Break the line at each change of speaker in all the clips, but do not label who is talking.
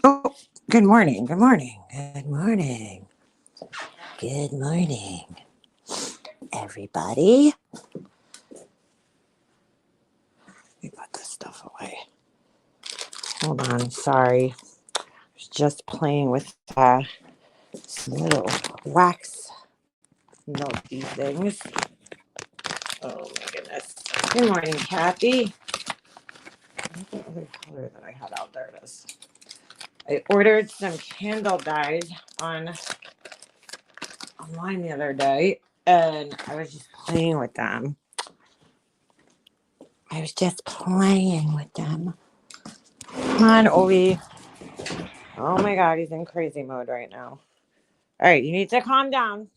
Oh, good morning. Good morning. Good morning. Good morning, everybody. Let me put this stuff away. Hold on. Sorry. I was just playing with some little wax melty things. Oh, my goodness. Good morning, Kathy. What's the other color that I had out there? It is. I ordered some candle dyes online the other day, and I was just playing with them. Come on, Obi. Oh my God, he's in crazy mode right now. All right, you need to calm down.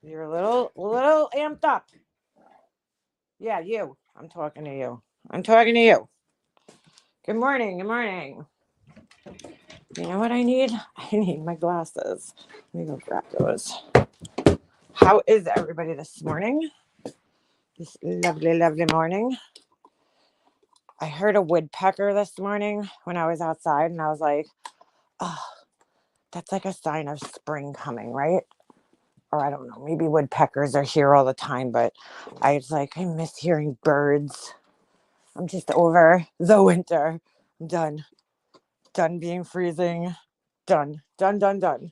You're a little amped up. Yeah, you. I'm talking to you. I'm talking to you. Good morning. Good morning. You know what I need? I need my glasses. Let me go grab those. How is everybody this morning? This lovely, lovely morning. I heard a woodpecker this morning when I was outside, and I was like, oh, that's like a sign of spring coming, right? Or I don't know, maybe woodpeckers are here all the time, but I was like, I miss hearing birds. I'm just over the winter. I'm done. Done being freezing. Done. Done, done, done.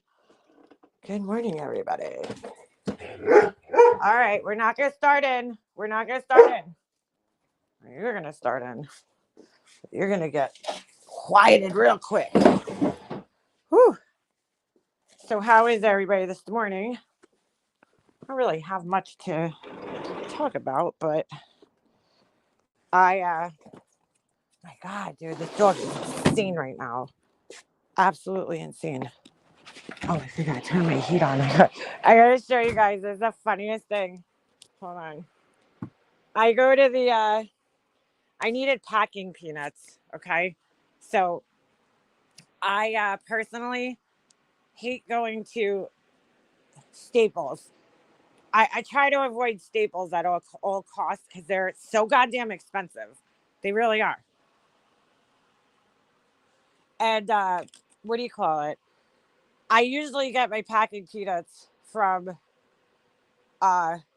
Good morning, everybody. All right, we're not going to start in. We're not going to start in. You're going to start in. You're going to get quieted real quick. Whew. So how is everybody this morning? I don't really have much to talk about, but my God, dude, this dog is insane right now. Absolutely insane. Oh, I forgot to turn my heat on. I gotta show you guys. This is the funniest thing. Hold on. I go to I needed packing peanuts. Okay. So I personally hate going to Staples. I try to avoid Staples at all costs because they're so goddamn expensive. They really are. And what do you call it? I usually get my packing peanuts from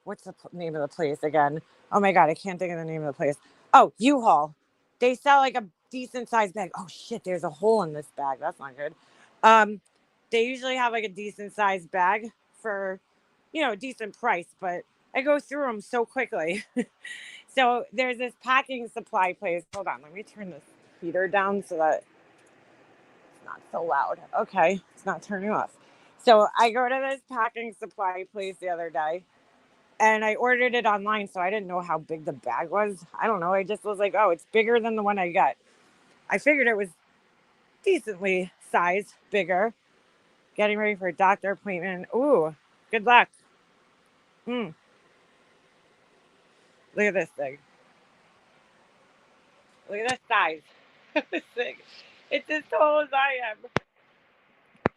what's the name of the place again? Oh my God, I can't think of the name of the place. Oh, U-Haul. They sell like a decent sized bag. Oh shit, there's a hole in this bag. That's not good. Um, they usually have like a decent sized bag for, a decent price, but I go through them so quickly. So there's this packing supply place. Hold on, let me turn this heater down so that it's not so loud. Okay, it's not turning off. So I go to this packing supply place the other day, and I ordered it online, so I didn't know how big the bag was. I don't know. I just was like, oh, it's bigger than the one I got. I figured it was decently sized, bigger. Getting ready for a doctor appointment. Ooh, good luck. Hmm. Look at this thing. Look at the size of this thing. It's as tall as I am.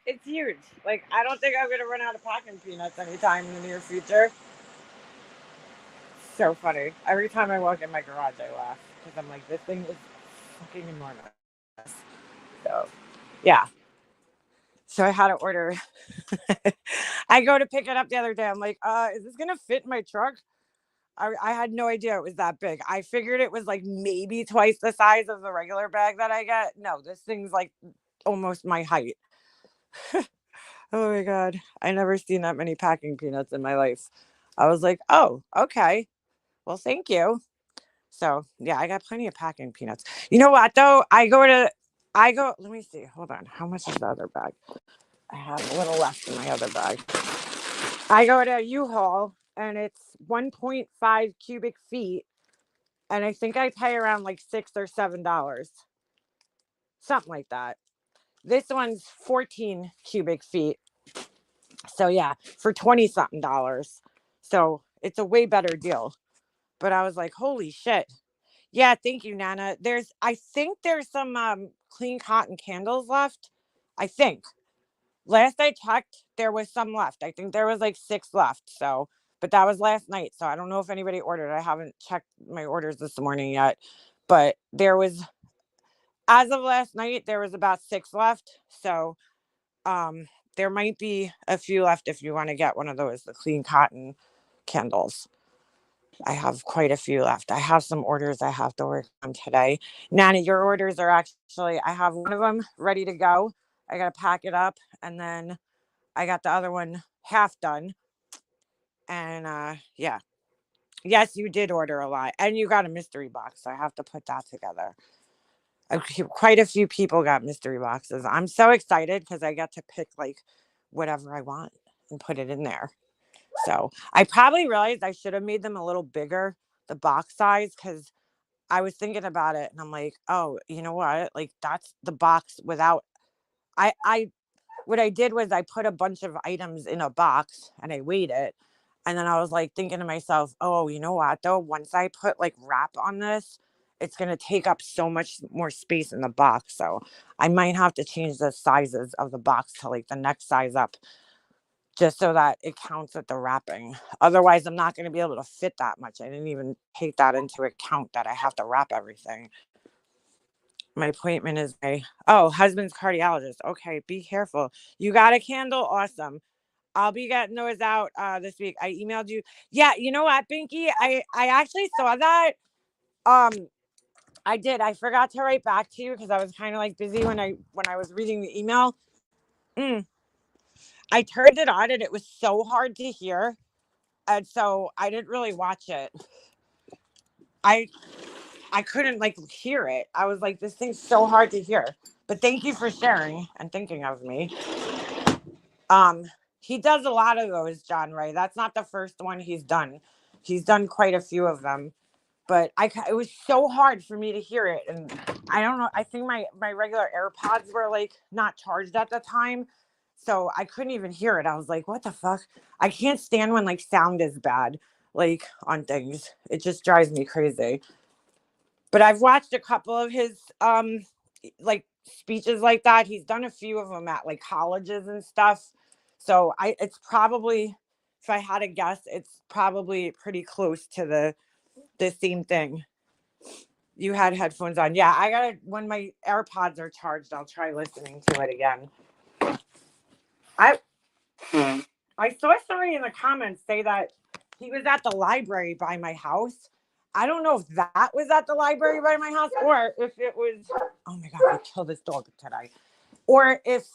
It's huge. Like, I don't think I'm going to run out of packing peanuts anytime in the near future. So funny. Every time I walk in my garage, I laugh because I'm like, this thing is fucking enormous. So, yeah. So I had to order. I go to pick it up the other day. I'm like, is this gonna fit in my truck? I had no idea it was that big. I figured it was like maybe twice the size of the regular bag that I get. No, this thing's like almost my height. Oh my God. I never seen that many packing peanuts in my life. I was like, oh, okay. Well, thank you. So yeah, I got plenty of packing peanuts. You know what though? Let me see. Hold on. How much is the other bag? I have a little left in my other bag. I go to U-Haul and it's 1.5 cubic feet. And I think I pay around like $6 or $7. Something like that. This one's 14 cubic feet. So yeah, for 20 something dollars. So it's a way better deal. But I was like, holy shit. Yeah, thank you, Nana. I think there's some clean cotton candles left. I think. Last I checked, there was some left. I think there was like 6 left. But that was last night. So I don't know if anybody ordered. I haven't checked my orders this morning yet. But there was, as of last night, there was about 6 left. So there might be a few left if you want to get one of those, the clean cotton candles. I have quite a few left. I have some orders I have to work on today. Nana, your orders are actually, I have one of them ready to go. I got to pack it up, and then I got the other one half done. And yeah. Yes, you did order a lot. And you got a mystery box. So I have to put that together. Quite a few people got mystery boxes. I'm so excited because I get to pick like whatever I want and put it in there. So I probably realized I should have made them a little bigger, the box size, because I was thinking about it and I'm like, oh, you know what? Like that's the box without I what I did was I put a bunch of items in a box and I weighed it. And then I was like thinking to myself, oh, you know what though? Once I put like wrap on this, it's gonna take up so much more space in the box. So I might have to change the sizes of the box to like the next size up, just so that it counts at the wrapping. Otherwise, I'm not going to be able to fit that much. I didn't even take that into account that I have to wrap everything. My appointment is husband's cardiologist. Okay, be careful. You got a candle? Awesome. I'll be getting those out this week. I emailed you. Yeah, you know what, Binky? I actually saw that. I did. I forgot to write back to you because I was kind of like busy when I was reading the email. I turned it on and it was so hard to hear. And so I didn't really watch it. I couldn't like hear it. I was like, this thing's so hard to hear. But thank you for sharing and thinking of me. He does a lot of those, John Ray. That's not the first one he's done. He's done quite a few of them. But it was so hard for me to hear it. And I don't know. I think my regular AirPods were like not charged at the time. So I couldn't even hear it. I was like, what the fuck? I can't stand when like sound is bad, like on things. It just drives me crazy. But I've watched a couple of his like speeches like that. He's done a few of them at like colleges and stuff. So it's probably, if I had to guess, it's probably pretty close to the same thing. You had headphones on. Yeah, I gotta, when my AirPods are charged, I'll try listening to it again. I saw somebody in the comments say that he was at the library by my house. I don't know if that was at the library by my house or if it was, oh my God, I killed this dog today. Or if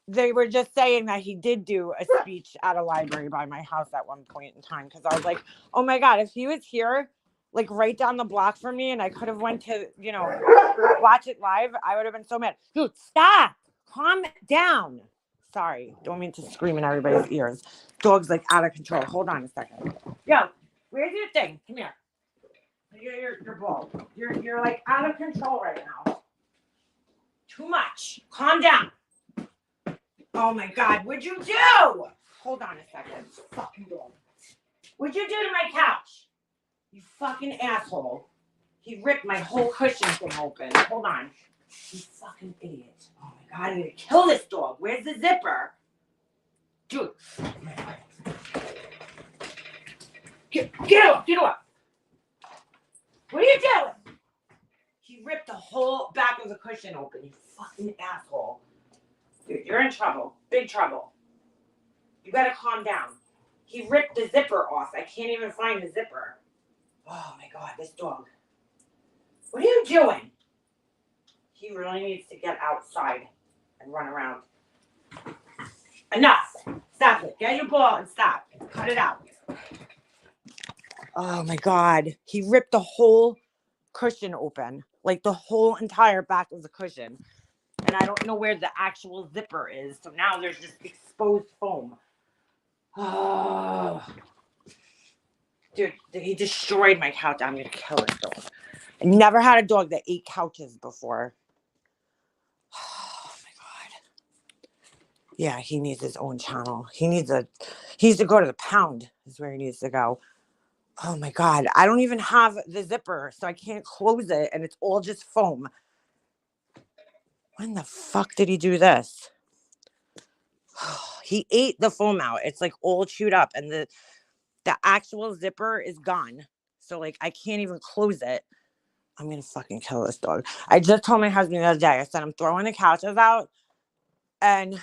they were just saying that he did do a speech at a library by my house at one point in time. Cause I was like, oh my God, if he was here, like right down the block from me and I could have went to, watch it live, I would have been so mad. Dude, stop, calm down. Sorry, don't mean to scream in everybody's ears. Dog's like out of control. Hold on a second. Yo, where's your thing? Come here. Your ball. You're like out of control right now. Too much. Calm down. Oh my God, what'd you do? Hold on a second. Fucking dog. What'd you do to my couch? You fucking asshole. He ripped my whole cushion thing open. Hold on. You fucking idiot. Oh my God, I'm gonna kill this dog. Where's the zipper? Dude. Get up. What are you doing? He ripped the whole back of the cushion open. You fucking asshole. Dude, you're in trouble. Big trouble. You gotta calm down. He ripped the zipper off. I can't even find the zipper. Oh my God, this dog. What are you doing? He really needs to get outside and run around. Enough. Stop it. Get your ball and stop. Cut it out. Oh my God. He ripped the whole cushion open. Like the whole entire back of the cushion. And I don't know where the actual zipper is. So now there's just exposed foam. Oh. Dude, he destroyed my couch. I'm going to kill this dog. I never had a dog that ate couches before. Oh my God. Yeah, he needs his own channel. He needs to go to the pound is where he needs to go. Oh my God. I don't even have the zipper, so I can't close it. And it's all just foam. When the fuck did he do this? He ate the foam out. It's like all chewed up. And the actual zipper is gone. So like I can't even close it. I'm going to fucking kill this dog. I just told my husband the other day, I said, I'm throwing the couches out. And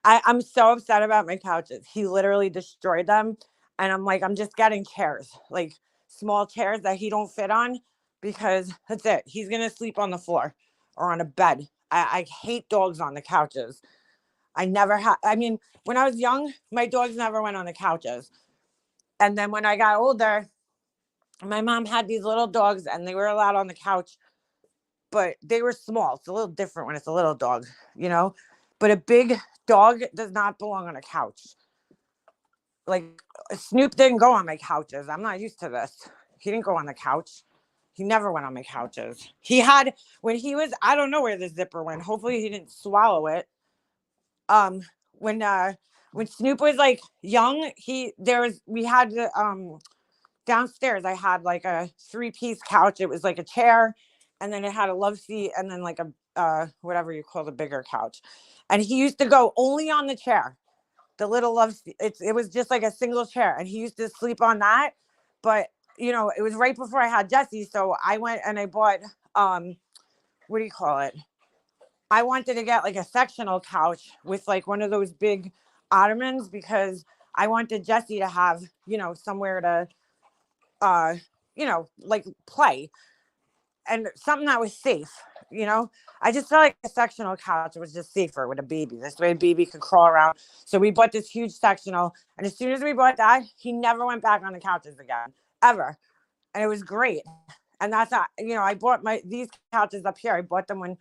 I'm so upset about my couches. He literally destroyed them. And I'm like, I'm just getting chairs, like small chairs that he don't fit on, because that's it. He's going to sleep on the floor or on a bed. I hate dogs on the couches. I never had, I mean, when I was young, my dogs never went on the couches. And then when I got older, my mom had these little dogs and they were allowed on the couch, but they were small. It's a little different when it's a little dog, you know? But a big dog does not belong on a couch. Like, Snoop didn't go on my couches. I'm not used to this. He didn't go on the couch. He never went on my couches. He had, when he was, I don't know where the zipper went. Hopefully he didn't swallow it. Um, when Snoop was like young, we had the downstairs. I had like a 3-piece couch. It was like a chair, and then it had a love seat, and then like a whatever you call the bigger couch. And he used to go only on the chair, the little love seat. It was just like a single chair, and he used to sleep on that. But it was right before I had Jesse, so I went and I bought what do you call it? I wanted to get like a sectional couch with like one of those big ottomans, because I wanted Jesse to have somewhere to like play, and something that was safe. I just felt like a sectional couch was just safer with a baby. This way a baby could crawl around. So we bought this huge sectional, and as soon as we bought that, he never went back on the couches again, ever. And it was great. And that's not, I bought these couches up here. I bought them when,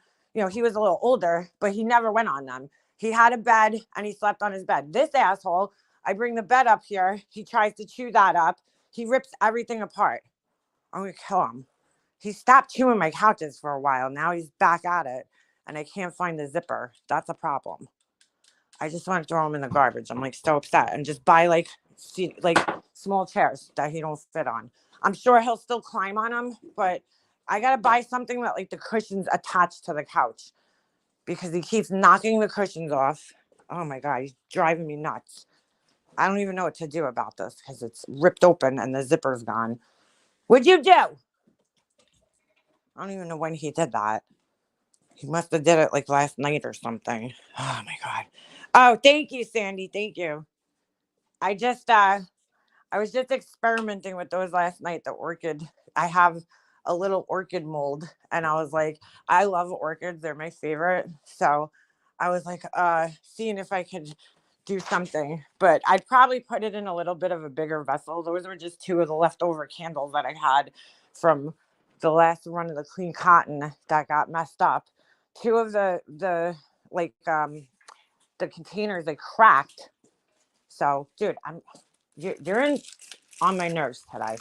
he was a little older, but he never went on them. He had a bed and he slept on his bed. This asshole, I bring the bed up here. He tries to chew that up. He rips everything apart. I'm going to kill him. He stopped chewing my couches for a while. Now he's back at it, and I can't find the zipper. That's a problem. I just want to throw him in the garbage. I'm like so upset, and just buy like small chairs that he don't fit on. I'm sure he'll still climb on them, but I got to buy something that like the cushions attached to the couch, because he keeps knocking the cushions off. Oh my God, he's driving me nuts. I don't even know what to do about this because it's ripped open and the zipper's gone. What'd you do? I don't even know when he did that. He must have did it like last night or something. Oh my God. Oh, thank you, Sandy. Thank you. I just I was just experimenting with those last night. The orchid. I have a little orchid mold, and I was like, I love orchids. They're my favorite. So I was like, seeing if I could do something, but I'd probably put it in a little bit of a bigger vessel. Those were just 2 of the leftover candles that I had from the last run of the clean cotton that got messed up. 2 of the like the containers, they cracked. So, dude, you're in on my nerves today.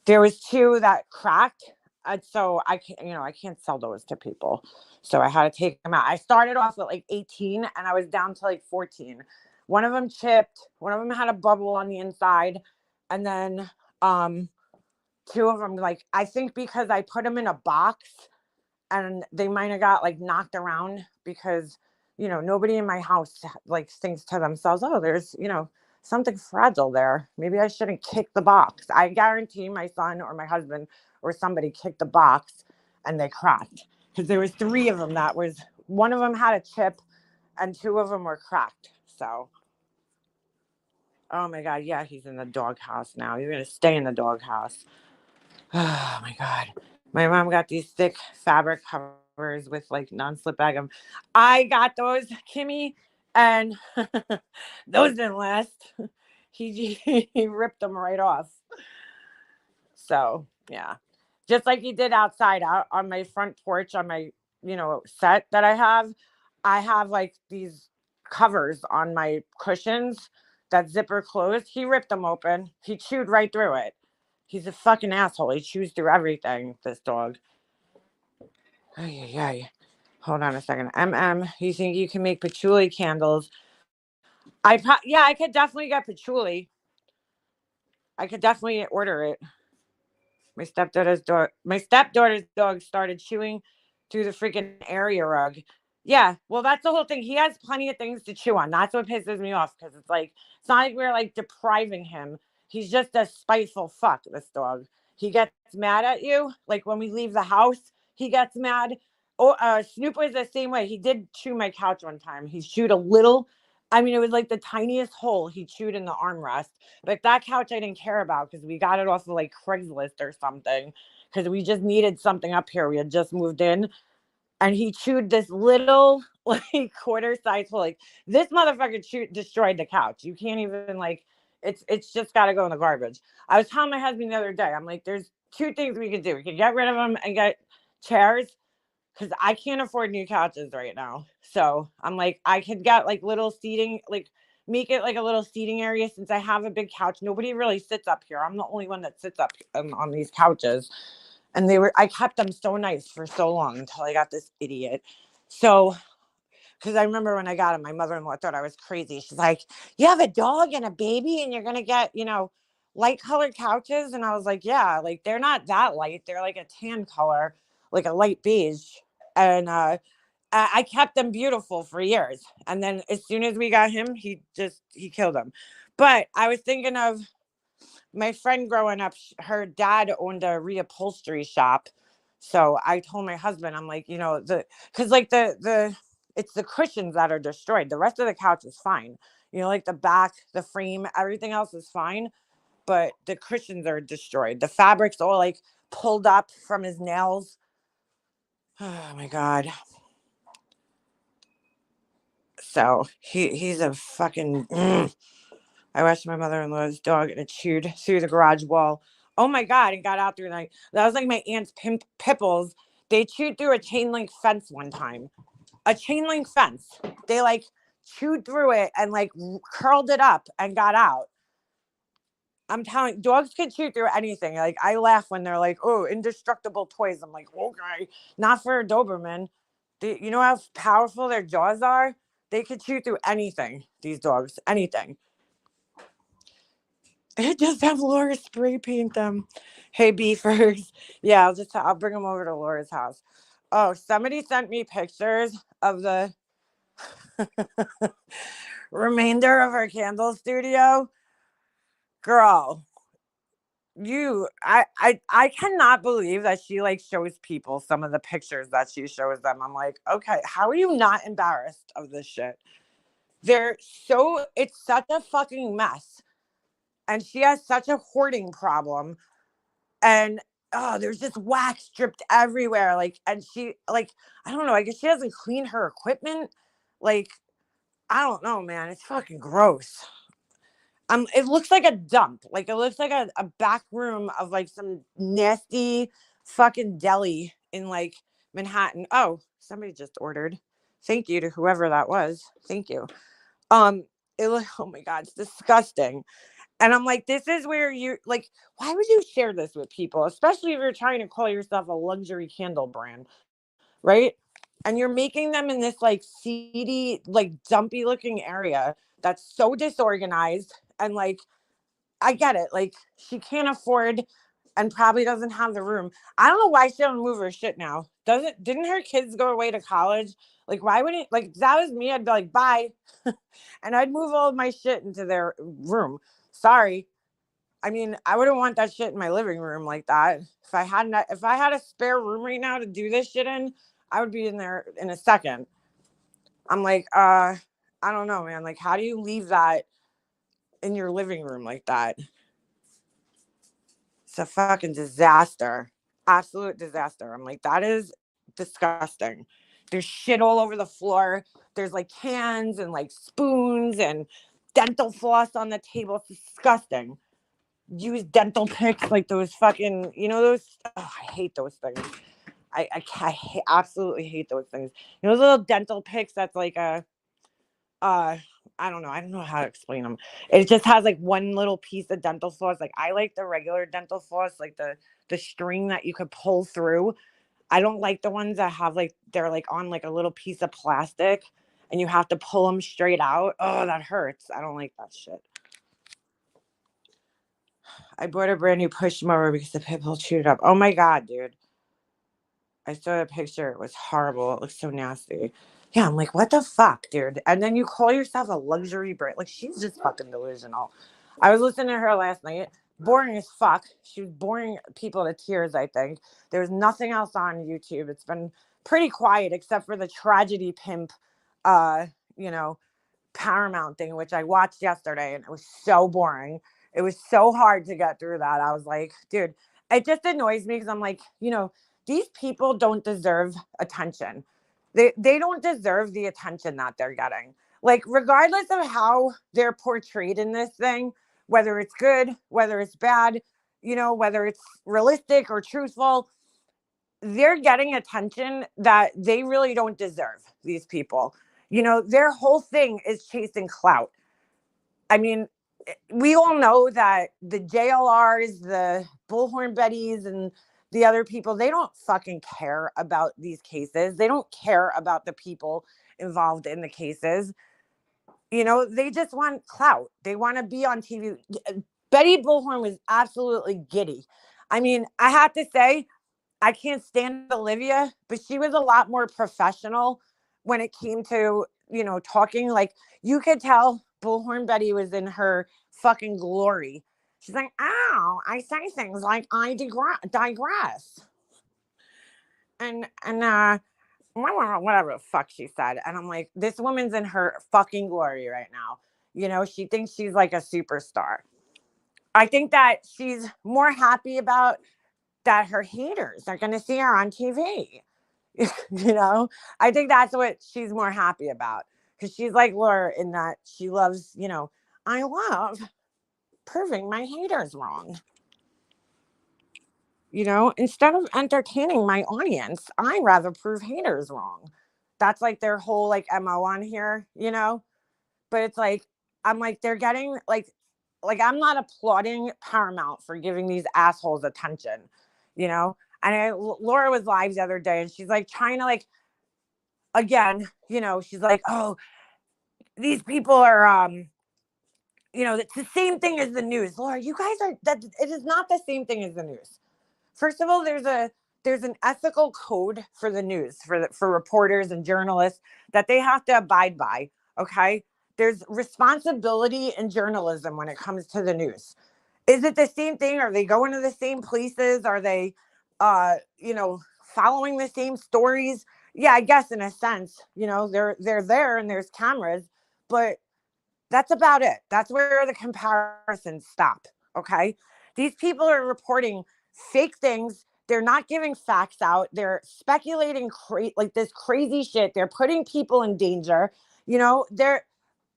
There was 2 that cracked, so I can't sell those to people. So I had to take them out. I started off with like 18, and I was down to like 14. One of them chipped. One of them had a bubble on the inside, and then 2 of them, like, I think because I put them in a box, and they might have got like knocked around, because nobody in my house like thinks to themselves, oh, there's something fragile there. Maybe I shouldn't kick the box. I guarantee my son or my husband or somebody kicked the box and they cracked, because there was 3 of them. One of them had a chip and 2 of them were cracked. So oh my God, yeah, he's in the doghouse now. He's gonna stay in the doghouse. Oh my God. My mom got these thick fabric covers with like non-slip bag. I got those, Kimmy, and those didn't last. He ripped them right off. So yeah, just like he did outside, out on my front porch, on my set that I have like these covers on my cushions that zipper closed. He ripped them open. He chewed right through it. He's a fucking asshole. He chews through everything, this dog. Ay, ay, ay. Hold on a second. You think you can make patchouli candles? Yeah, I could definitely get patchouli. I could definitely order it. My stepdaughter's dog started chewing through the freaking area rug. Yeah, well, that's the whole thing. He has plenty of things to chew on. That's what pisses me off, because it's not like we're like depriving him. He's just a spiteful fuck, this dog. he gets mad at you. Like when we leave the house, he gets mad. Oh, Snoop was the same way. He did chew my couch one time. He chewed a little. I mean, it was like the tiniest hole he chewed in the armrest. But that couch I didn't care about because we got it off of like Craigslist or something. Because we just needed something up here. We had just moved in, and he chewed this little like quarter size hole. Like this motherfucker destroyed the couch. You can't even like. It's just got to go in the garbage. I was telling my husband the other day. I'm like, there's two things we could do. We could get rid of them and get chairs because I can't afford new couches right now. So I'm like, I could get like little seating, like make it like a little seating area since I have a big couch. Nobody really sits up here. I'm the only one that sits up on these couches. And I kept them so nice for so long until I got this idiot. So, because I remember when I got him, my mother-in-law thought I was crazy. She's like, you have a dog and a baby and you're going to get, light colored couches. And I was like, yeah, like they're not that light. They're like a tan color, like a light beige. And I kept them beautiful for years. And then as soon as we got him, he killed them. But I was thinking of my friend growing up, her dad owned a reupholstery shop. So I told my husband, I'm like, because like it's the cushions that are destroyed. The rest of the couch is fine. Like the back, the frame, everything else is fine. But the cushions are destroyed. The fabric's all like pulled up from his nails. Oh my God. So he's a fucking. I watched my mother-in-law's dog and it chewed through the garage wall. Oh my God, and got out through that was like my aunt's pipples. They chewed through a chain link fence one time. A chain link fence. They like chewed through it and like curled it up and got out. I'm telling dogs can chew through anything. Like I laugh when they're like, oh, indestructible toys. I'm like, okay, not for a Doberman. You know how powerful their jaws are? They could chew through anything, these dogs, anything. Just have Laura spray paint them. Hey, beefers. Yeah, I'll bring them over to Laura's house. Oh, somebody sent me pictures of the remainder of our candle studio. Girl, I cannot believe that she like shows people some of the pictures that she shows them. I'm like, okay, how are you not embarrassed of this shit? It's such a fucking mess. And she has such a hoarding problem. And there's just wax dripped everywhere. Like, and she like, I don't know, I guess she doesn't clean her equipment. Like, I don't know, man. It's fucking gross. It looks like a dump. Like it looks like a back room of like some nasty fucking deli in like Manhattan. Oh, somebody just ordered. Thank you to whoever that was. Thank you. Oh my God, it's disgusting. And I'm like, this is where you're like, why would you share this with people? Especially if you're trying to call yourself a luxury candle brand, right? And you're making them in this like seedy, like dumpy looking area that's so disorganized. And like, I get it. Like, she can't afford and probably doesn't have the room. I don't know why she don't move her shit now. Didn't her kids go away to college? Like, why wouldn't, like, that was me. I'd be like, bye. And I'd move all of my shit into their room. Sorry. I mean, I wouldn't want that shit in my living room like that. If I had a spare room right now to do this shit in, I would be in there in a second. I'm like, I don't know, man. Like, how do you leave that in your living room like that? It's a fucking disaster. Absolute disaster. I'm like, that is disgusting. There's shit all over the floor. There's like cans and like spoons and dental floss on the table. It's disgusting. Use dental picks like those fucking, those. Oh, I hate those things. Absolutely hate those things. Those little dental picks that's like I don't know. I don't know how to explain them. It just has like one little piece of dental floss. Like I like the regular dental floss, like the string that you could pull through. I don't like the ones that have like they're like on like a little piece of plastic and you have to pull them straight out. Oh, that hurts. I don't like that shit. I bought a brand new push mower because the pit bull chewed it up. Oh my God, dude. I saw a picture. It was horrible. It looks so nasty. Yeah, I'm like, what the fuck, dude? And then you call yourself a luxury brand. Like, she's just fucking delusional. I was listening to her last night. boring as fuck. She was boring people to tears, I think. There was nothing else on YouTube. It's been pretty quiet except for the Tragedy Pimp, uh, you know, Paramount thing, which I watched yesterday, and it was so boring. It was so hard to get through that. I was like, dude, it just annoys me because I'm like, these people don't deserve attention. They don't deserve the attention that they're getting. Like, regardless of how they're portrayed in this thing, whether it's good, whether it's bad, whether it's realistic or truthful, they're getting attention that they really don't deserve, these people. Their whole thing is chasing clout. I mean, we all know that the JLRs, the Bullhorn Bettys, and the other people, they don't fucking care about these cases. They don't care about the people involved in the cases. They just want clout. They want to be on TV. Betty Bullhorn was absolutely giddy. I mean, I have to say, I can't stand Olivia, but she was a lot more professional when it came to, talking. Like, you could tell Bullhorn Betty was in her fucking glory. She's like, oh, I say things like I digress. And whatever the fuck she said. And I'm like, this woman's in her fucking glory right now. She thinks she's like a superstar. I think that she's more happy about that her haters are going to see her on TV. I think that's what she's more happy about, because she's like Laura in that she loves, I love proving my haters wrong. Instead of entertaining my audience, I rather prove haters wrong. That's like their whole like MO on here, but it's like, I'm like, they're getting like I'm not applauding Paramount for giving these assholes attention, you know? And Laura was live the other day, and she's like trying to like, again, she's like, oh, these people are, it's the same thing as the news. Laura, you guys are, that it is not the same thing as the news. First of all, there's an ethical code for the news, for reporters and journalists that they have to abide by. Okay. There's responsibility in journalism when it comes to the news. Is it the same thing? Are they going to the same places? Are they, following the same stories? Yeah, I guess in a sense, they're there and there's cameras, but that's about it. That's where the comparisons stop. Okay. These people are reporting fake things. They're not giving facts out. They're speculating like this crazy shit. They're putting people in danger. They're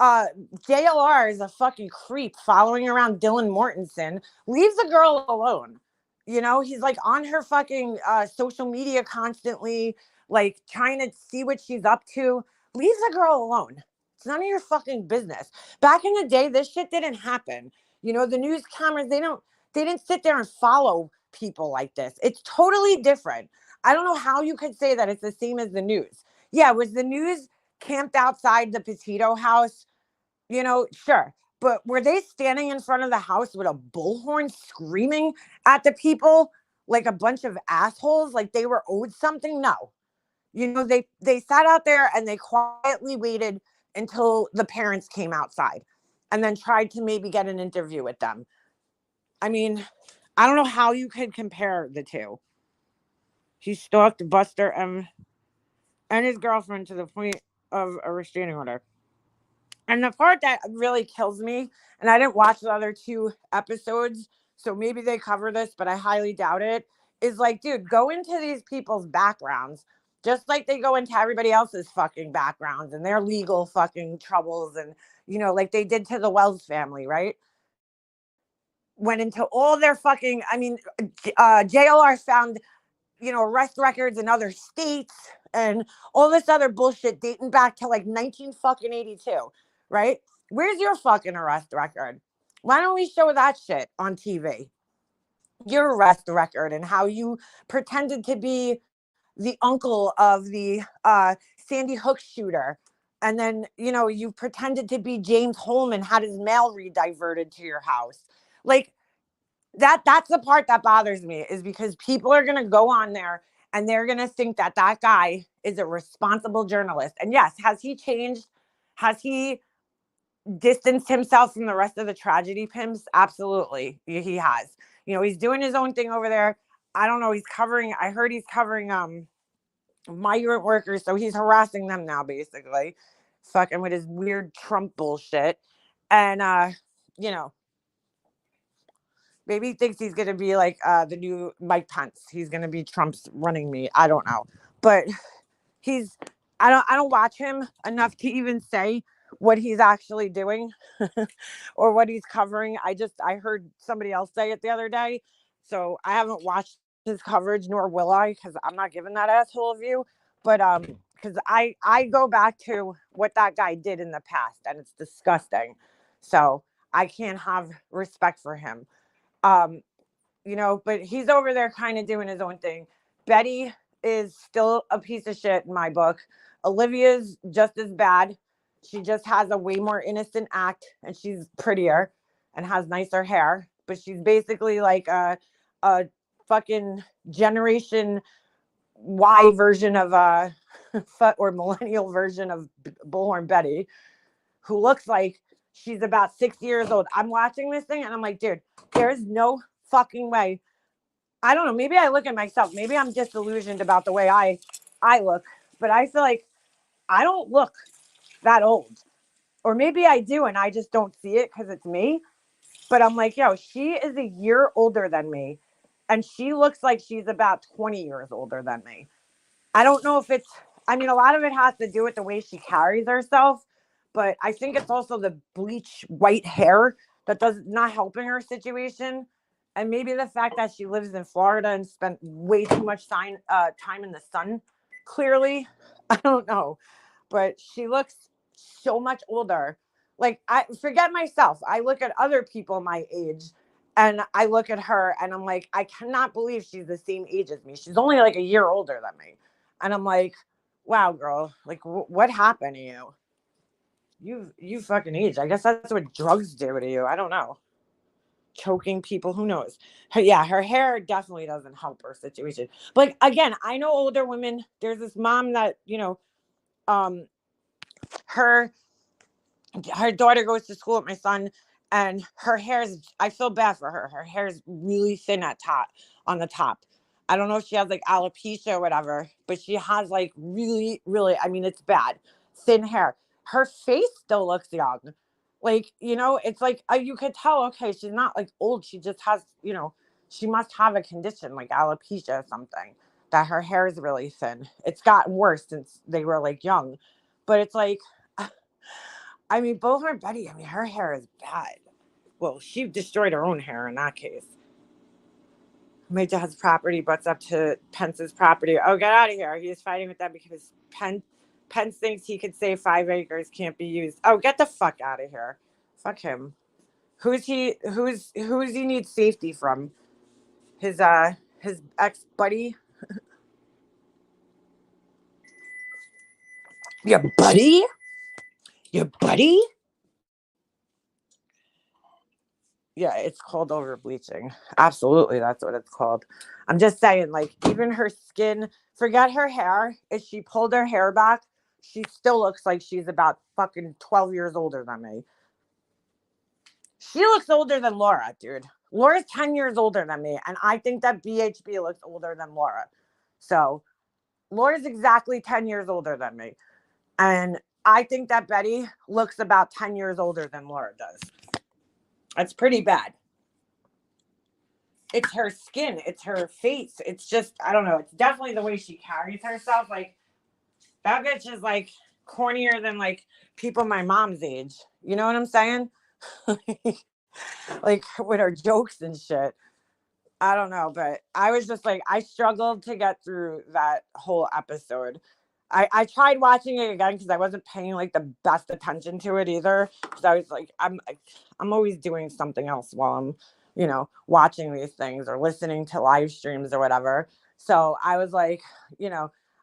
JLR is a fucking creep following around Dylan Mortensen. Leave the girl alone. He's like on her fucking social media constantly, like trying to see what she's up to. Leave the girl alone. It's none of your fucking business. Back in the day, this shit didn't happen. The news cameras, they didn't sit there and follow people like this. It's totally different. I don't know how you could say that it's the same as the news. Yeah, was the news camped outside the Petito house? Sure. But were they standing in front of the house with a bullhorn screaming at the people like a bunch of assholes, like they were owed something? No. They sat out there and they quietly waited until the parents came outside and then tried to maybe get an interview with them. I mean, I don't know how you could compare the two. He stalked Buster and his girlfriend to the point of a restraining order. And the part that really kills me, and I didn't watch the other 2 episodes, so maybe they cover this, but I highly doubt it, is like, dude, go into these people's backgrounds just like they go into everybody else's fucking backgrounds and their legal fucking troubles, and, like they did to the Wells family, right? Went into all their fucking, I mean, JLR found, arrest records in other states and all this other bullshit dating back to like 1982, right? Where's your fucking arrest record? Why don't we show that shit on TV? Your arrest record and how you pretended to be the uncle of the Sandy Hook shooter. And then, you pretended to be James Holman, had his mail rediverted to your house. Like, that's the part that bothers me, is because people are going to go on there and they're going to think that that guy is a responsible journalist. And yes, has he changed? Has he distanced himself from the rest of the tragedy pimps? Absolutely. He has. You know, he's doing his own thing over there. I don't know. I heard he's covering migrant workers, so he's harassing them now, basically. Fucking with his weird Trump bullshit. And you know, maybe he thinks he's gonna be like the new Mike Pence. He's gonna be Trump's running mate. I don't know. But he's I don't watch him enough to even say what he's actually doing or what he's covering. I heard somebody else say it the other day. So I haven't watched his coverage, nor will I, because I'm not giving that asshole a view. But because I go back to what that guy did in the past, and it's disgusting. So I can't have respect for him. Um, you know, but he's over there kind of doing his own thing. Betty is still a piece of shit in my book. Olivia's just as bad. She just has a way more innocent act, and she's prettier and has nicer hair. But she's basically like a fucking generation Y version of or millennial version of Bullhorn Betty, who looks like she's about 6 years old. I'm watching this thing and I'm like, dude, there's no fucking way. I don't know. Maybe I look at myself. Maybe I'm disillusioned about the way I look, but I feel like I don't look that old. Or maybe I do and I just don't see it because it's me. But I'm like, yo, she is a year older than me. And she looks like she's about 20 years older than me. I don't know if I mean, a lot of it has to do with the way she carries herself, but I think it's also the bleach white hair that does not helping her situation. And maybe the fact that she lives in Florida and spent way too much time in the sun, clearly. I don't know. But she looks so much older. Like, I forget myself. I look at other people my age and I look at her and I'm like, I cannot believe she's the same age as me. She's only like a year older than me. And I'm like, wow, girl, like what happened to you? You fucking aged. I guess that's what drugs do to you. I don't know. Choking people, who knows? Her hair definitely doesn't help her situation. But like, again, I know older women. There's this mom that, um her her daughter goes to school with my son, and her hair is, I feel bad for her. Her hair is really thin on the top. I don't know if she has like alopecia or whatever, but she has like really, really, I mean, it's bad. Thin hair. Her face still looks young. Like, it's like you could tell, okay, she's not like old. She just has, she must have a condition like alopecia or something, that her hair is really thin. It's gotten worse since they were like young. But it's like, I mean, both her Betty, I mean, her hair is bad. Well, she destroyed her own hair in that case. My dad's property butts up to Pence's property. Oh, get out of here. He was fighting with them because Pence thinks he could say 5 acres can't be used. Oh, get the fuck out of here. Fuck him. Who's he needs safety from? His ex buddy? Your buddy? Your buddy? Yeah, it's called over bleaching. Absolutely, that's what it's called. I'm just saying, like, even her skin, forget her hair. If she pulled her hair back, she still looks like she's about fucking 12 years older than me. She looks older than Laura, dude. Laura's 10 years older than me, and I think that BHB looks older than Laura. So, Laura's exactly 10 years older than me. And I think that Betty looks about 10 years older than Laura does. That's pretty bad. It's her skin, it's her face. It's just, I don't know. It's definitely the way she carries herself. Like, that bitch is like cornier than like people my mom's age. You know what I'm saying? Like with her jokes and shit. I don't know, but I was just like, I struggled to get through that whole episode. I tried watching it again because I wasn't paying like the best attention to it either. Because I was like, I'm always doing something else while I'm, watching these things or listening to live streams or whatever. So I was like,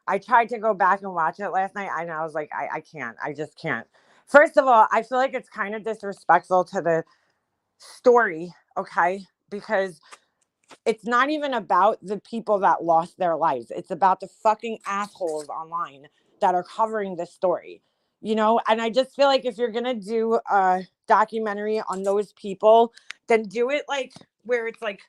I tried to go back and watch it last night, and I was like, I can't. I just can't. First of all, I feel like it's kind of disrespectful to the story, okay? Because it's not even about the people that lost their lives. It's about the fucking assholes online that are covering this story. you know? And I just feel like if you're going to do a documentary on those people, then do it like where it's like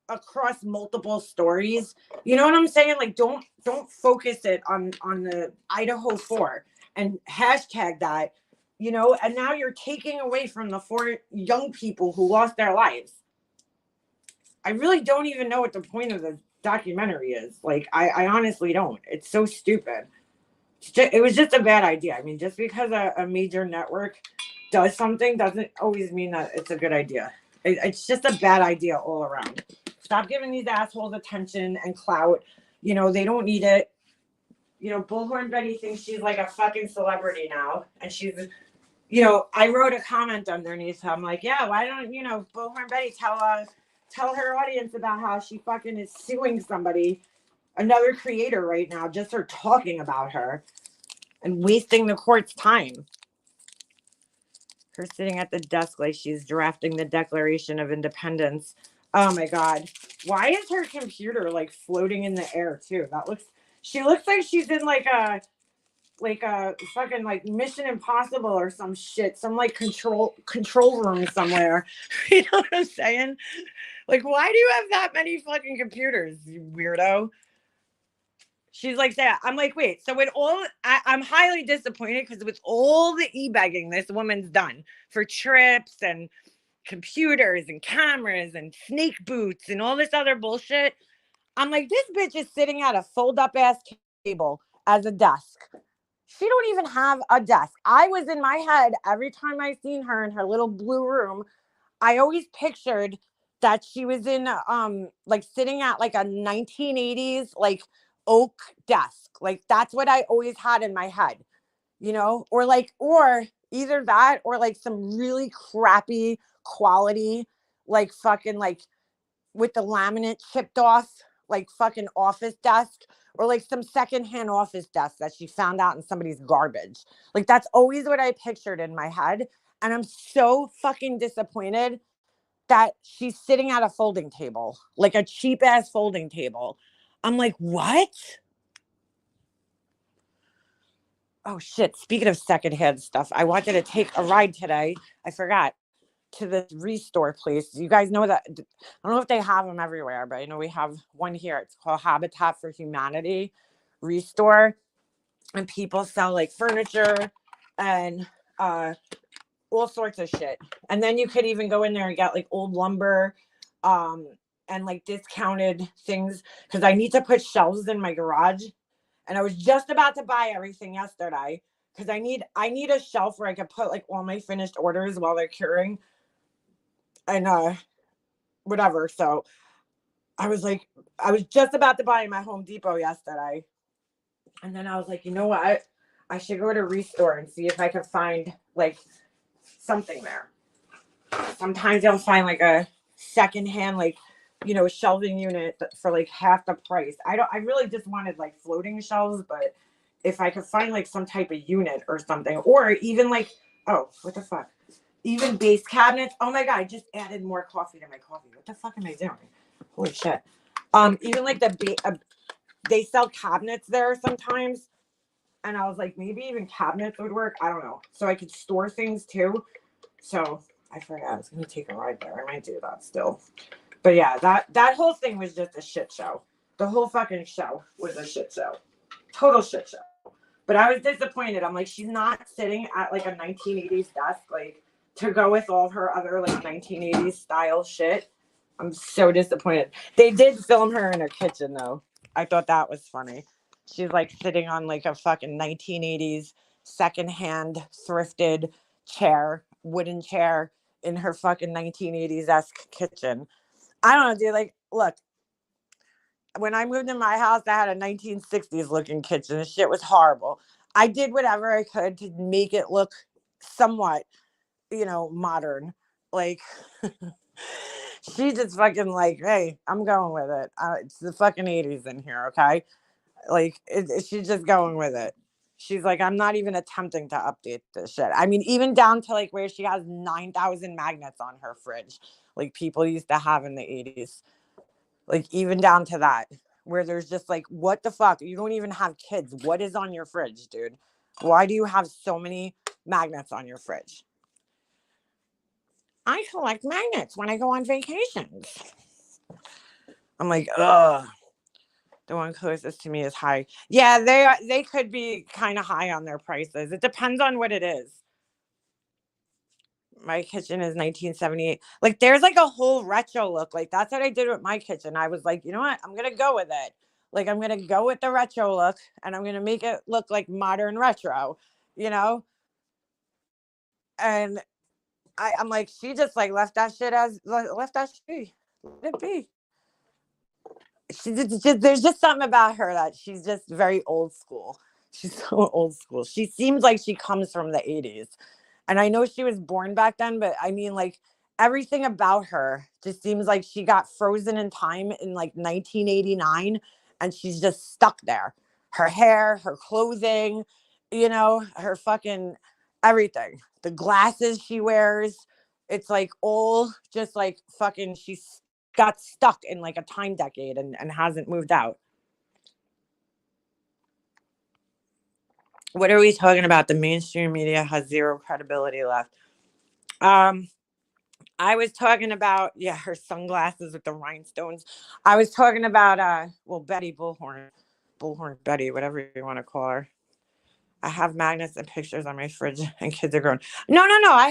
across multiple stories. You know what I'm saying? Like don't focus it on the Idaho 4 and hashtag that, you know, and now you're taking away from the 4 young people who lost their lives. I really don't even know what the point of the documentary is. Like I honestly don't. It's so stupid. It was just a bad idea. I mean, just because a major network does something doesn't always mean that it's a good idea. It's just a bad idea all around. Stop giving these assholes attention and clout. You know, they don't need it. You know, Bullhorn Betty thinks she's like a fucking celebrity now. And she's, you know, I wrote a comment underneath. I'm like, yeah, why don't, you know, Bullhorn Betty tell her audience about how she fucking is suing somebody, another creator right now, just for talking about her and wasting the court's time. Her sitting at the desk like she's drafting the Declaration of Independence. Oh my God. Why is her computer like floating in the air too? She looks like she's in like a fucking like Mission Impossible or some shit, some like control room somewhere. You know what I'm saying? Like, why do you have that many fucking computers, you weirdo? She's like that. I'm like, wait, so with all, I'm highly disappointed because with all the e-bagging this woman's done for trips and computers and cameras and snake boots and all this other bullshit, I'm like, this bitch is sitting at a fold-up ass table as a desk. She don't even have a desk. I was in my head every time I seen her in her little blue room. I always pictured that she was in like sitting at like a 1980s like oak desk. Like that's what I always had in my head, you know, or either that or like some really crappy quality, like fucking like with the laminate chipped off, like fucking office desk, or like some secondhand office desk that she found out in somebody's garbage. Like that's always what I pictured in my head. And I'm so fucking disappointed that she's sitting at a folding table, like a cheap ass folding table. I'm like, what? Oh shit. Speaking of secondhand stuff, I wanted to take a ride today. I forgot, to this restore place. You guys know that, I don't know if they have them everywhere, but I know we have one here. It's called Habitat for Humanity Restore. And people sell like furniture and all sorts of shit. And then you could even go in there and get like old lumber and like discounted things because I need to put shelves in my garage. And I was just about to buy everything yesterday because I need a shelf where I could put like all my finished orders while they're curing and whatever. So I was just about to buy my Home Depot yesterday. And then I was like, you know what? I should go to Restore and see if I can find like something there. Sometimes you'll find like a secondhand, like, you know, shelving unit for like half the price. I really just wanted like floating shelves, but if I could find like some type of unit or something, or even like, oh, what the fuck? Even base cabinets. Oh my God, I just added more coffee to my coffee. What the fuck am I doing? Holy shit. Even like they sell cabinets there sometimes. And I was like, maybe even cabinets would work. I don't know. So I could store things too. So I forgot I was going to take a ride there. I might do that still. But yeah, that whole thing was just a shit show. The whole fucking show was a shit show. Total shit show. But I was disappointed. I'm like, she's not sitting at like a 1980s desk, like to go with all her other like 1980s style shit. I'm so disappointed. They did film her in her kitchen though. I thought that was funny. She's like sitting on like a fucking 1980s secondhand thrifted chair, wooden chair in her fucking 1980s-esque kitchen. I don't know, dude. Like, look, when I moved in my house, I had a 1960s looking kitchen. The shit was horrible. I did whatever I could to make it look somewhat, you know, modern. Like, she just fucking like, hey, I'm going with it. It's the fucking 80s in here, okay? Like, she's just going with it. She's like, I'm not even attempting to update this shit. I mean, even down to like where she has 9,000 magnets on her fridge, like people used to have in the 80s. Like, even down to that, where there's just like, what the fuck? You don't even have kids. What is on your fridge, dude? Why do you have so many magnets on your fridge? I collect magnets when I go on vacations. I'm like, ugh. The one closest to me is high. Yeah, they could be kind of high on their prices. It depends on what it is. My kitchen is 1978. Like there's like a whole retro look. Like that's what I did with my kitchen. I was like, you know what? I'm gonna go with it. Like I'm gonna go with the retro look and I'm gonna make it look like modern retro, you know? And I'm like, she just like left that shit as left that shit be. Let it be. There's just something about her that she's just very old school. She's so old school. She seems like she comes from the 80s. And I know she was born back then, but I mean, like, everything about her just seems like she got frozen in time in like 1989 and she's just stuck there. Her hair, her clothing, her fucking everything. The glasses she wears, it's like all just like fucking, she's got stuck in like a time decade and hasn't moved out. What are we talking about? The mainstream media has zero credibility left. I was talking about, yeah, her sunglasses with the rhinestones. I was talking about Betty Bullhorn Betty, whatever you want to call her. I have magnets and pictures on my fridge and kids are grown. No. I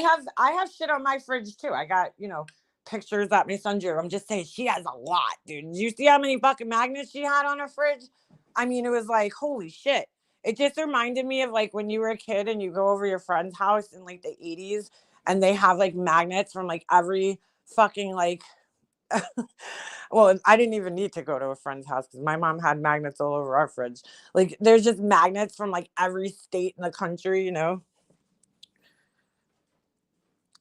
have shit on my fridge too. I got, pictures that my son drew. I'm just saying she has a lot, dude. Did you see how many fucking magnets she had on her fridge? I mean, it was like, holy shit. It just reminded me of like when you were a kid and you go over your friend's house in like the 80s and they have like magnets from like every fucking like well, I didn't even need to go to a friend's house because my mom had magnets all over our fridge. Like, there's just magnets from like every state in the country.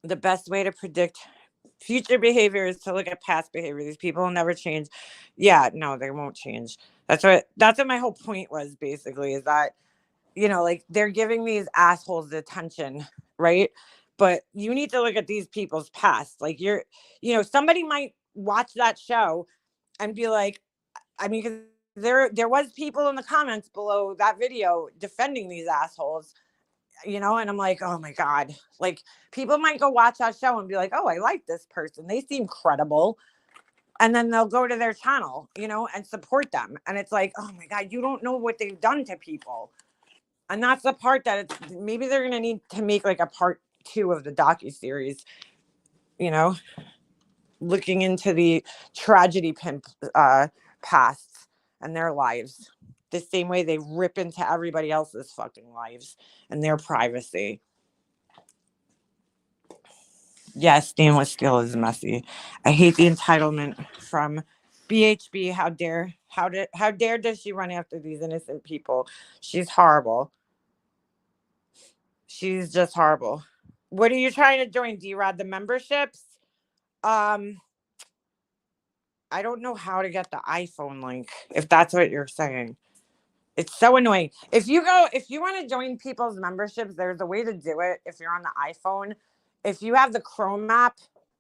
The best way to predict future behavior is to look at past behavior. These people will never change. Yeah, no, they won't change. That's what my whole point was basically is that, like they're giving these assholes attention, right? But you need to look at these people's past. Like somebody might watch that show and be like, I mean, 'cause there was people in the comments below that video defending these assholes, and I'm like, oh my God. Like people might go watch that show and be like, oh, I like this person. They seem credible. And then they'll go to their channel, and support them. And it's like, oh my God, you don't know what they've done to people. And that's the part that maybe they're gonna need to make like a part 2 of the docuseries, looking into the tragedy pimp pasts and their lives. The same way they rip into everybody else's fucking lives and their privacy. Yes, stainless steel is messy. I hate the entitlement from BHB. How dare does she run after these innocent people? She's horrible. She's just horrible. What are you trying to join, D-Rod? The memberships? I don't know how to get the iPhone link, if that's what you're saying. It's so annoying. If you want to join people's memberships, there's a way to do it if you're on the iPhone. If you have the Chrome app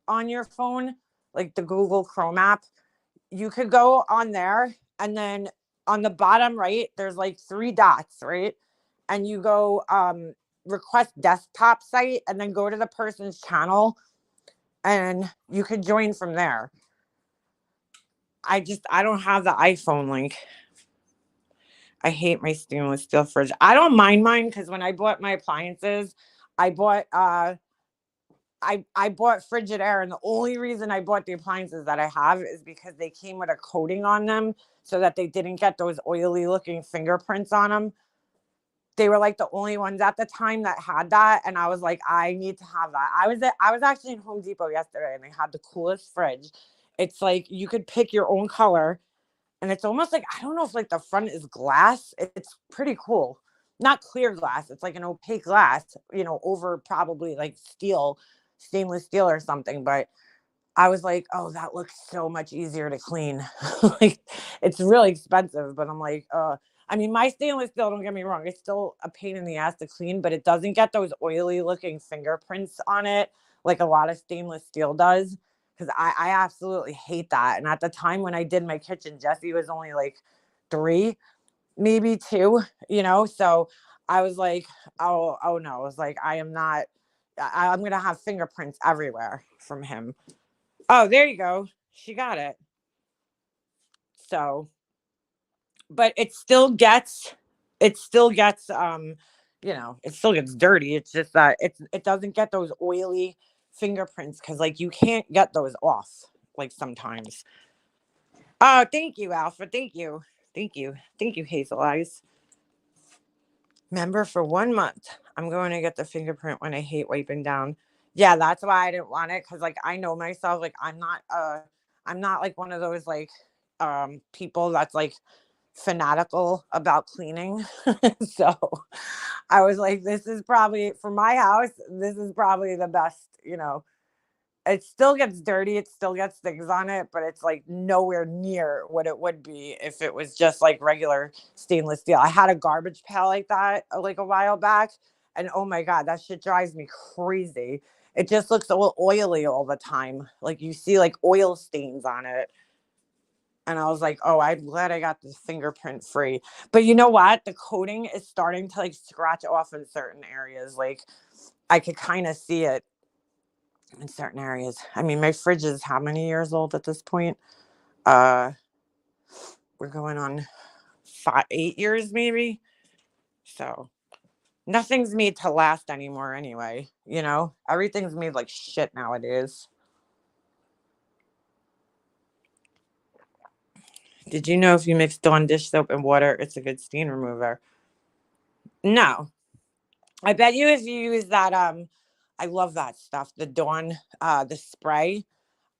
on your phone, like the Google Chrome app, you could go on there and then on the bottom right, there's like 3 dots, right? And you go request desktop site and then go to the person's channel and you could join from there. I don't have the iPhone link. I hate my stainless steel fridge. I don't mind mine because when I bought my appliances, I bought I bought Frigidaire, and the only reason I bought the appliances that I have is because they came with a coating on them so that they didn't get those oily looking fingerprints on them. They were like the only ones at the time that had that, and I was like, I need to have that. I was actually in Home Depot yesterday, and they had the coolest fridge. It's like you could pick your own color. And it's almost like, I don't know if like the front is glass. It's pretty cool. Not clear glass. It's like an opaque glass, over probably like stainless steel or something. But I was like, oh, that looks so much easier to clean. Like it's really expensive, but I'm like, I mean, my stainless steel, don't get me wrong, it's still a pain in the ass to clean, but it doesn't get those oily looking fingerprints on it like a lot of stainless steel does. Because I absolutely hate that. And at the time when I did my kitchen, Jesse was only like 3, maybe 2, so I was like, oh no. I was like, I am not, I'm going to have fingerprints everywhere from him. Oh, there you go. She got it. So, but it still gets, it still gets dirty. It's just that it doesn't get those oily fingerprints because like you can't get those off like sometimes. Oh, thank you, Alpha. Thank you. Thank you. Thank you, Hazel Eyes. Member for 1 month. I'm going to get the fingerprint when I hate wiping down. Yeah, that's why I didn't want it because like I know myself. Like I'm not like one of those like people that's like fanatical about cleaning. So I was like, this is probably for my house. This is probably the best, it still gets dirty, it still gets things on it, but it's like nowhere near what it would be if it was just like regular stainless steel. I had a garbage pail like that like a while back, and oh my god, that shit drives me crazy. It just looks all oily all the time. Like you see like oil stains on it. And I was like, oh, I'm glad I got this fingerprint free. But you know what? The coating is starting to like scratch off in certain areas. Like I could kind of see it in certain areas. I mean, my fridge is how many years old at this point? Uh, we're going on 8 years maybe. So nothing's made to last anymore anyway. Everything's made like shit nowadays. Did you know if you mix Dawn dish soap and water, it's a good stain remover? No. I bet you if you use that, I love that stuff. The Dawn, the spray.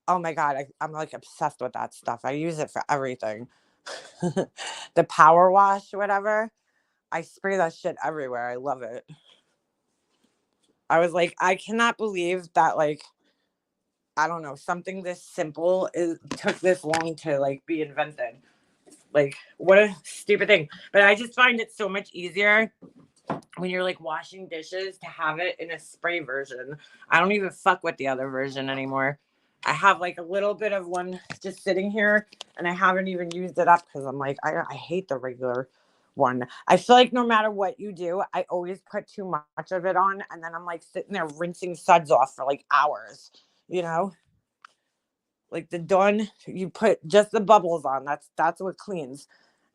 Oh my god, I'm like obsessed with that stuff. I use it for everything. The power wash, whatever. I spray that shit everywhere. I love it. I was like, I cannot believe that like I don't know, something this simple took this long to like be invented. Like what a stupid thing. But I just find it so much easier when you're like washing dishes to have it in a spray version. I don't even fuck with the other version anymore. I have like a little bit of one just sitting here and I haven't even used it up because I'm like, I hate the regular one. I feel like no matter what you do, I always put too much of it on and then I'm like sitting there rinsing suds off for like hours, you know? Like the Dawn, you put just the bubbles on. That's what cleans.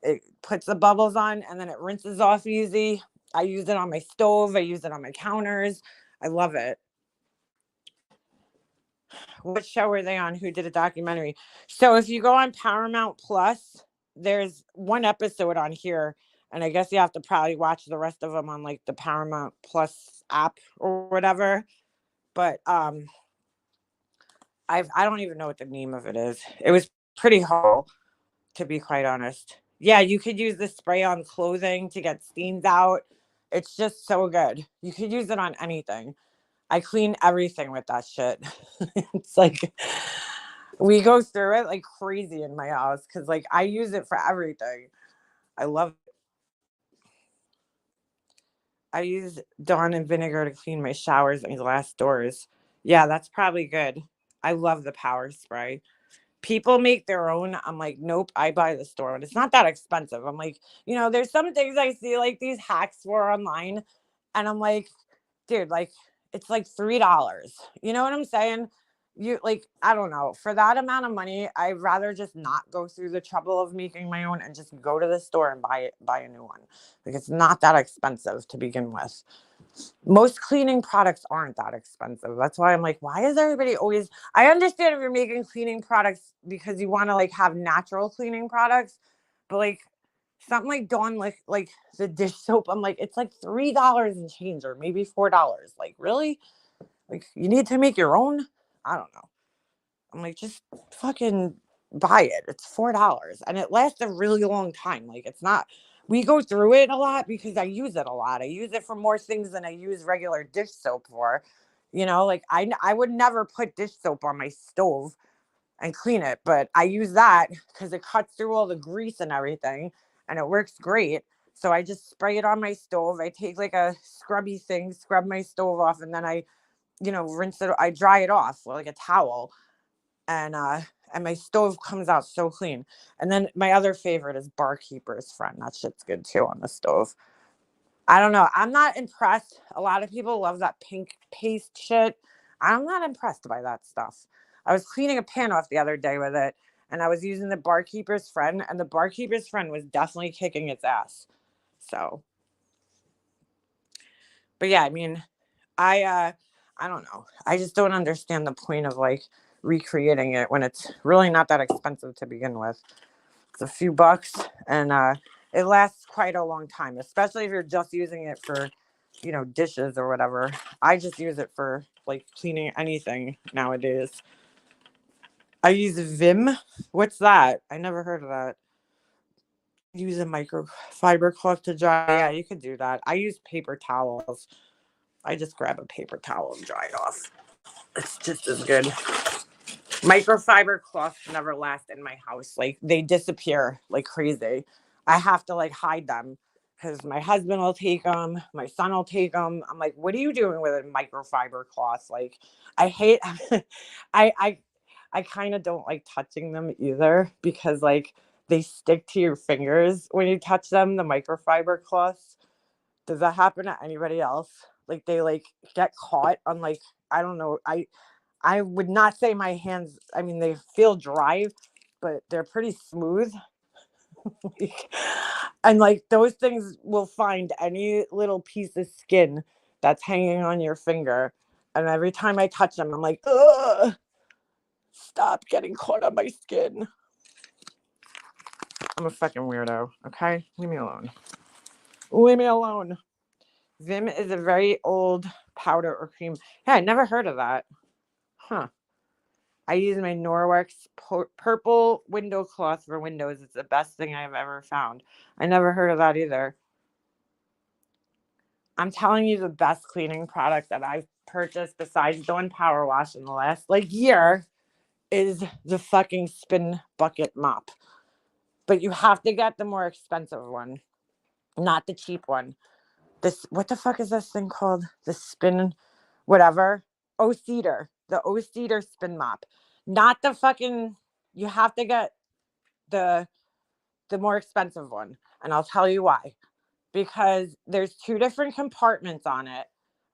It puts the bubbles on and then it rinses off easy. I use it on my stove. I use it on my counters. I love it. What show were they on? Who did a documentary? So if you go on Paramount Plus, there's one episode on here, and I guess you have to probably watch the rest of them on like the Paramount Plus app or whatever. But I don't even know what the name of it is. It was pretty horrible, to be quite honest. Yeah, you could use the spray on clothing to get stains out. It's just so good. You could use it on anything. I clean everything with that shit. It's like we go through it like crazy in my house because like I use it for everything. I love it. I use Dawn and vinegar to clean my showers and glass doors. Yeah, that's probably good. I love the power spray. People make their own. I'm like, nope, I buy the store and it's not that expensive. I'm like, there's some things I see like these hacks for online, and I'm like, dude, like it's like $3. You know what I'm saying? You like, I don't know. For that amount of money, I'd rather just not go through the trouble of making my own and just go to the store and buy a new one. Like it's not that expensive to begin with. Most cleaning products aren't that expensive. That's why I'm like, why is everybody always I understand if you're making cleaning products because you want to like have natural cleaning products, but like something like Dawn like the dish soap, I'm like, it's like $3 and change or maybe $4. Like, really? Like you need to make your own? I don't know. I'm like, just fucking buy it. It's $4 and it lasts a really long time. Like it's not we go through it a lot because I use it a lot. I use it for more things than I use regular dish soap for. Like I would never put dish soap on my stove and clean it, but I use that because it cuts through all the grease and everything and it works great. So I just spray it on my stove. I take like a scrubby thing, scrub my stove off, and then I, rinse it. I dry it off with like a towel and my stove comes out so clean. And then my other favorite is Barkeeper's Friend. That shit's good too on the stove. I don't know. I'm not impressed. A lot of people love that pink paste shit. I'm not impressed by that stuff. I was cleaning a pan off the other day with it, and I was using the barkeeper's friend, and the barkeeper's friend was definitely kicking its ass. So, but yeah, I mean, I don't know. I just don't understand the point of like recreating it when it's really not that expensive to begin with. It's a few bucks, and it lasts quite a long time, especially if you're just using it for, dishes or whatever. I just use it for like cleaning anything nowadays. I use Vim. What's that? I never heard of that. Use a microfiber cloth to dry. Yeah, you could do that. I use paper towels. I just grab a paper towel and dry it off. It's just as good. Microfiber cloths never last in my house. Like they disappear like crazy. I have to like hide them because my husband will take them, my son will take them. I'm like, what are you doing with a microfiber cloth? Like, I hate. I I I kind of don't like touching them either because like they stick to your fingers when you touch them. The microfiber cloths. Does that happen to anybody else? Like they like get caught on like I don't know. I would not say my hands, I mean, they feel dry, but they're pretty smooth. And like those things will find any little piece of skin that's hanging on your finger. And every time I touch them, I'm like, ugh, stop getting caught on my skin. I'm a fucking weirdo. Okay. Leave me alone. Leave me alone. Vim is a very old powder or cream. Yeah, I never heard of that. Huh. I use my Norwex purple window cloth for windows. It's the best thing I've ever found. I never heard of that either. I'm telling you, the best cleaning product that I've purchased besides Dawn Power Wash in the last like year is the fucking spin bucket mop. But you have to get the more expensive one, not the cheap one. This what the fuck is this thing called? The spin whatever. O Cedar. The O Cedar spin mop. Not the fucking you have to get the more expensive one. And I'll tell you why. Because there's two different compartments on it.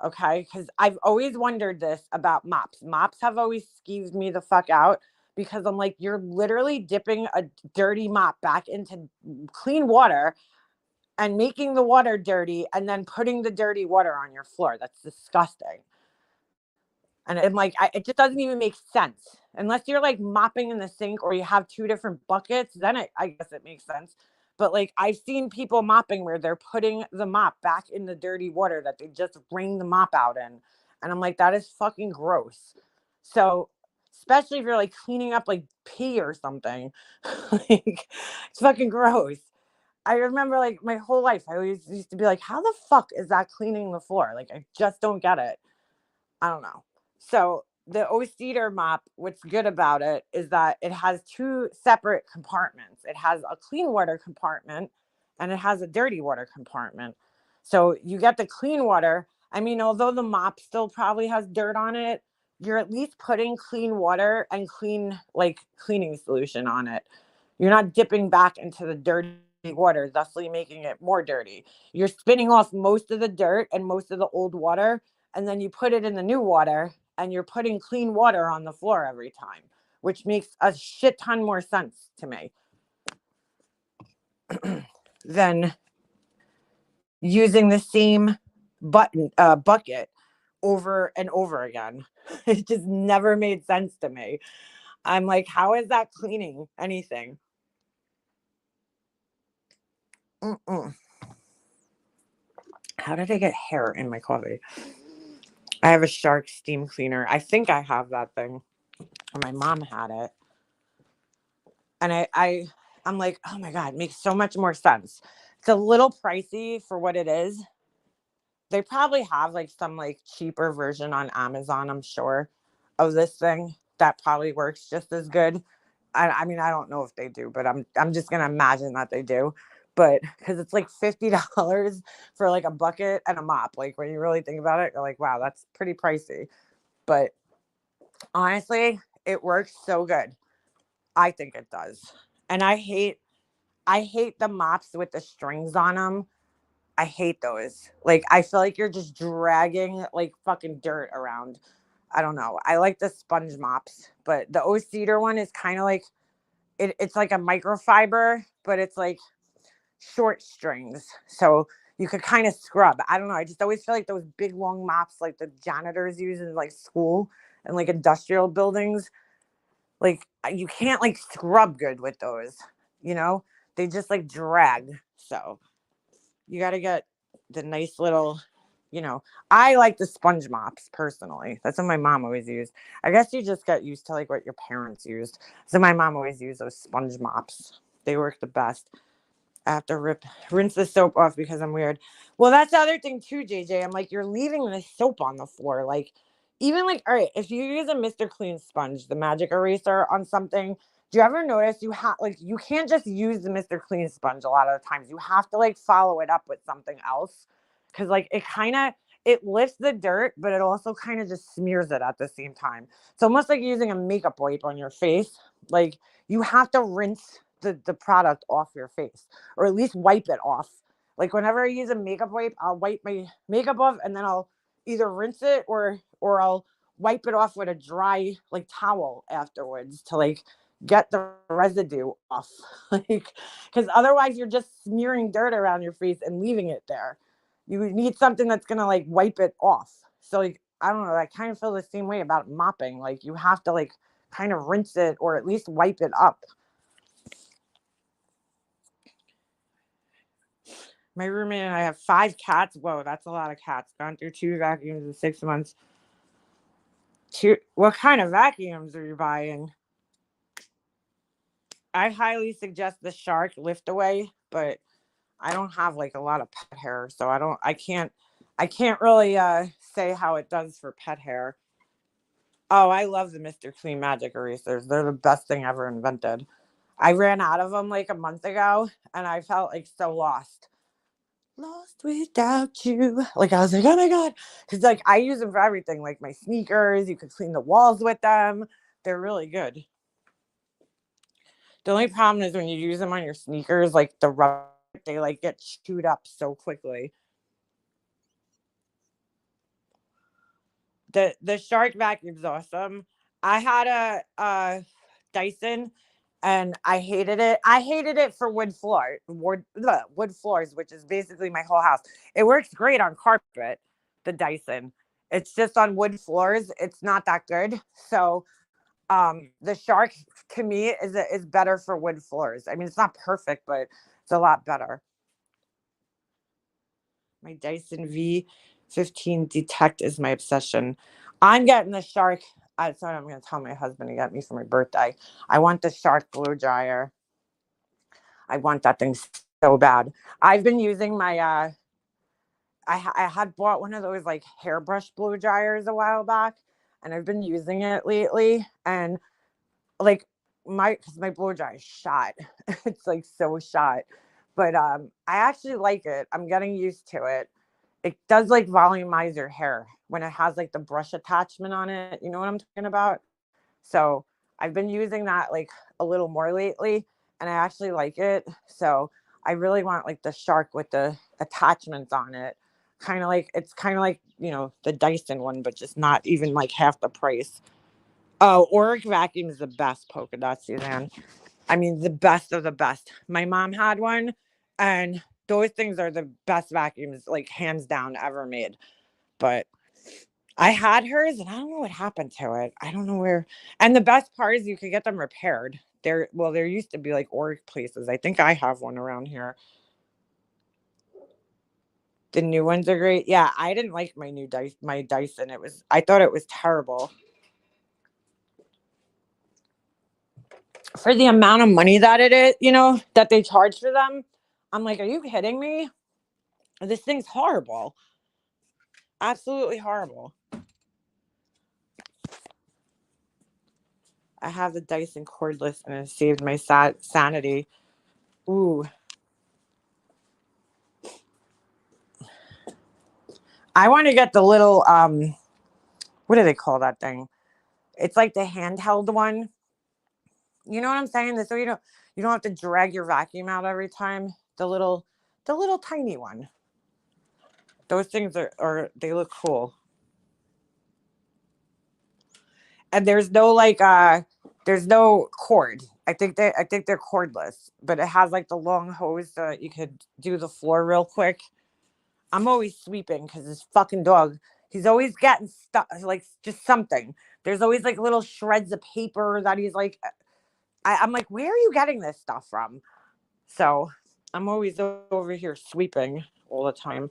Okay. Because I've always wondered this about mops. Mops have always skeeved me the fuck out because I'm like, you're literally dipping a dirty mop back into clean water and making the water dirty and then putting the dirty water on your floor. That's disgusting. And I'm like, it just doesn't even make sense. Unless you're like mopping in the sink or you have two different buckets, then I guess it makes sense. But like I've seen people mopping where they're putting the mop back in the dirty water that they just wring the mop out in. And I'm like, that is fucking gross. So especially if you're like cleaning up like pee or something. Like it's fucking gross. I remember like my whole life, I always used to be like, how the fuck is that cleaning the floor? Like I just don't get it. I don't know. So the O-Cedar mop, what's good about it is that it has two separate compartments. It has a clean water compartment and it has a dirty water compartment. So you get the clean water. I mean, although the mop still probably has dirt on it, you're at least putting clean water and clean like cleaning solution on it. You're not dipping back into the dirty water, thusly making it more dirty. You're spinning off most of the dirt and most of the old water and then you put it in the new water and you're putting clean water on the floor every time, which makes a shit ton more sense to me than using the same bucket over and over again. It just never made sense to me. I'm like, how is that cleaning anything? Mm-mm. How did I get hair in my coffee? I have a Shark steam cleaner. I think I have that thing. Or my mom had it. And I'm like, oh my God, it makes so much more sense. It's a little pricey for what it is. They probably have like some like cheaper version on Amazon, I'm sure, of this thing that probably works just as good. I mean, I don't know if they do, but I'm just gonna imagine that they do. But because it's like $50 for like a bucket and a mop. Like when you really think about it, you're like, wow, that's pretty pricey. But honestly, it works so good. I think it does. And I hate the mops with the strings on them. I hate those. Like, I feel like you're just dragging like fucking dirt around. I don't know. I like the sponge mops, but the O Cedar one is kind of like it's like a microfiber, but it's like short strings. So you could kind of scrub. I don't know. I just always feel like those big long mops like the janitors use in like school and like industrial buildings, like you can't like scrub good with those, you know? They just like drag. So you got to get the nice little, you know, I like the sponge mops personally. That's what my mom always used. I guess you just get used to like what your parents used. So my mom always used those sponge mops. They work the best. I have to rinse the soap off because I'm weird. Well, that's the other thing too, JJ. I'm like, you're leaving the soap on the floor. Like, even like, all right, if you use a Mr. Clean sponge, the magic eraser on something, do you ever notice you have like you can't just use the Mr. Clean sponge a lot of the times. You have to like follow it up with something else. Cause like it lifts the dirt, but it also kind of just smears it at the same time. It's almost like using a makeup wipe on your face. Like you have to rinse the product off your face or at least wipe it off. Like whenever I use a makeup wipe, I'll wipe my makeup off and then I'll either rinse it or I'll wipe it off with a dry like towel afterwards to like get the residue off. Like because otherwise you're just smearing dirt around your face and leaving it there. You need something that's gonna like wipe it off. So like I don't know, I kind of feel the same way about mopping. Like you have to like kind of rinse it or at least wipe it up. My roommate and I have 5 cats. Whoa, that's a lot of cats. Gone through 2 vacuums in 6 months. What kind of vacuums are you buying? I highly suggest the Shark Lift Away, but I don't have like a lot of pet hair, so I can't really say how it does for pet hair. Oh, I love the Mr. Clean Magic Erasers. They're the best thing ever invented. I ran out of them like a month ago and I felt like so lost without you. Like I was like, oh my god, because like I use them for everything, like my sneakers. You could clean the walls with them. They're really good. The only problem is when you use them on your sneakers, like the rubber, they like get chewed up so quickly. The Shark vacuum's awesome. I had a Dyson and I hated it. I hated it for wood floors, which is basically my whole house. It works great on carpet, the Dyson. It's just on wood floors. It's not that good. So the Shark to me is better for wood floors. I mean, it's not perfect, but it's a lot better. My Dyson V15 Detect is my obsession. I'm getting the Shark. That's what I'm going to tell my husband to get me for my birthday. I want the Shark blow dryer. I want that thing so bad. I've been using my I had bought one of those like hairbrush blow dryers a while back, and I've been using it lately. And like because my blow dryer is shot, it's like so shot. But I actually like it. I'm getting used to it. It does like volumize your hair when it has like the brush attachment on it. You know what I'm talking about? So I've been using that like a little more lately and I actually like it. So I really want like the Shark with the attachments on it. It's kind of like, the Dyson one, but just not even like half the price. Oh, Oric vacuum is the best, polka dot Suzanne. I mean, the best of the best. My mom had one, and those things are the best vacuums, like hands down, ever made. But I had hers, and I don't know what happened to it. I don't know where. And the best part is you could get them repaired. There used to be like Oric places. I think I have one around here. The new ones are great. Yeah, I didn't like my Dyson. I thought it was terrible. For the amount of money that it is, that they charge for them. I'm like, are you kidding me? This thing's horrible. Absolutely horrible. I have the Dyson cordless and it saved my sanity. Ooh. I want to get the little what do they call that thing? It's like the handheld one. You know what I'm saying? So you don't have to drag your vacuum out every time. The little tiny one. Those things are they look cool. And there's no cord. I think they're cordless, but it has like the long hose so that you could do the floor real quick. I'm always sweeping because this fucking dog, he's always getting stuff, like just something. There's always like little shreds of paper that he's like, I'm like, where are you getting this stuff from? So I'm always over here sweeping all the time.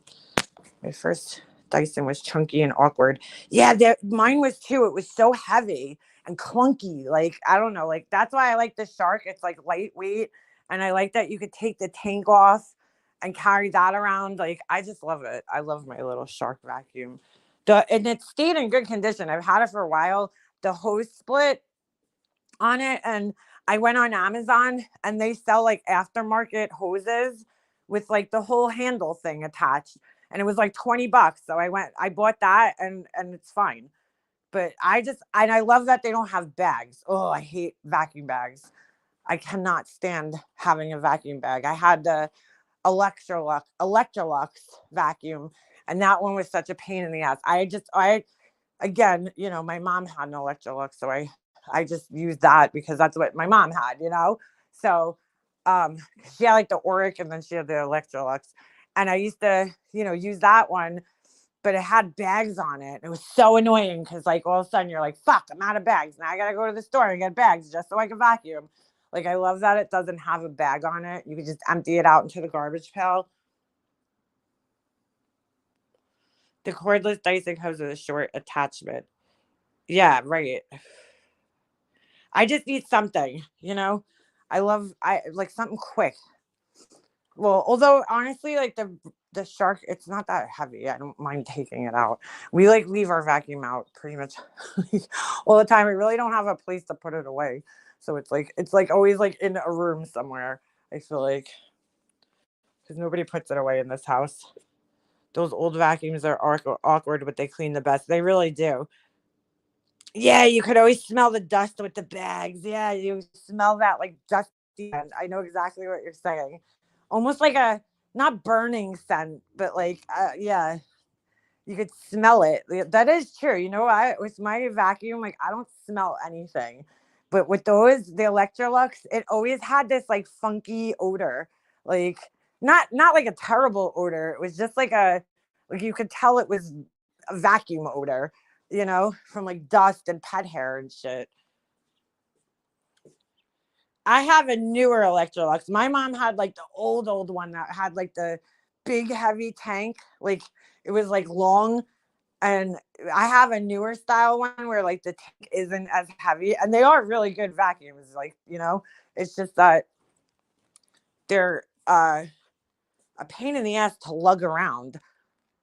My first Dyson was chunky and awkward. Yeah, mine was too. It was so heavy and clunky. Like, I don't know. Like, that's why I like the Shark. It's like lightweight. And I like that you could take the tank off and carry that around. Like, I just love it. I love my little Shark vacuum. And it stayed in good condition. I've had it for a while. The hose split on it, and I went on Amazon and they sell like aftermarket hoses with like the whole handle thing attached, and it was like $20. So I bought that, and it's fine. But I love that they don't have bags. Oh, I hate vacuum bags. I cannot stand having a vacuum bag. I had the Electrolux vacuum, and that one was such a pain in the ass. I again, my mom had an Electrolux, so I just used that because that's what my mom had. So she had like the Oric, and then she had the Electrolux. And I used to, use that one, but it had bags on it. It was so annoying because like all of a sudden you're like, fuck, I'm out of bags. Now I gotta go to the store and get bags just so I can vacuum. Like, I love that it doesn't have a bag on it. You can just empty it out into the garbage pail. The cordless Dyson comes with a short attachment. Yeah, right. I just need something. I like something quick. Well, although honestly, like the Shark, it's not that heavy. I don't mind taking it out. We like leave our vacuum out pretty much all the time. We really don't have a place to put it away. So it's like always like in a room somewhere. I feel like, because nobody puts it away in this house. Those old vacuums are awkward, but they clean the best. They really do. Yeah, you could always smell the dust with the bags. Yeah, you smell that like dusty. I know exactly what you're saying. Almost like a not burning scent, but like yeah, you could smell it. That is true. I with my vacuum, like I don't smell anything. But with the Electrolux, it always had this like funky odor. Like not like a terrible odor. It was just like you could tell it was a vacuum odor, from like dust and pet hair and shit. I have a newer Electrolux. My mom had like the old one that had like the big heavy tank. Like it was like long. And I have a newer style one where like the tank isn't as heavy, and they are really good vacuums. It's just that they're a pain in the ass to lug around.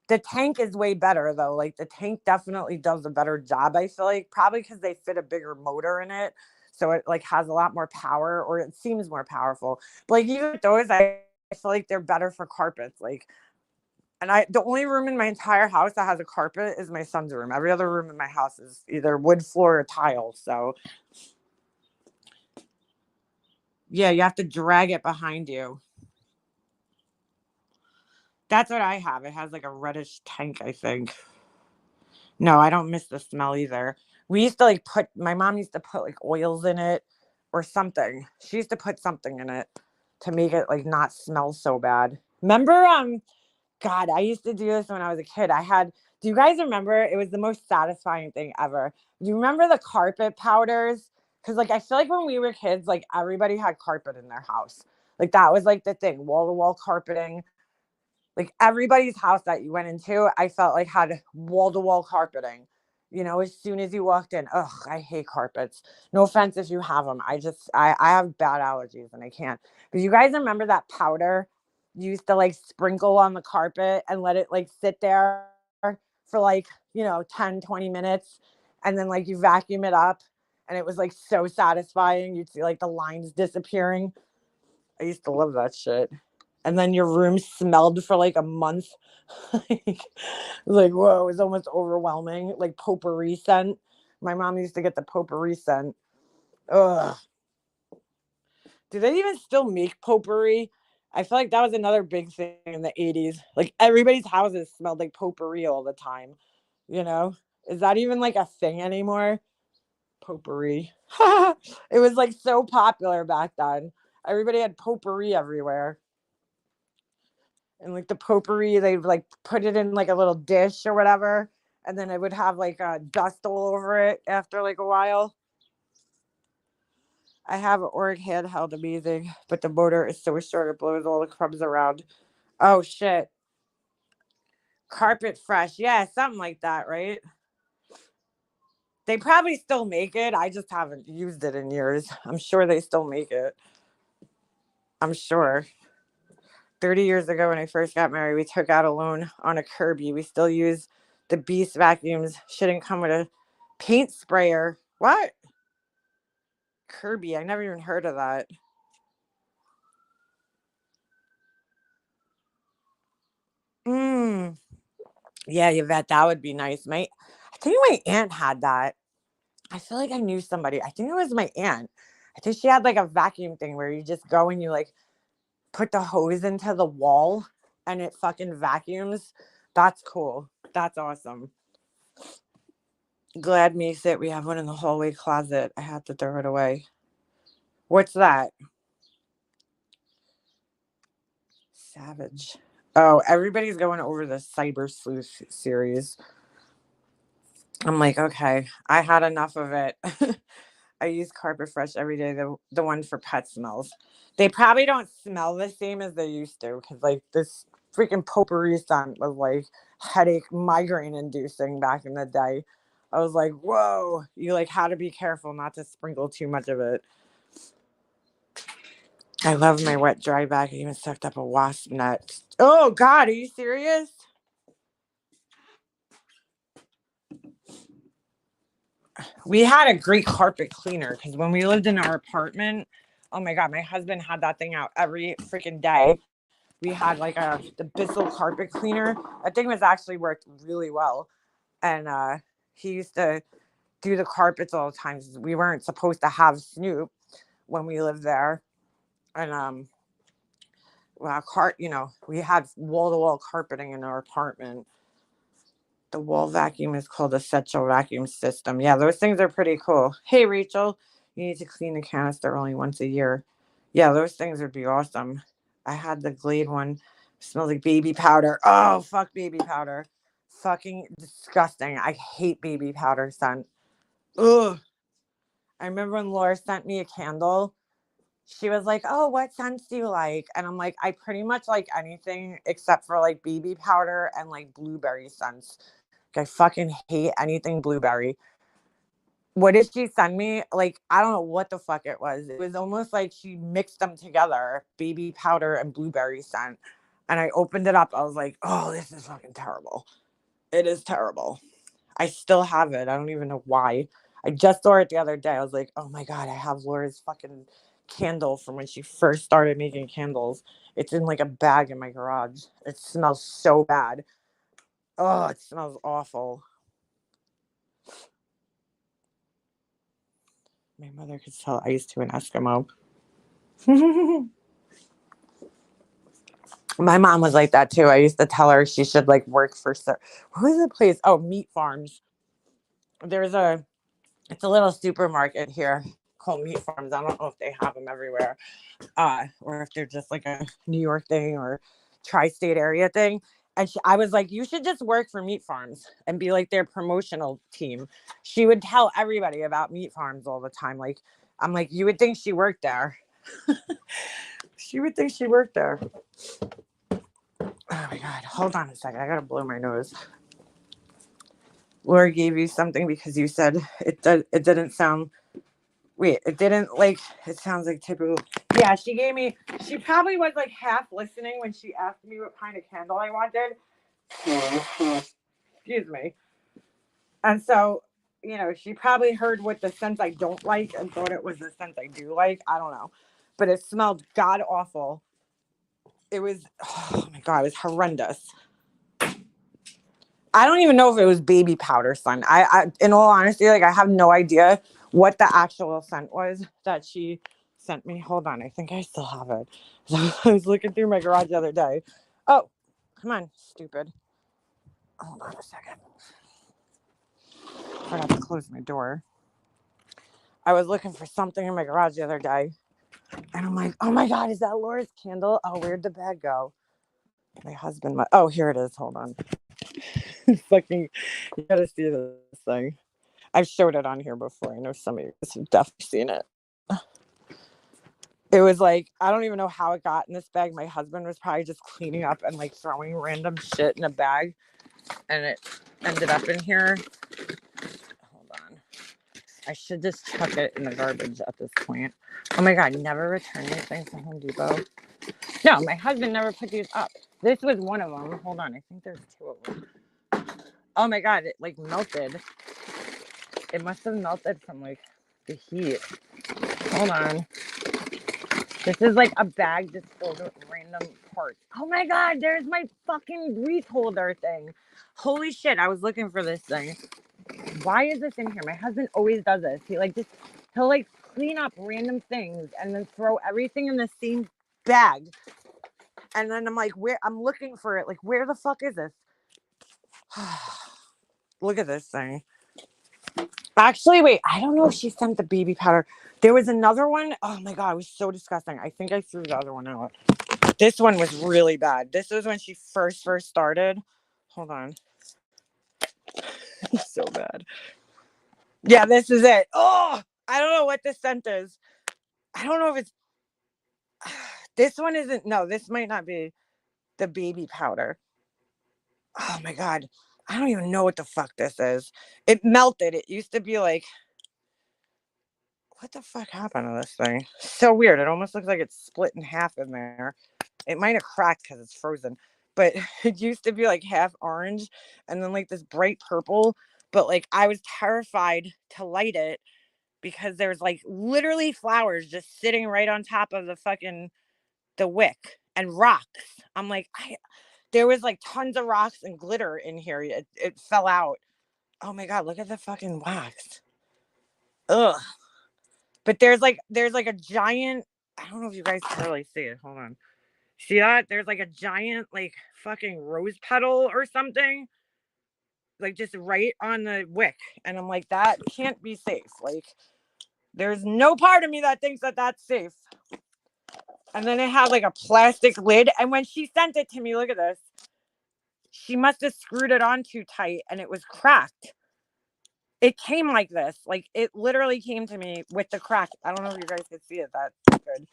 The tank is way better though. Like the tank definitely does a better job. I feel like probably because they fit a bigger motor in it, so it like has a lot more power, or it seems more powerful. But like even those, I feel like they're better for carpets. Like, and the only room in my entire house that has a carpet is my son's room. Every other room in my house is either wood floor or tile. So yeah, you have to drag it behind you. That's what I have. It has like a reddish tank, I think. No, I don't miss the smell either. We used to like my mom used to put like oils in it or something. She used to put something in it to make it like not smell so bad. Remember, God, I used to do this when I was a kid. Do you guys remember? It was the most satisfying thing ever. Do you remember the carpet powders? Because, like, I feel like when we were kids, like, everybody had carpet in their house. Like, that was like the thing, wall to wall carpeting. Like, everybody's house that you went into, I felt like had wall to wall carpeting. As soon as you walked in, ugh, I hate carpets. No offense if you have them. I have bad allergies and I can't. But you guys remember that powder you used to like sprinkle on the carpet and let it like sit there for like, 10, 20 minutes. And then like you vacuum it up, and it was like so satisfying. You'd see like the lines disappearing. I used to love that shit. And then your room smelled for like a month. Like, whoa, it was almost overwhelming. Like potpourri scent. My mom used to get the potpourri scent. Ugh. Do they even still make potpourri? I feel like that was another big thing in the 80s. Like everybody's houses smelled like potpourri all the time. You know? Is that even like a thing anymore? Potpourri. It was like so popular back then. Everybody had potpourri everywhere. And like the potpourri, they'd like put it in like a little dish or whatever. And then it would have like dust all over it after like a while. I have an Org handheld amazing, but the motor is so short it blows all the crumbs around. Oh shit. Carpet Fresh. Yeah, something like that, right? They probably still make it. I just haven't used it in years. I'm sure they still make it. I'm sure. 30 years ago when I first got married, we took out a loan on a Kirby. We still use the Beast vacuums. Shouldn't come with a paint sprayer. What? Kirby. I never even heard of that. Mm. Yeah, Yvette, that would be nice. I think my aunt had that. I feel like I knew somebody. I think it was my aunt. I think she had like a vacuum thing where you just go and you like put the hose into the wall and it fucking vacuums. That's cool. That's awesome. Glad makes it. We have one in the hallway closet. I had to throw it away. What's that? Savage. Oh, everybody's going over the Cyber Sleuth series. I'm like, okay, I had enough of it. I use Carpet Fresh every day. The one for pet smells. They probably don't smell the same as they used to because like this freaking potpourri scent was like headache, migraine inducing back in the day. I was like, whoa, you like had to be careful not to sprinkle too much of it. I love my wet dry bag. I even sucked up a wasp net. Oh God, are you serious? We had a great carpet cleaner because when we lived in our apartment, oh my God, my husband had that thing out every freaking day. We had like the Bissell carpet cleaner. That thing was actually worked really well. And he used to do the carpets all the time. We weren't supposed to have Snoop when we lived there. And well, we had wall to wall carpeting in our apartment. The wall vacuum is called a Setchel vacuum system. Yeah, those things are pretty cool. Hey, Rachel, you need to clean the canister only once a year. Yeah, those things would be awesome. I had the Glade one. It smells like baby powder. Oh, fuck baby powder. Fucking disgusting. I hate baby powder scent. Ugh. I remember when Laura sent me a candle. She was like, "Oh, what scents do you like?" And I'm like, "I pretty much like anything except for like baby powder and like blueberry scents. I fucking hate anything blueberry." What did she send me? Like, I don't know what the fuck it was. It was almost like she mixed them together, baby powder and blueberry scent. And I opened it up. I was like, oh, this is fucking terrible. It is terrible. I still have it. I don't even know why. I just saw it the other day. I was like, oh my God, I have Laura's fucking candle from when she first started making candles. It's in like a bag in my garage. It smells so bad. Oh, it smells awful. My mother could sell ice to an Eskimo. My mom was like that too. I used to tell her she should like work for what was the place? Oh, Meat Farms. There's it's a little supermarket here called Meat Farms. I don't know if they have them everywhere, or if they're just like a New York thing or tri-state area thing. And I was like, you should just work for Meat Farms and be like their promotional team. She would tell everybody about Meat Farms all the time. Like, I'm like, you would think she worked there. She would think she worked there. Oh my God. Hold on a second. I got to blow my nose. Laura gave you something because you said it didn't sound. Wait, it didn't like. It sounds like typical. Yeah, she gave me. She probably was like half listening when she asked me what kind of candle I wanted. Excuse me. And so, she probably heard what the scent I don't like and thought it was the scent I do like. I don't know, but it smelled god awful. It was. Oh my God, it was horrendous. I don't even know if it was baby powder scent. In all honesty, like I have no idea what the actual scent was that she sent me. Hold on, I think I still have it. So I was looking through my garage the other day. Oh, come on, stupid. Hold on a second. I forgot to close my door. I was looking for something in my garage the other day. And I'm like, oh my God, is that Laura's candle? Oh, where'd the bag go? My husband, oh, here it is. Hold on. Fucking, you gotta see this thing. I've showed it on here before. I know some of you guys have definitely seen it. It was like, I don't even know how it got in this bag. My husband was probably just cleaning up and like throwing random shit in a bag. And it ended up in here. Hold on. I should just chuck it in the garbage at this point. Oh my God, never return anything from Home Depot. No, my husband never put these up. This was one of them. Hold on, I think there's two of them. Oh my God, it like melted. It must have melted from like the heat. Hold on. This is like a bag just filled with random parts. Oh my God, there's my fucking wreath holder thing. Holy shit, I was looking for this thing. Why is this in here? My husband always does this. He'll like clean up random things and then throw everything in the same bag. And then I'm like, I'm looking for it. Like, where the fuck is this? Look at this thing. Actually, wait, I don't know if she sent the baby powder. There was another one. Oh my God, it was so disgusting. I think I threw the other one out. This one was really bad. This was when she first started. Hold on. It's so bad. Yeah, this is it. Oh, I don't know what this scent is. I don't know if it's. This one isn't. No, this might not be the baby powder. Oh my God. I don't even know what the fuck this is. It melted. It used to be like. What the fuck happened to this thing? So weird. It almost looks like it's split in half in there. It might have cracked because it's frozen. But it used to be like half orange and then like this bright purple. But like I was terrified to light it because there's like literally flowers just sitting right on top of the wick and rocks. I'm like, there was like tons of rocks and glitter in here. It fell out. Oh my God, look at the fucking wax. Ugh. But there's like a giant, I don't know if you guys can really see it. Hold on. See that? There's like a giant like fucking rose petal or something. Like just right on the wick. And I'm like, that can't be safe. Like there's no part of me that thinks that that's safe. And then it had like a plastic lid. And when she sent it to me, look at this. She must have screwed it on too tight and it was cracked. It came like this. Like it literally came to me with the crack. I don't know if you guys could see it that good.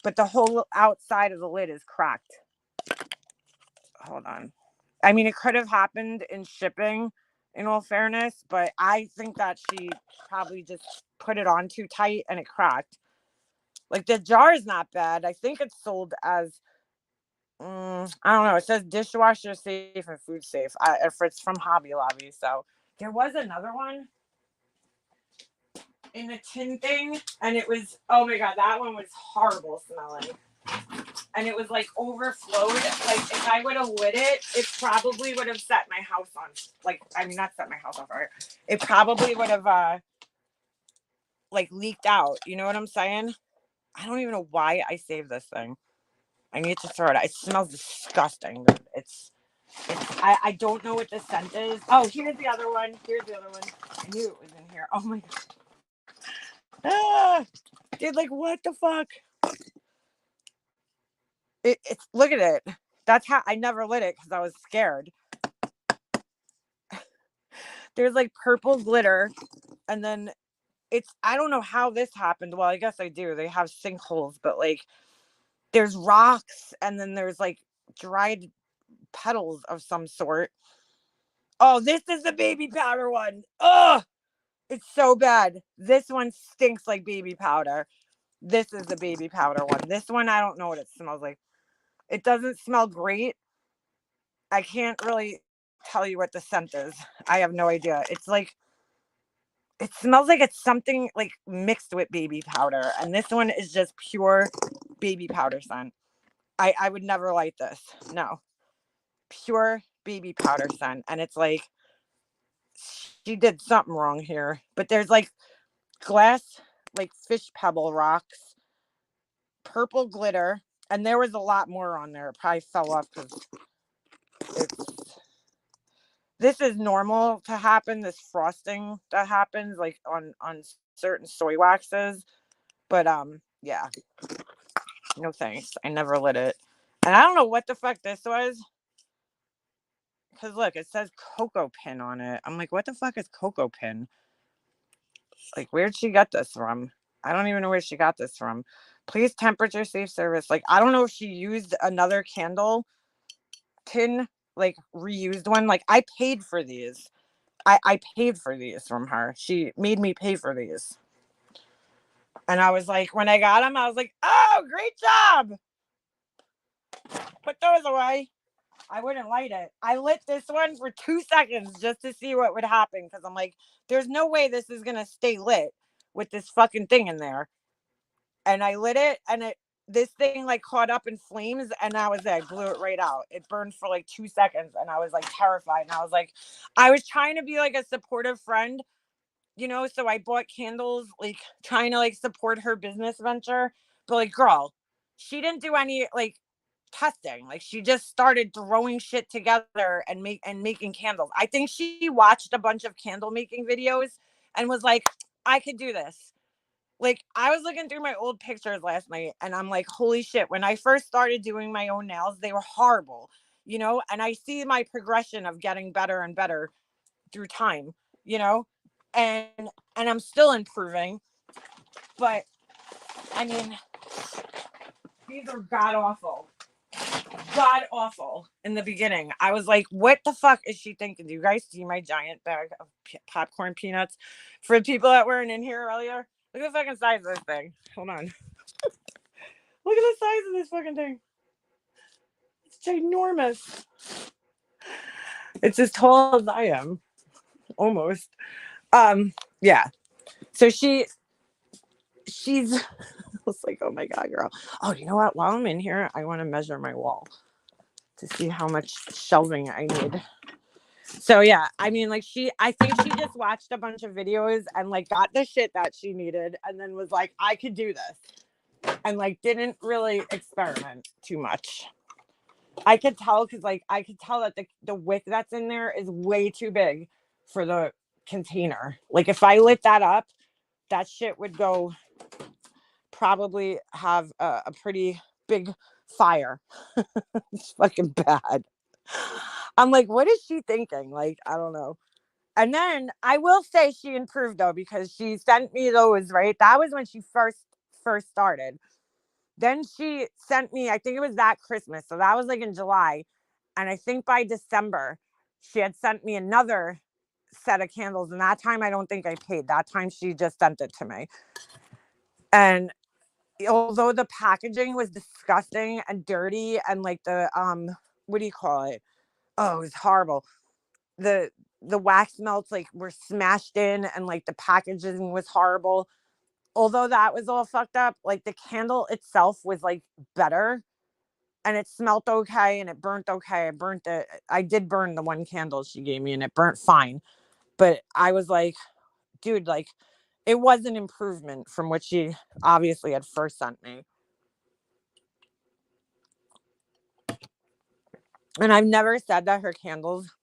But the whole outside of the lid is cracked. Hold on. I mean, it could have happened in shipping, in all fairness, but I think that she probably just put it on too tight and it cracked. Like the jar is not bad. I think it's sold as, I don't know. It says dishwasher safe and food safe. If it's from Hobby Lobby. So there was another one in a tin thing, and it was, oh my God, that one was horrible smelling. And it was like overflowed. Like if I would have lit it, it probably would have set my house on. Like, I mean, not set my house on fire. It probably would have like leaked out. You know what I'm saying? I don't even know why I saved this thing. I need to throw it out. It smells disgusting. It's I don't know what the scent is. Oh, here's the other one. Here's the other one. I knew it was in here. Oh my God. Ah, dude, like what the fuck? It's look at it. That's how I never lit it because I was scared. There's like purple glitter, and then I don't know how this happened. Well, I guess I do. They have sinkholes, but like there's rocks, and then there's like dried petals of some sort. Oh, this is the baby powder one. Oh, it's so bad. This one stinks like baby powder. This is the baby powder one. This one, I don't know what it smells like. It doesn't smell great. I can't really tell you what the scent is. I have no idea. It's like, it smells like it's something like mixed with baby powder. And this one is just pure baby powder scent. I would never light this. No. Pure baby powder scent. And it's like, she did something wrong here. But there's like glass, like fish pebble rocks. purple glitter, and there was a lot more on there. It probably fell off because this is normal to happen. This frosting that happens like on certain soy waxes, but yeah, no thanks. I never lit it, and I don't know what the fuck this was. Because look, it says Cocoa Pin on it. I'm like, what the fuck is Cocoa Pin? Like, where'd she get this from? I don't even know where she got this from. Please temperature safe service. Like, I don't know if she used another candle tin, like reused one. Like, I paid for these. I paid for these from her. She made me pay for these. And I was like, when I got them, I was like, oh, great job. Put those away. I wouldn't light it. I lit this one for 2 seconds just to see what would happen. Because I'm like, there's no way this is going to stay lit with this fucking thing in there. And I lit it, and this thing like caught up in flames, and that was it. I blew it right out. It burned for like 2 seconds, and I was like terrified. And I was like, I was trying to be like a supportive friend, you know, so I bought candles, like trying to like support her business venture. But like, girl, she didn't do any like testing. Like, she just started throwing shit together and making candles. I think she watched a bunch of candle making videos and was like, I could do this. Like, I was looking through my old pictures last night, and I'm like, holy shit, when I first started doing my own nails, they were horrible, you know, and I see my progression of getting better and better through time, you know, and I'm still improving. But I mean, these are god awful in the beginning. I was like, what the fuck is she thinking? Do you guys see my giant bag of popcorn peanuts? For people that weren't in here earlier, look at the fucking size of this thing. Hold on. Look at the size of this fucking thing. It's ginormous. It's as tall as I am. Almost. Yeah. So she's I was like, oh my God, girl. Oh, you know what? While I'm in here, I want to measure my wall to see how much shelving I need. So yeah, I mean, like, I think she just watched a bunch of videos and like got the shit that she needed, and then was like, I could do this, and like didn't really experiment too much. I could tell because like I could tell that the wick that's in there is way too big for the container. Like, if I lit that up, that shit would go probably have a pretty big fire. It's fucking bad. I'm like, what is she thinking? Like, I don't know. And then I will say she improved though, because she sent me those, right? That was when she first started. Then she sent me, I think it was that Christmas. So that was like in July. And I think by December, she had sent me another set of candles. And that time, I don't think I paid. That time, she just sent it to me. And although the packaging was disgusting and dirty and like the, what do you call it? Oh, it was horrible. The wax melts like were smashed in, and like the packaging was horrible. Although that was all fucked up, like the candle itself was like better, and it smelled okay, and it burnt okay. I did burn the one candle she gave me, and it burnt fine. But I was like, dude, like, it was an improvement from what she obviously had first sent me. And I've never said that her candles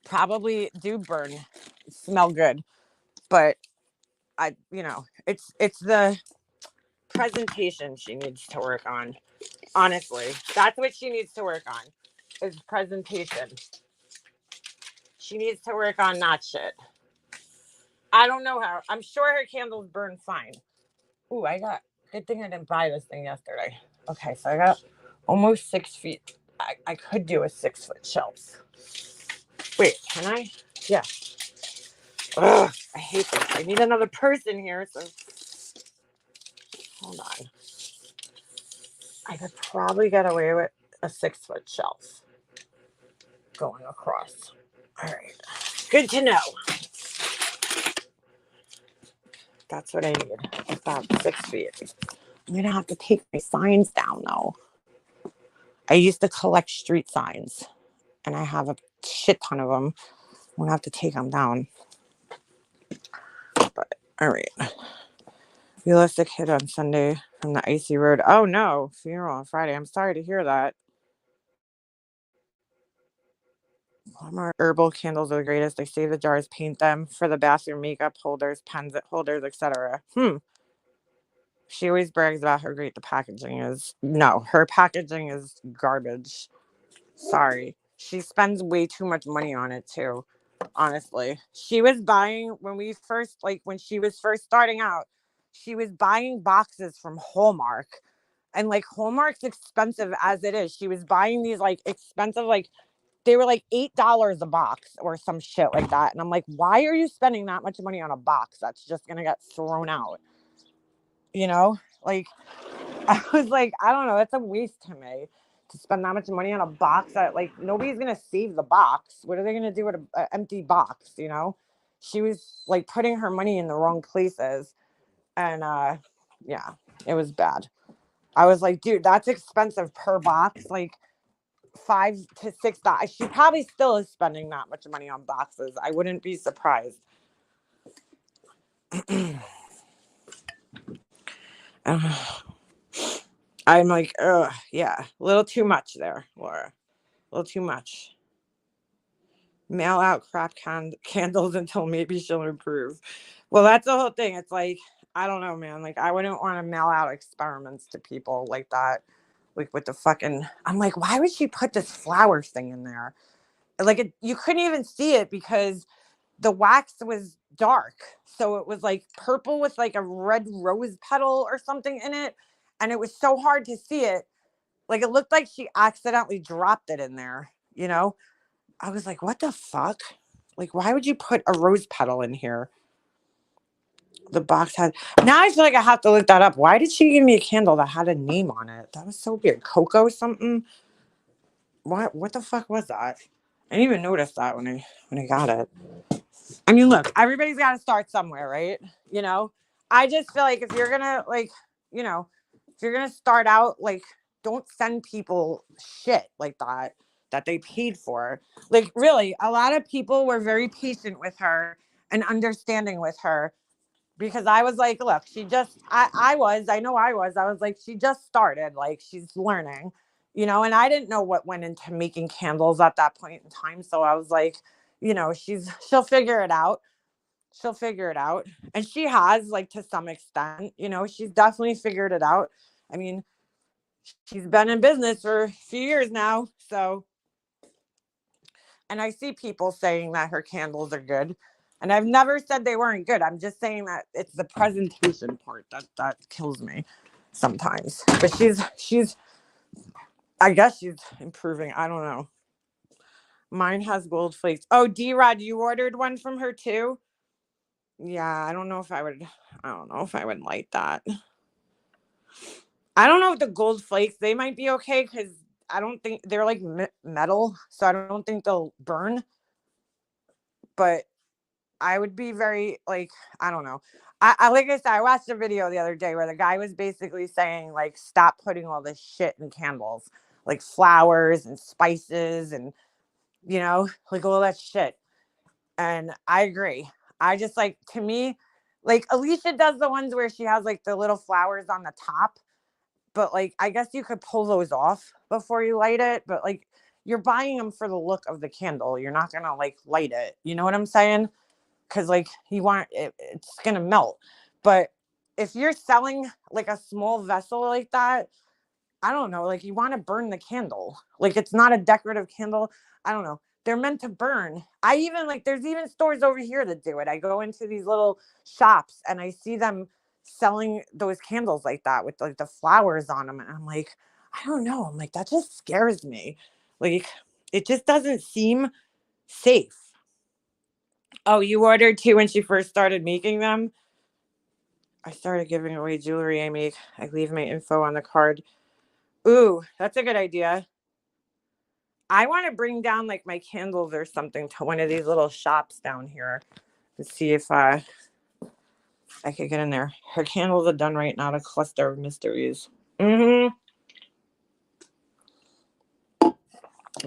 probably do burn, smell good, but it's the presentation she needs to work on. Honestly, that's what she needs to work on, is presentation. She needs to work on that shit. I don't know how. I'm sure her candles burn fine. Ooh, good thing I didn't buy this thing yesterday. Okay, so I got almost 6 feet. I could do a 6-foot shelf. Wait, can I? Yeah. Ugh, I hate this. I need another person here, so hold on. I could probably get away with a 6-foot shelf going across. All right. Good to know. That's what I need. About 6 feet. I'm going to have to take my signs down, though. I used to collect street signs, and I have a shit ton of them. I'm going to have to take them down. But, all right. Realistic hit on Sunday. from the icy road. Oh no, funeral on Friday. I'm sorry to hear that. Walmart herbal candles are the greatest. They save the jars, paint them for the bathroom makeup holders, pens holders, etc. She always brags about how great the packaging is. No, her packaging is garbage. Sorry. She spends way too much money on it too. Honestly. She was buying when she was first starting out, she was buying boxes from Hallmark. And like Hallmark's expensive as it is. She was buying these like expensive, like they were like $8 a box or some shit like that. And I'm like, why are you spending that much money on a box that's just gonna get thrown out? You know? Like I was like, I don't know, it's a waste to me to spend that much money on a box that like nobody's gonna save the box. What are they gonna do with an empty box? You know, she was like putting her money in the wrong places, and yeah, it was bad. I was like, dude, that's expensive per box, like $5 to $6. She probably still is spending that much money on boxes. I wouldn't be surprised. I'm like, yeah, a little too much there, Laura. A little too much. Mail out crap candles until maybe she'll improve. Well, that's the whole thing. It's like, I don't know, man. Like, I wouldn't want to mail out experiments to people like that. Like, with the fucking, I'm like, why would she put this flower thing in there? Like, you couldn't even see it because the wax was dark. So it was like purple with like a red rose petal or something in it. And it was so hard to see it. Like, it looked like she accidentally dropped it in there, you know? I was like, what the fuck? Like, why would you put a rose petal in here? The box had. Now I feel like I have to look that up. Why did she give me a candle that had a name on it? That was so weird. Cocoa something. What the fuck was that? I didn't even notice that when I got it. I mean, look, everybody's got to start somewhere, right? You know, I just feel like if you're gonna you know, if you're gonna start out, like, don't send people shit like that they paid for. Like, really, a lot of people were very patient with her and understanding with her because I was like, look, I was like, she just started, like, she's learning, you know, and I didn't know what went into making candles at that point in time. So I was like, you know, she'll figure it out. She'll figure it out. And she has, like, to some extent, you know, she's definitely figured it out. I mean, she's been in business for a few years now. So, and I see people saying that her candles are good. And I've never said they weren't good. I'm just saying that it's the presentation part that kills me sometimes. But she's I guess she's improving. I don't know. Mine has gold flakes. Oh, D-Rod, you ordered one from her too? Yeah, I don't know if I would like that. I don't know if the gold flakes, they might be okay because I don't think they're like metal, so I don't think they'll burn. But I would be very like, I don't know. Like I said, I watched a video the other day where the guy was basically saying like, stop putting all this shit in candles, like flowers and spices and you know, like all that shit. And I agree. I just like, to me, like Alicia does the ones where she has like the little flowers on the top, but like I guess you could pull those off before you light it, but like you're buying them for the look of the candle. You're not gonna like light it. You know what I'm saying? Because like you want it, it's gonna melt. But if you're selling like a small vessel like that, I don't know, like you want to burn the candle. Like it's not a decorative candle. I don't know. They're meant to burn. I even like there's even stores over here that do it. I go into these little shops and I see them selling those candles like that with like the flowers on them. And I'm like, I don't know. I'm like, that just scares me. Like it just doesn't seem safe. Oh, you ordered two when she first started making them? I started giving away jewelry I make. I leave my info on the card. Ooh, that's a good idea. I want to bring down like my candles or something to one of these little shops down here to see if I could get in there. Her candles are done right now, a cluster of mysteries.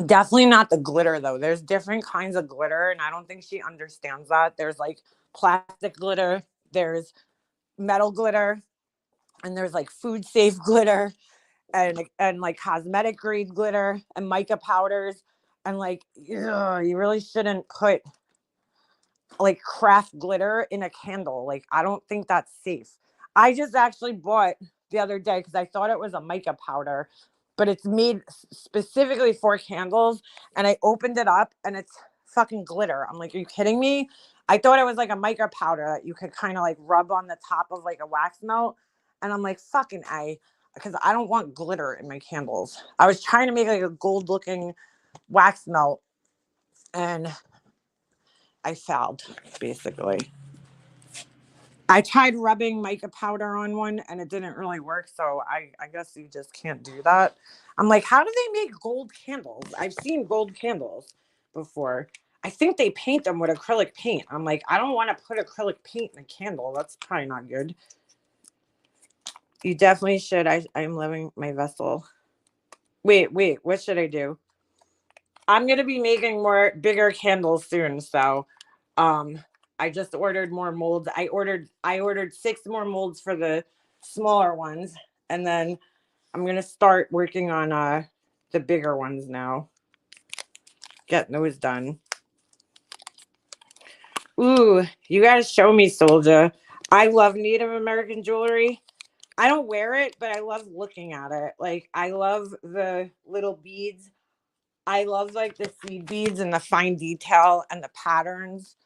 Definitely not the glitter though. There's different kinds of glitter, and I don't think she understands that. There's like plastic glitter, there's metal glitter, And there's like food safe glitter and like cosmetic grade glitter and mica powders. And like, ugh, you really shouldn't put like craft glitter in a candle. Like, I don't think that's safe. I just actually bought the other day because I thought it was a mica powder, but it's made specifically for candles. And I opened it up and it's fucking glitter. I'm like, are you kidding me? I thought it was like a mica powder that you could kind of like rub on the top of like a wax melt. And I'm like, fucking A, because I don't want glitter in my candles. I was trying to make like a gold looking wax melt and I failed, basically. I tried rubbing mica powder on one and it didn't really work. So I guess you just can't do that. I'm like, how do they make gold candles? I've seen gold candles before. I think they paint them with acrylic paint. I'm like, I don't want to put acrylic paint in a candle. That's probably not good. You definitely should. I'm loving my vessel. Wait, what should I do? I'm gonna be making more bigger candles soon, so I just ordered more molds. I ordered 6 more molds for the smaller ones, and then I'm gonna start working on the bigger ones now. Getting those done. Ooh, you gotta show me, Soldier. I love Native American jewelry. I don't wear it, but I love looking at it. Like, I love the little beads. I love like the seed beads and the fine detail and the patterns.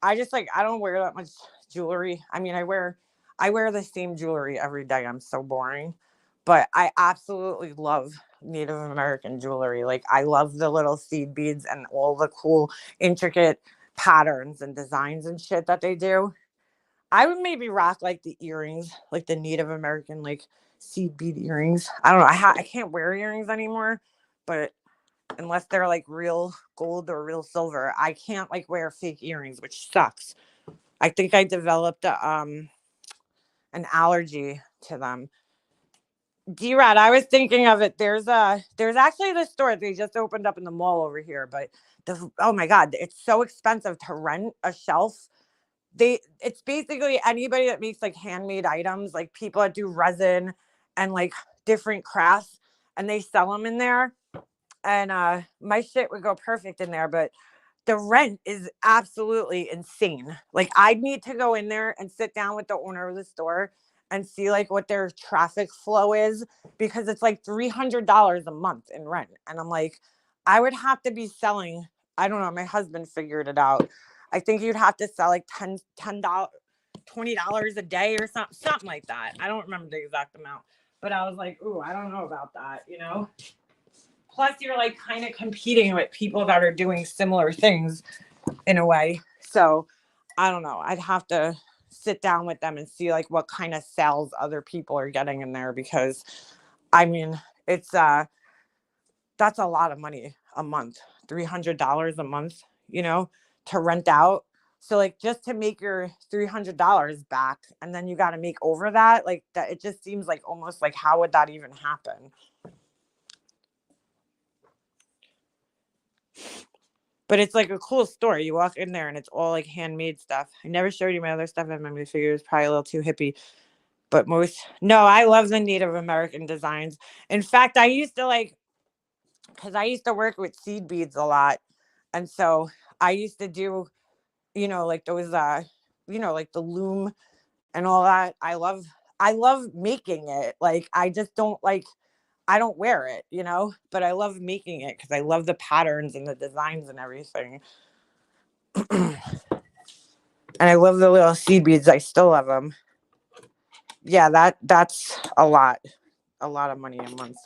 I just like, I don't wear that much jewelry. I mean, I wear the same jewelry every day. I'm so boring. But I absolutely love Native American jewelry. Like, I love the little seed beads and all the cool intricate patterns and designs and shit that they do. I would maybe rock like the earrings, like the Native American like seed bead earrings. I don't know. I can't wear earrings anymore, but unless they're like real gold or real silver, I can't like wear fake earrings, which sucks. I think I developed an allergy to them. D-Rad, I was thinking of it. There's actually this store they just opened up in the mall over here, but oh my god, it's so expensive to rent a shelf. It's basically anybody that makes like handmade items, like people that do resin and like different crafts, and they sell them in there. And my shit would go perfect in there, but the rent is absolutely insane. Like, I'd need to go in there and sit down with the owner of the store and see like what their traffic flow is, because it's like $300 a month in rent. And I'm like, I would have to be selling, I don't know, my husband figured it out. I think you'd have to sell like $10, $20 a day or something like that. I don't remember the exact amount. But I was like, ooh, I don't know about that. Plus, you're like kind of competing with people that are doing similar things in a way. So I don't know. I'd have to sit down with them and see like what kind of sales other people are getting in there, because I mean, it's that's a lot of money a month. $300 a month, to rent out. So like, just to make your $300 back and then you got to make over that, like that, it just seems like almost like, how would that even happen? But it's like a cool store. You walk in there and it's all like handmade stuff. I never showed you my other stuff. I maybe figured it was probably a little too hippie. But no, I love the Native American designs. In fact, I used to because I used to work with seed beads a lot. And so I used to do, like those, like the loom and all that. I love making it. Like, I just don't like, I don't wear it, but I love making it because I love the patterns and the designs and everything. And I love the little seed beads. I still love them. Yeah, that's a lot of money a month.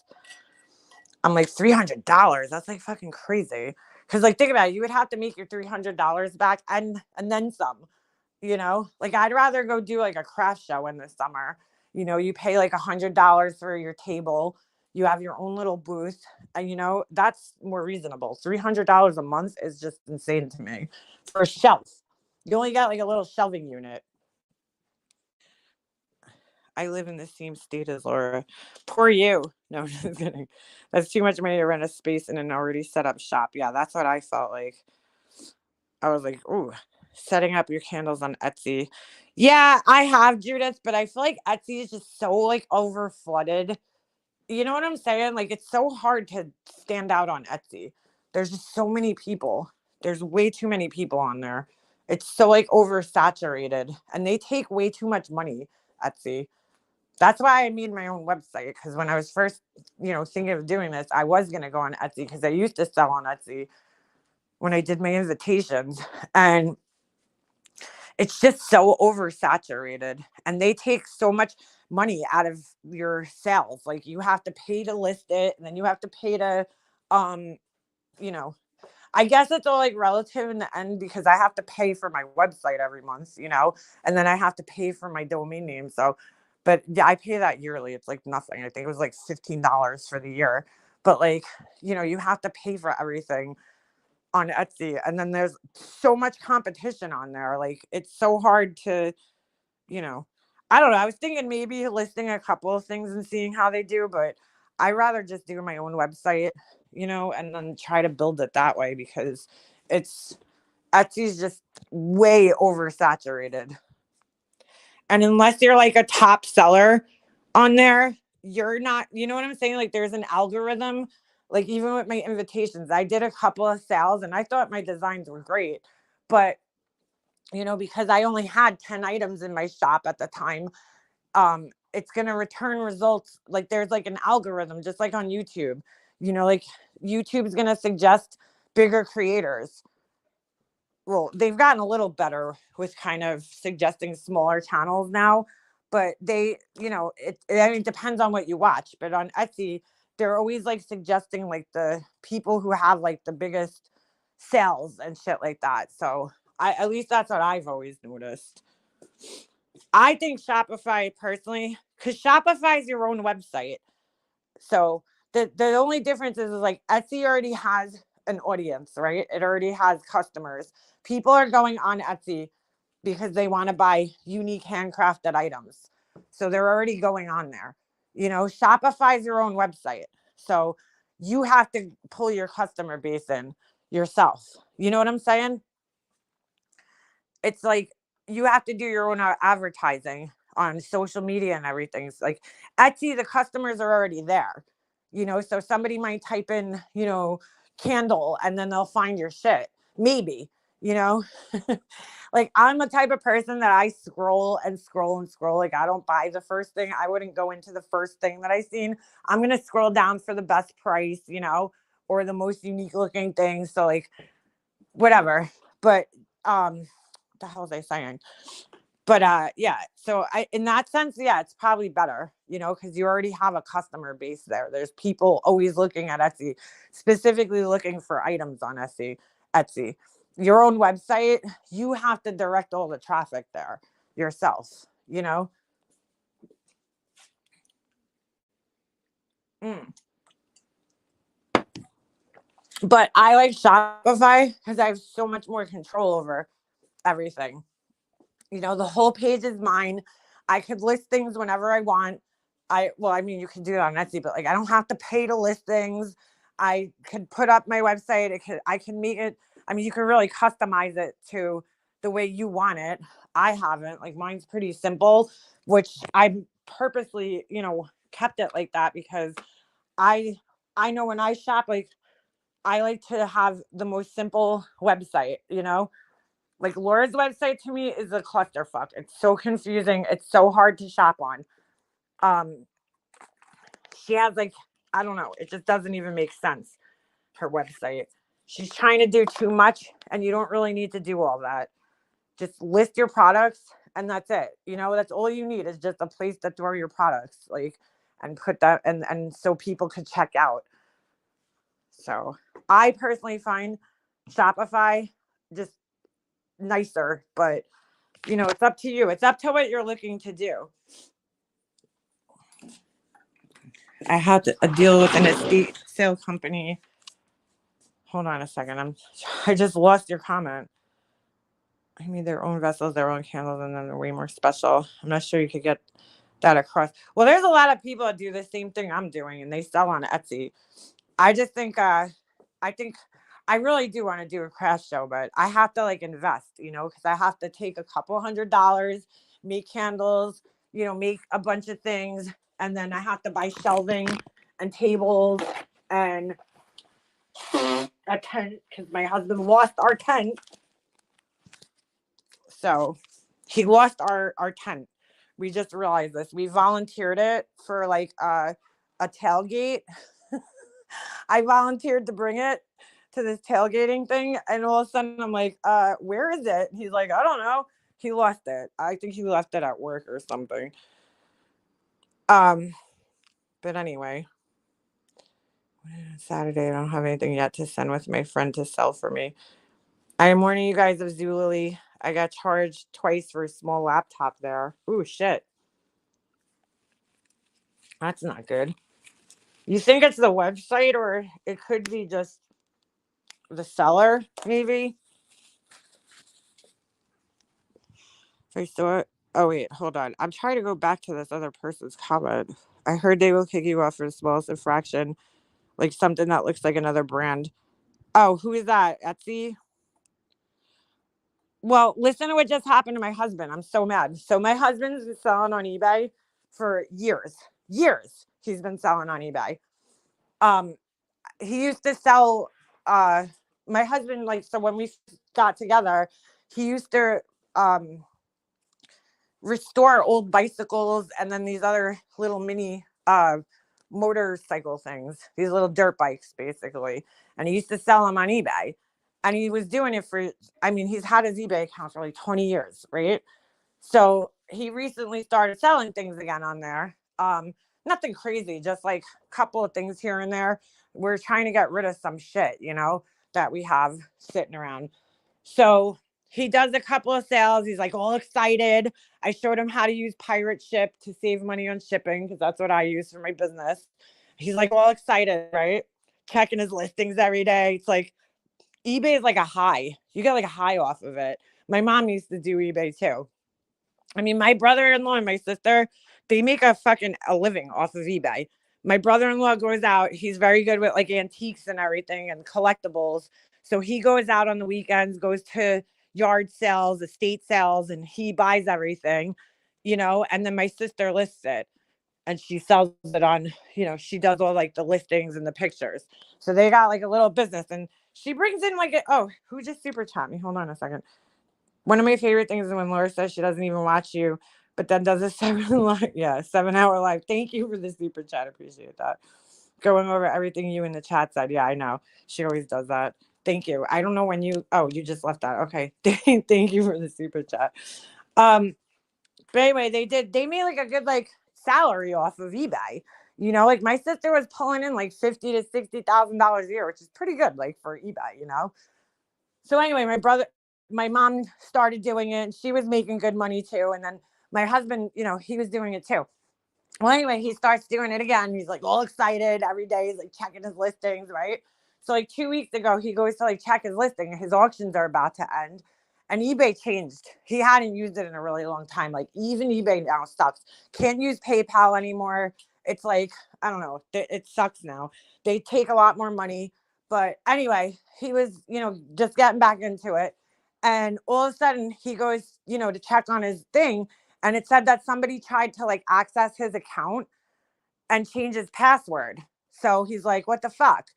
I'm like, $300. That's like fucking crazy. Because like, think about it, you would have to make your $300 back and then some. Like, I'd rather go do like a craft show in the summer. You pay like $100 for your table. You have your own little booth, and that's more reasonable. $300 a month is just insane to me for a shelf. You only got like a little shelving unit. I live in the same state as Laura. Poor you. No, I'm just kidding. That's too much money to rent a space in an already set up shop. Yeah, that's what I felt like. I was like, ooh. setting up your candles on Etsy. Yeah, I have, Judith, but I feel like Etsy is just so like over flooded. You know what I'm saying? Like it's so hard to stand out on Etsy. There's just so many people. There's way too many people on there. It's so like oversaturated and they take way too much money, Etsy. That's why I made my own website, because when I was first, thinking of doing this, I was going to go on Etsy because I used to sell on Etsy when I did my invitations, and it's just so oversaturated and they take so much money out of your sales. Like you have to pay to list it, and then you have to pay to, um, you know, I guess it's all like relative in the end, because I have to pay for my website every month, and then I have to pay for my domain name. So, but yeah, I pay that yearly. It's like nothing. I think it was like $15 for the year. But like, you have to pay for everything on Etsy. And then there's so much competition on there. Like it's so hard to, you know, I don't know. I was thinking maybe listing a couple of things and seeing how they do, but I rather just do my own website, and then try to build it that way, because it's Etsy's just way oversaturated. And unless you're like a top seller on there, you're not, you know what I'm saying? Like there's an algorithm. Like even with my invitations, I did a couple of sales and I thought my designs were great. But, because I only had 10 items in my shop at the time, it's going to return results. Like there's like an algorithm, just like on YouTube, like YouTube is going to suggest bigger creators. Well, they've gotten a little better with kind of suggesting smaller channels now, but they, it depends on what you watch. But on Etsy, they're always like suggesting like the people who have like the biggest sales and shit like that. So at least that's what I've always noticed. I think Shopify personally, because Shopify is your own website. So the only difference is like Etsy already has an audience, right? It already has customers. People are going on Etsy because they want to buy unique handcrafted items. So they're already going on there. Shopify is your own website. So you have to pull your customer base in yourself. You know what I'm saying? It's like you have to do your own advertising on social media and everything. It's like Etsy, the customers are already there, so somebody might type in, candle, and then they'll find your shit. Maybe, you know, like I'm the type of person that I scroll and scroll and scroll. Like I don't buy the first thing. I wouldn't go into the first thing that I seen. I'm going to scroll down for the best price, or the most unique looking thing. So like whatever. But, the hell was I saying? But yeah, so in that sense, yeah, it's probably better, because you already have a customer base there. There's people always looking at Etsy, specifically looking for items on Etsy. Your own website, you have to direct all the traffic there yourself, Mm. But I like Shopify because I have so much more control over everything. The whole page is mine. I could list things whenever I want. I mean, you can do it on Etsy, but like, I don't have to pay to list things. I could put up my website. I can make it. I mean, you can really customize it to the way you want it. I haven't, like, mine's pretty simple, which I purposely, kept it like that, because I, I know when I shop, like, I like to have the most simple website, like Laura's website to me is a clusterfuck. It's so confusing. It's so hard to shop on. Um, she has like, I don't know. It just doesn't even make sense. Her website. She's trying to do too much, and you don't really need to do all that. Just list your products, and that's it. That's all you need, is just a place to throw your products, like, and put that, and so people could check out. So I personally find Shopify just nicer, but it's up to you. It's up to what you're looking to do. I had a deal with an estate sale company. Hold on a second. I just lost your comment. I mean, their own vessels, their own candles, and then they're way more special. I'm not sure you could get that across. Well, there's a lot of people that do the same thing I'm doing, and they sell on Etsy. I just think, I I really do want to do a craft show, but I have to like invest, because I have to take a couple $100, make candles, make a bunch of things, and then I have to buy shelving and tables and a tent because my husband lost our tent. So he lost our tent. We just realized this. We volunteered it for like a tailgate. I volunteered to bring it to this tailgating thing, and all of a sudden I'm like, where is it? He's like, I don't know. He left it. I think he left it at work or something. But anyway, Saturday I don't have anything yet to send with my friend to sell for me. I am warning you guys of Zulily. I got charged twice for a small laptop there. Ooh, shit. That's not good. You think it's the website, or it could be just the seller, maybe? If I saw it. Oh, wait, hold on. I'm trying to go back to this other person's comment. I heard they will kick you off for the smallest infraction, like something that looks like another brand. Oh, who is that? Etsy? Well, listen to what just happened to my husband. I'm so mad. So my husband's been selling on eBay for years. Years he's been selling on eBay. He used to sell my husband, like, so when we got together, he used to restore old bicycles and then these other little mini motorcycle things, these little dirt bikes basically, and he used to sell them on eBay. And he was doing it for, I mean, he's had his eBay account for like 20 years, right? So he recently started selling things again on there. Nothing crazy, just like a couple of things here and there. We're trying to get rid of some shit, that we have sitting around. So he does a couple of sales. He's like all excited. I showed him how to use Pirate Ship to save money on shipping because that's what I use for my business. He's like all excited, right? Checking his listings every day. It's like eBay is like a high. You get like a high off of it. My mom used to do eBay too. I mean, my brother-in-law and my sister, they make a living off of eBay. My brother-in-law goes out. He's very good with like antiques and everything and collectibles. So he goes out on the weekends, goes to yard sales, estate sales, and he buys everything, and then my sister lists it and she sells it on, she does all like the listings and the pictures. So they got like a little business, and she brings in like, who just super chat me? Hold on a second. One of my favorite things is when Laura says she doesn't even watch you, but then does a 7-hour live. Thank you for the super chat. Appreciate that. Going over everything you in the chat said. Yeah, I know. She always does that. Thank you. I don't know when you just left that. Okay. Thank you for the super chat. But anyway, they made like a good like salary off of eBay. Like my sister was pulling in like $50,000 to $60,000 a year, which is pretty good, like for eBay, So anyway, my mom started doing it and she was making good money too. And then my husband, he was doing it too. Well, anyway, he starts doing it again. He's like all excited every day. He's like checking his listings, right? So like 2 weeks ago, he goes to like check his listing. His auctions are about to end. And eBay changed. He hadn't used it in a really long time. Like even eBay now sucks. Can't use PayPal anymore. It's like, I don't know. It sucks now. They take a lot more money. But anyway, he was, just getting back into it. And all of a sudden he goes, to check on his thing. And it said that somebody tried to like access his account and change his password. So he's like, what the fuck?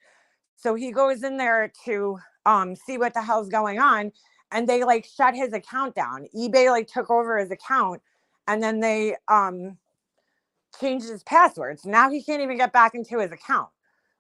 So he goes in there to see what the hell's going on. And they like shut his account down. eBay like took over his account and then they changed his passwords. Now he can't even get back into his account.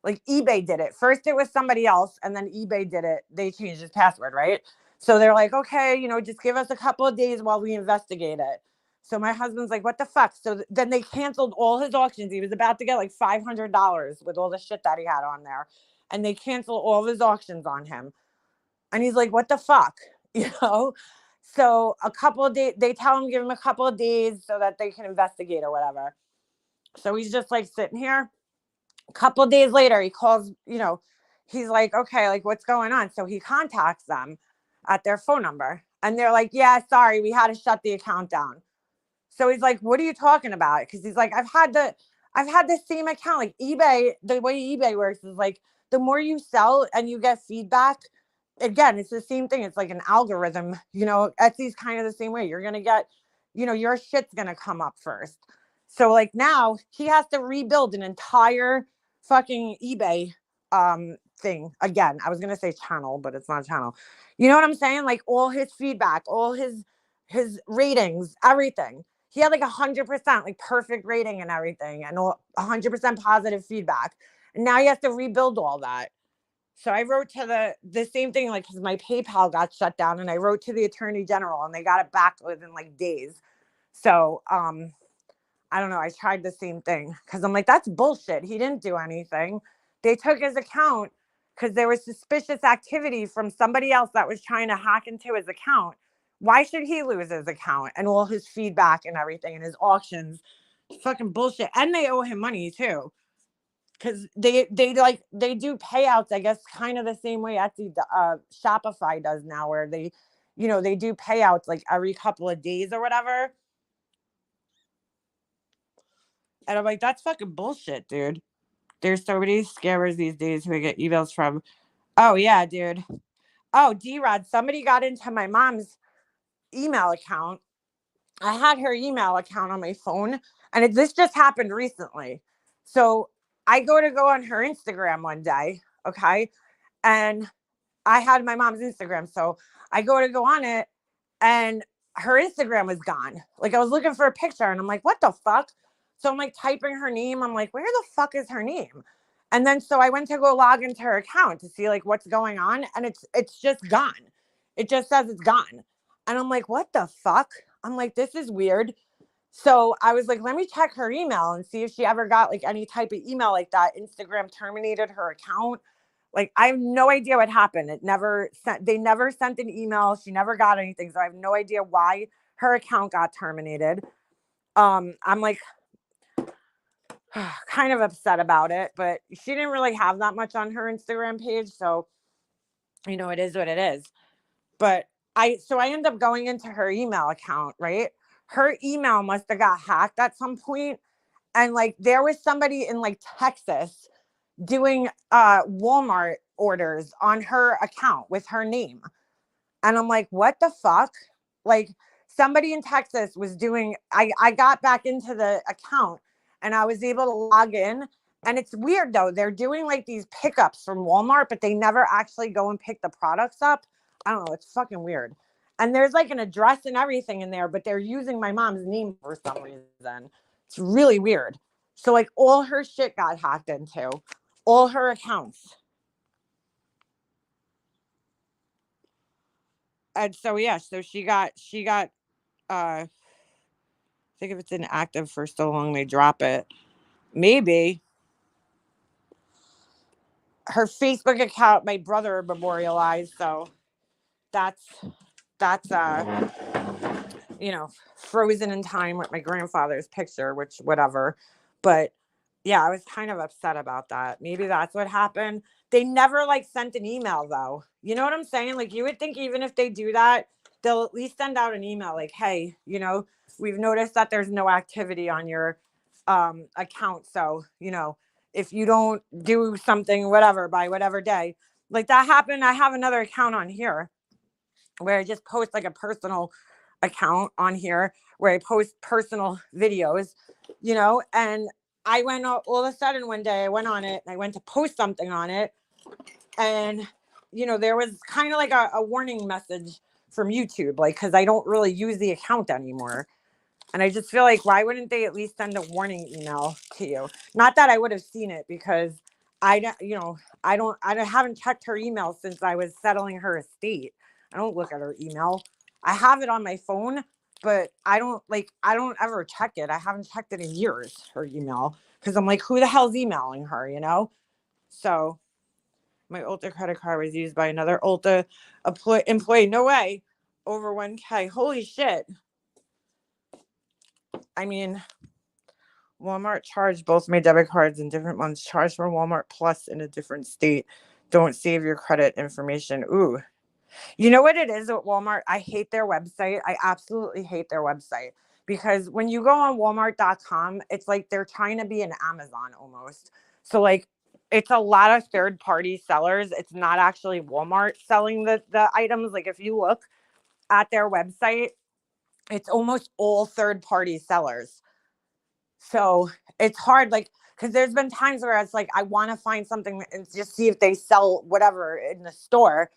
Like eBay did it. First it was somebody else and then eBay did it. They changed his password, right? So they're like, okay, just give us a couple of days while we investigate it. So my husband's like, what the fuck? So then they canceled all his auctions. He was about to get like $500 with all the shit that he had on there. And they canceled all of his auctions on him. And he's like, what the fuck? So a couple of days, they tell him, give him a couple of days so that they can investigate or whatever. So he's just like sitting here. A couple of days later, he calls, he's like, okay, like what's going on? So he contacts them at their phone number and they're like, yeah, sorry, we had to shut the account down. So he's like, what are you talking about? Because he's like, I've had the same account. Like eBay, the way eBay works is like the more you sell and you get feedback, again, it's the same thing. It's like an algorithm, Etsy's kind of the same way. You're going to get, your shit's going to come up first. So like now he has to rebuild an entire fucking eBay thing again. I was going to say channel, but it's not a channel. You know what I'm saying? Like all his feedback, all his ratings, everything. He had like 100% like perfect rating and everything and 100% positive feedback. And now he has to rebuild all that. So I wrote to the same thing, like, because my PayPal got shut down, and I wrote to the Attorney General, and they got it back within like days. So I don't know. I tried the same thing because I'm like, that's bullshit. He didn't do anything. They took his account because there was suspicious activity from somebody else that was trying to hack into his account. Why should he lose his account and all his feedback and everything and his auctions? Fucking bullshit. And they owe him money too. Because they do payouts, I guess, kind of the same way Etsy, Shopify does now, where they do payouts like every couple of days or whatever. And I'm like, that's fucking bullshit, dude. There's so many scammers these days who I get emails from. Oh yeah, dude. Oh, D-Rod, somebody got into my mom's email account. I had her email account on my phone, and this just happened recently. So I go on her Instagram one day, okay? And I had my mom's Instagram. So I go on it, and her Instagram was gone. Like I was looking for a picture, and I'm like, what the fuck? So I'm like typing her name. I'm like, where the fuck is her name? And then so I went to go log into her account to see like what's going on, and it's just gone. It just says it's gone. And I'm like, what the fuck? I'm like, this is weird. So I was like, let me check her email and see if she ever got like any type of email like that. Instagram terminated her account. Like I have no idea what happened. They never sent an email. She never got anything. So I have no idea why her account got terminated. I'm like kind of upset about it, but she didn't really have that much on her Instagram page. So, it is what it is. But I end up going into her email account, right? Her email must have got hacked at some point. And like there was somebody in like Texas doing Walmart orders on her account with her name. And I'm like, what the fuck? Like somebody in Texas was doing, I got back into the account and I was able to log in. And it's weird though. They're doing like these pickups from Walmart, but they never actually go and pick the products up. I don't know. It's fucking weird. And there's like an address and everything in there, but they're using my mom's name for some reason. It's really weird. So like all her shit got hacked into, all her accounts. And so yeah, so she got I think if it's inactive for so long they drop it. Maybe her Facebook account my brother memorialized, so that's frozen in time with my grandfather's picture, which whatever. But yeah, I was kind of upset about that. Maybe that's what happened. They never like sent an email though. You know what I'm saying? Like you would think even if they do that, they'll at least send out an email like, hey, we've noticed that there's no activity on your account. So, if you don't do something, whatever, by whatever day, like that happened. I have another account on here where I just post like a personal account on here where I post personal videos, and I went all of a sudden one day I went on it and I went to post something on it, and there was kind of like a warning message from YouTube, like because I don't really use the account anymore. And I just feel like, why wouldn't they at least send a warning email to you? Not that I would have seen it because I haven't checked her email since I was settling her estate. I don't look at her email. I have it on my phone, but I don't ever check it. I haven't checked it in years, her email, because I'm like, who the hell's emailing her, So my Ulta credit card was used by another Ulta employee. No way. Over 1K. Holy shit. I mean, Walmart charged both my debit cards in different months. Charged for Walmart Plus in a different state. Don't save your credit information. Ooh. You know what it is at Walmart? I hate their website. I absolutely hate their website. Because when you go on Walmart.com, it's like they're trying to be an Amazon almost. So like it's a lot of third party sellers. It's not actually Walmart selling the items. Like if you look at their website, it's almost all third party sellers. So it's hard, like, because there's been times where it's like I want to find something and just see if they sell whatever in the store,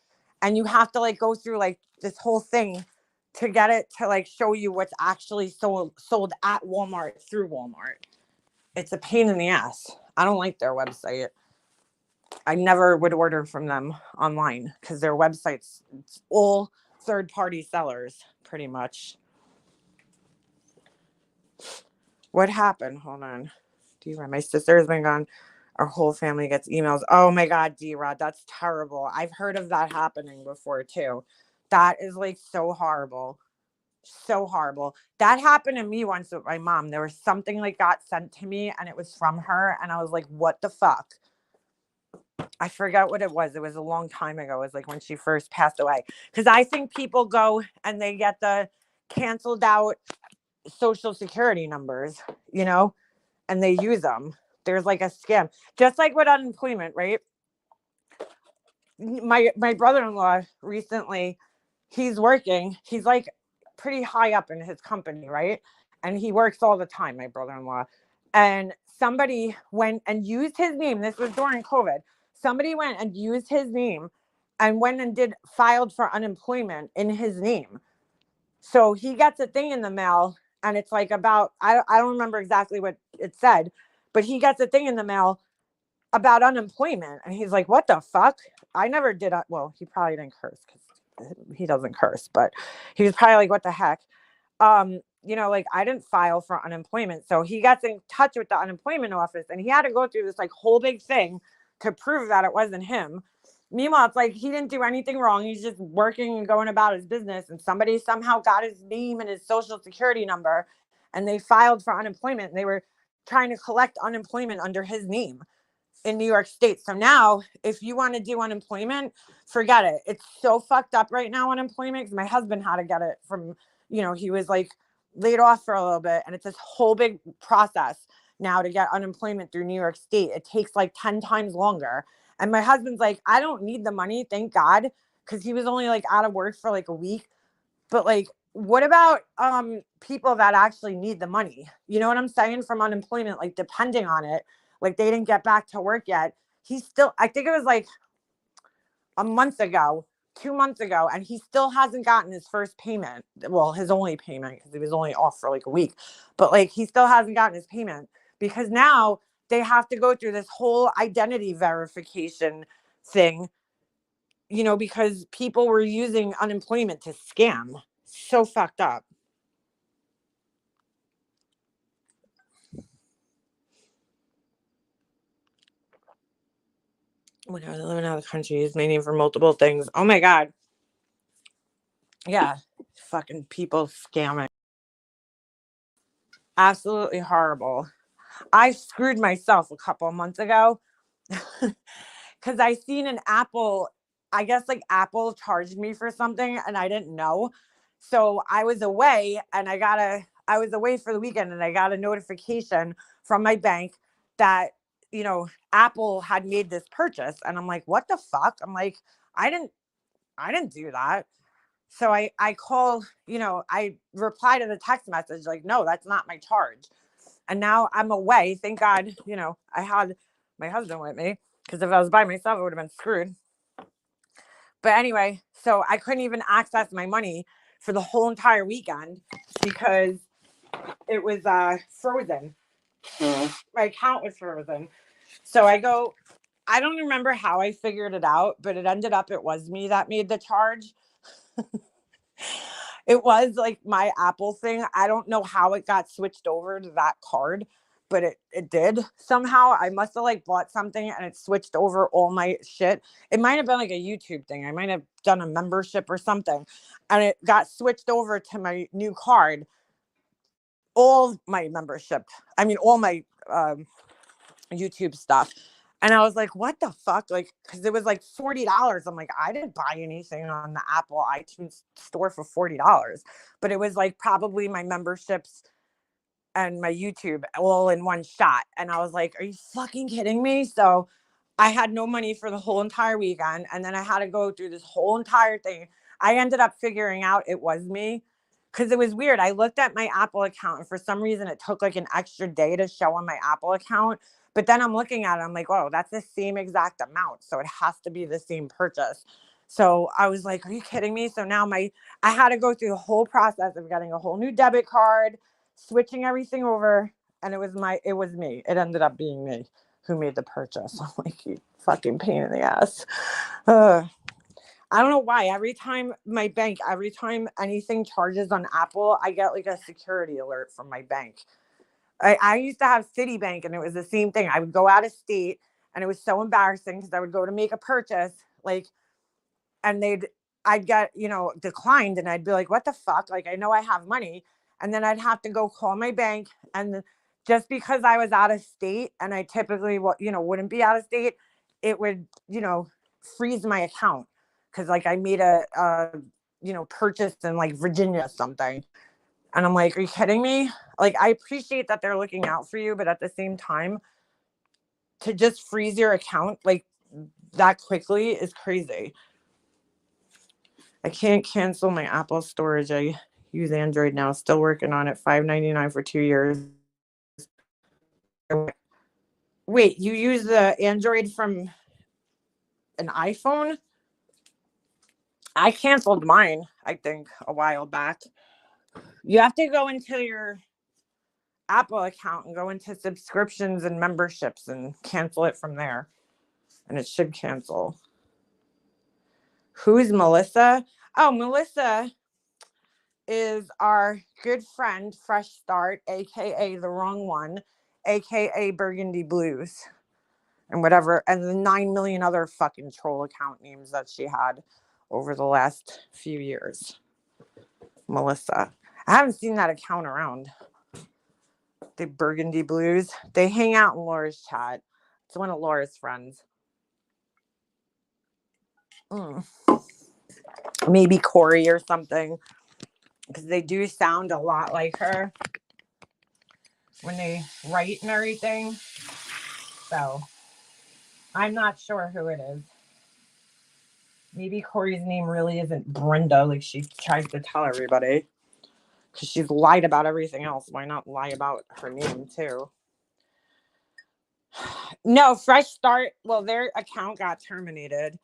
and you have to like go through like this whole thing to get it to like show you what's actually sold at Walmart through Walmart. It's a pain in the ass. I don't like their website. I never would order from them online because their website's it's all third party sellers pretty much. What happened? Hold on. D-Rod, my sister has been gone. Our whole family gets emails. Oh my God, D-Rod, that's terrible. I've heard of that happening before too. That is like so horrible. So horrible. That happened to me once with my mom. There was something like got sent to me and it was from her. And I was like, what the fuck? I forgot what it was. It was a long time ago. It was like when she first passed away. Because I think people go and they get the canceled out social security numbers, you know, and they use them. There's like a scam, just like with unemployment, right? My brother-in-law recently, he's working. He's like pretty high up in his company, right? And he works all the time, my brother-in-law. And somebody went and used his name. This was during COVID. Somebody went and used his name and went and did filed for unemployment in his name. So he gets a thing in the mail and it's like about, I don't remember exactly what it said, but he gets a thing in the mail about unemployment. And he's like, what the fuck? I never did. Well, he probably didn't curse because he doesn't curse, but he was probably like, what the heck? You know, like I didn't file for unemployment. So he gets in touch with the unemployment office and he had to go through this like whole big thing to prove that it wasn't him. Meanwhile, it's like he didn't do anything wrong. He's just working and going about his business. And somebody somehow got his name and his social security number and they filed for unemployment. And they were trying to collect unemployment under his name in New York State. So now, if you want to do unemployment, forget it. It's so fucked up right now, unemployment, because my husband had to get it from, you know, he was like laid off for a little bit. And it's this whole big process now to get unemployment through New York State. It takes like 10 times longer. And my husband's like, I don't need the money, thank God, because he was only like out of work for like a week. But like, what about people that actually need the money? You know what I'm saying? From unemployment, like depending on it, like they didn't get back to work yet. He's still, I think it was like a month ago, 2 months ago, and he still hasn't gotten his first payment. Well, his only payment because he was only off for like a week, but like he still hasn't gotten his payment because now they have to go through this whole identity verification thing, you know, because people were using unemployment to scam. So fucked up. When I was living out of the country, used my name for multiple things. Oh my God. Yeah. Fucking people scamming. Absolutely horrible. I screwed myself a couple of months ago because I seen an Apple, I guess like Apple charged me for something and I didn't know. So I was away and I was away for the weekend and I got a notification from my bank that, you know, Apple had made this purchase. And I'm like, what the fuck? I'm like, I didn't, I didn't do that. So I call, you know, I reply to the text message like, no, that's not my charge. And now I'm away. Thank God, you know, I had my husband with me because if I was by myself, I would have been screwed. But anyway, so I couldn't even access my money for the whole entire weekend because it was frozen. My account was frozen. So I don't remember how I figured it out, but it ended up it was me that made the charge. It was like my Apple thing. I don't know how it got switched over to that card, but it did somehow. I must have like bought something and it switched over all my shit. It might have been like a YouTube thing. I might have done a membership or something, and it got switched over to my new card. All my membership, I mean, all my YouTube stuff. And I was like, what the fuck? Like, because it was like $40. I'm like, I didn't buy anything on the Apple iTunes store for $40. But it was like probably my memberships and my YouTube all in one shot. And I was like, are you fucking kidding me? So I had no money for the whole entire weekend. And then I had to go through this whole entire thing. I ended up figuring out it was me because it was weird. I looked at my Apple account and for some reason it took like an extra day to show on my Apple account. But then I'm looking at it, I'm like, whoa, that's the same exact amount. So it has to be the same purchase. So I was like, are you kidding me? So now I had to go through the whole process of getting a whole new debit card, switching everything over. And it was me. It ended up being me who made the purchase. I'm like, you fucking pain in the ass. I don't know why. Every time anything charges on Apple, I get like a security alert from my bank. I used to have Citibank and it was the same thing. I would go out of state and it was so embarrassing because I would go to make a purchase, like, and I'd get, declined and I'd be like, what the fuck? Like, I know I have money. And then I'd have to go call my bank. And just because I was out of state and I typically, wouldn't be out of state, it would, freeze my account. Cause like I made purchase in like Virginia something. And I'm like, are you kidding me? Like, I appreciate that they're looking out for you, but at the same time, to just freeze your account like that quickly is crazy. I can't cancel my Apple storage. I use Android now. Still working on it. $5.99 for 2 years. Wait, you use the Android from an iPhone? I canceled mine, I think, a while back. You have to go into your Apple account and go into subscriptions and memberships and cancel it from there. And it should cancel. Who's Melissa? Oh, Melissa is our good friend, Fresh Start, aka the wrong one, aka Burgundy Blues, and whatever, and the 9 million other fucking troll account names that she had over the last few years. Melissa. I haven't seen that account around. The Burgundy Blues. They hang out in Laura's chat. It's one of Laura's friends. Maybe Corey or something. Because they do sound a lot like her when they write and everything. So I'm not sure who it is. Maybe Corey's name really isn't Brenda, like she tries to tell everybody. Because she's lied about everything else. Why not lie about her name too? No, Fresh Start. Well, their account got terminated.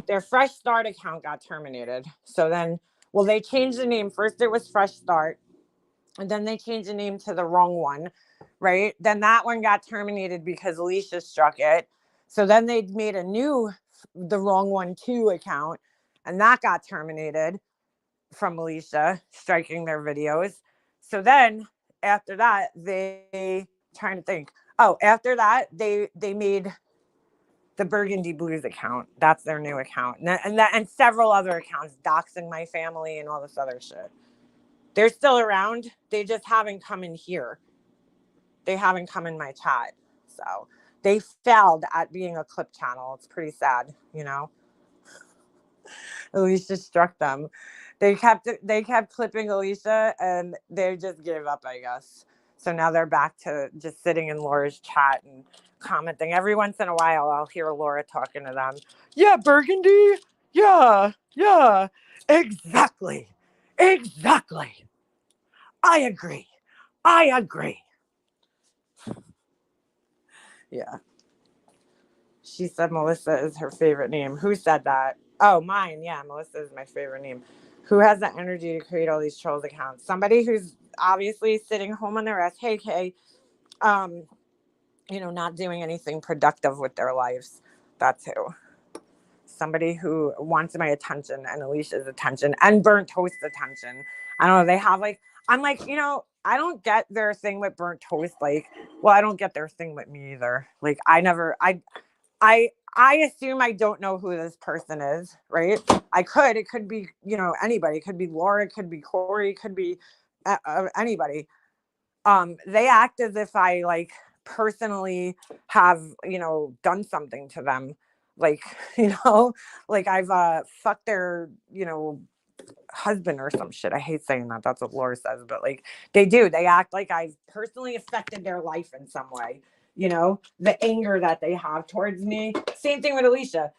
Their Fresh Start account got terminated. So then, they changed the name. First it was Fresh Start. And then they changed the name to the wrong one, right? Then that one got terminated because Alicia struck it. So then they made the wrong one too account, and that got terminated from Alicia striking their videos. So then after that, trying to think. Oh, after that, they made the Burgundy Blues account. That's their new account, and several other accounts, doxing my family and all this other shit. They're still around. They just haven't come in here. They haven't come in my chat. So they failed at being a clip channel. It's pretty sad, Alicia struck them. They kept clipping Alicia and they just gave up, I guess. So now they're back to just sitting in Laura's chat and commenting. Every once in a while, I'll hear Laura talking to them. Yeah, Burgundy. Yeah. Exactly. I agree. Yeah. She said Melissa is her favorite name. Who said that? Oh, mine. Yeah, Melissa is my favorite name. Who has the energy to create all these trolls accounts? Somebody who's obviously sitting home on their ass. Hey, Kay. Not doing anything productive with their lives. That's who. Somebody who wants my attention and Alicia's attention and Burnt Toast's attention. I don't know. They have I'm like, I don't get their thing with Burnt Toast. I don't get their thing with me either. Like, I assume I don't know who this person is, right? It could be, anybody. It could be Laura, it could be Corey, it could be anybody. They act as if I personally have, done something to them. I've fucked their, husband or some shit. I hate saying that. That's what Laura says, but they do. They act like I've personally affected their life in some way. you know, the anger that they have towards me. Same thing with Alicia.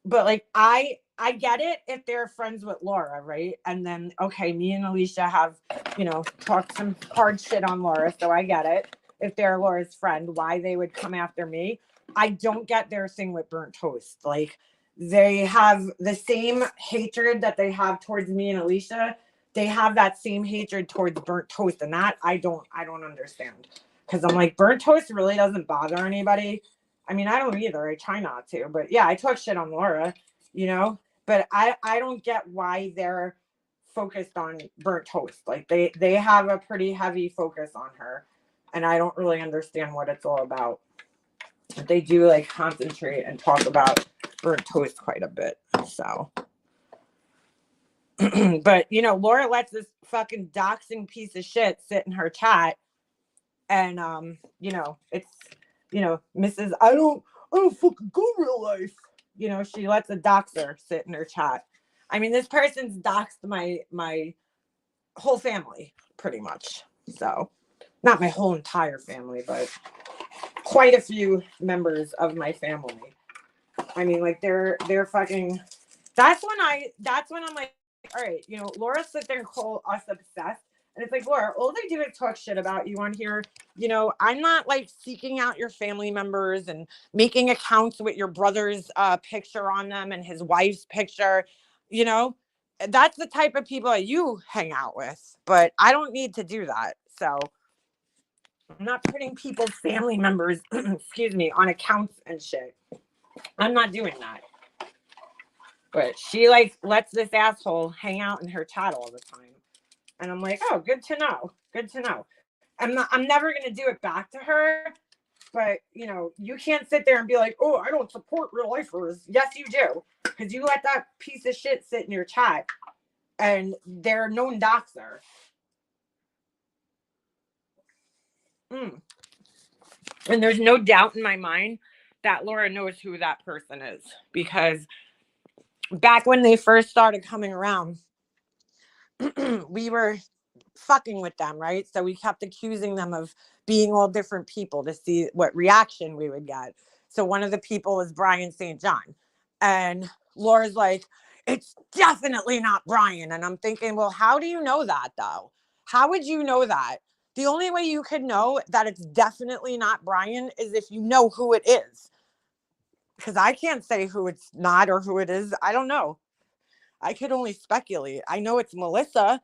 But like I get it if they're friends with Laura, right? And then okay, me and Alicia have, you know, talked some hard shit on Laura, so I get it. If they're Laura's friend, why they would come after me. I don't get their thing with Burnt Toast. Like they have the same hatred that they have towards me and Alicia. They have that same hatred towards Burnt Toast, and that I don't understand. Because I'm like, Burnt Toast really doesn't bother anybody. I mean, I don't either. I try not to, but yeah, I talk shit on Laura, you know, but I don't get why they're focused on Burnt Toast. Like they have a pretty heavy focus on her, and I don't really understand what it's all about. But they do like concentrate and talk about Burnt Toast quite a bit. So, but you know, Laura lets this fucking doxing piece of shit sit in her chat, and you know, it's, you know, Mrs. I don't fucking go real life. You know, she lets a doxer sit in her chat. I mean, this person's doxed my whole family, pretty much. So, not my whole entire family, but quite a few members of my family. I mean, like they're fucking. That's when I'm like, all right, you know, Laura sit there and call us obsessed. And it's like, Laura, all they do is talk shit about you on here. You know, I'm not like seeking out your family members and making accounts with your brother's picture on them and his wife's picture. You know, that's the type of people that you hang out with. But I don't need to do that. So I'm not putting people's family members, excuse me, on accounts and shit. I'm not doing that. But she like lets this asshole hang out in her chat all the time. And I'm like, oh, good to know. Good to know. I'm never gonna do it back to her. But you know, you can't sit there and be like, oh, I don't support real lifers. Yes, you do. Because you let that piece of shit sit in your chat and they're known doxer. And there's no doubt in my mind that Laura knows who that person is. Because back when they first started coming around, we were fucking with them, right? So we kept accusing them of being all different people to see what reaction we would get. So one of the people was Brian St. John. And Laura's like, it's definitely not Brian. And I'm thinking, well, how do you know that though? How would you know that? The only way you could know that it's definitely not Brian is if you know who it is. Because I can't say who it's not or who it is. I don't know. I could only speculate. I know it's Melissa,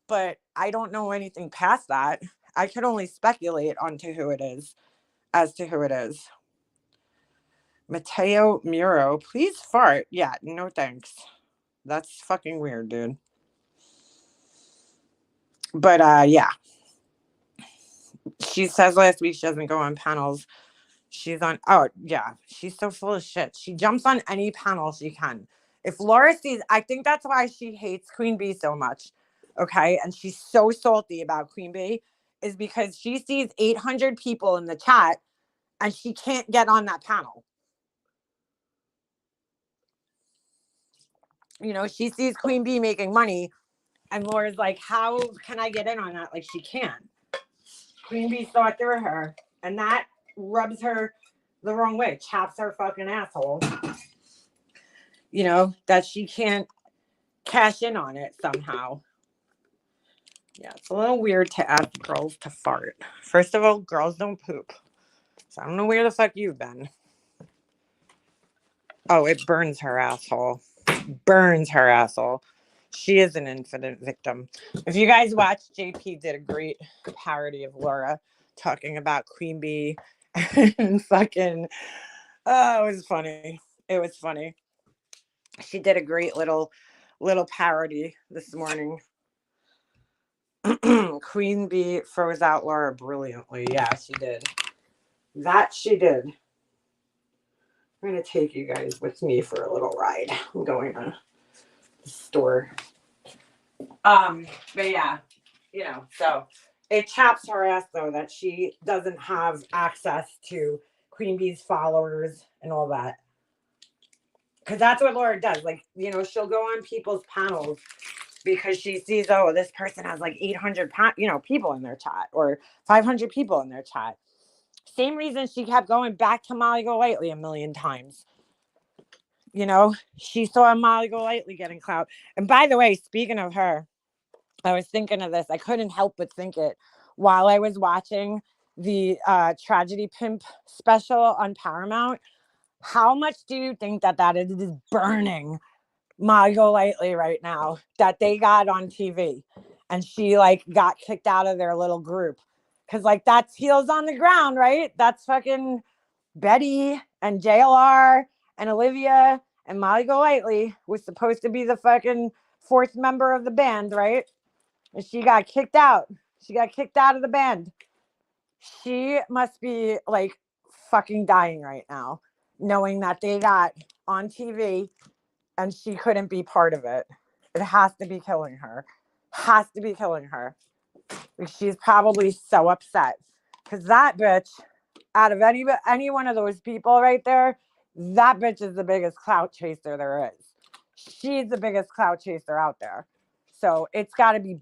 but I don't know anything past that. I could only speculate onto who it is, as to who it is. Mateo Muro, please fart. Yeah, no thanks. That's fucking weird, dude. But yeah. She says last week she doesn't go on panels. She's on, oh yeah, she's so full of shit. She jumps on any panel she can. If Laura sees, I think that's why she hates Queen Bee so much. Okay. And she's so salty about Queen Bee is because she sees 800 people in the chat and she can't get on that panel. You know, she sees Queen Bee making money and Laura's like, how can I get in on that? Like she can. Queen Bee saw through her and that rubs her the wrong way, chaps her fucking asshole. You know, that she can't cash in on it somehow. Yeah, it's a little weird to ask girls to fart. First of all, girls don't poop. So I don't know where the fuck you've been. Oh, it burns her asshole. Burns her asshole. She is an infinite victim. If you guys watched, JP did a great parody of Laura talking about Queen Bee and fucking, oh, it was funny. It was funny. She did a great little parody this morning. Queen Bee froze out Laura brilliantly. Yeah, she did. That she did. I'm going to take you guys with me for a little ride. I'm going to the store. But yeah, you know, so it chaps her ass though that she doesn't have access to Queen Bee's followers and all that. Because that's what Laura does. Like, you know, she'll go on people's panels because she sees, oh, this person has like 800 people in their chat or 500 people in their chat. same reason she kept going back to Molly Golightly a million times. You know, she saw Molly Golightly getting clout. And by the way, speaking of her, I was thinking of this. I couldn't help but think it while I was watching the Tragedy Pimp special on Paramount. How much do you think that is burning Molly Golightly right now that they got on TV and she like got kicked out of their little group? Because like that's heels on the ground, right? That's fucking Betty and JLR and Olivia and Molly Golightly was supposed to be the fucking fourth member of the band, right? And she got kicked out. She got kicked out of the band. She must be like fucking dying right now, knowing that they got on TV and she couldn't be part of it. It has to be killing her. Has to be killing her. Like, she's probably so upset because that bitch, out of any one of those people right there, that bitch is the biggest clout chaser there is. She's the biggest clout chaser out there. So it's got to be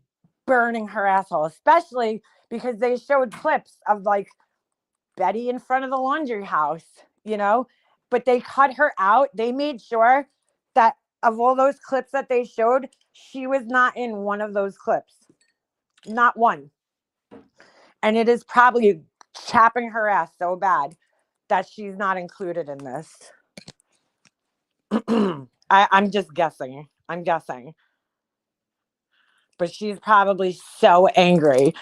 burning her asshole, especially because they showed clips of like Betty in front of the laundry house, you know, but they cut her out. They made sure that of all those clips that they showed, she was not in one of those clips. Not one. And it is probably chapping her ass so bad that she's not included in this. I'm just guessing. I'm guessing. But she's probably so angry.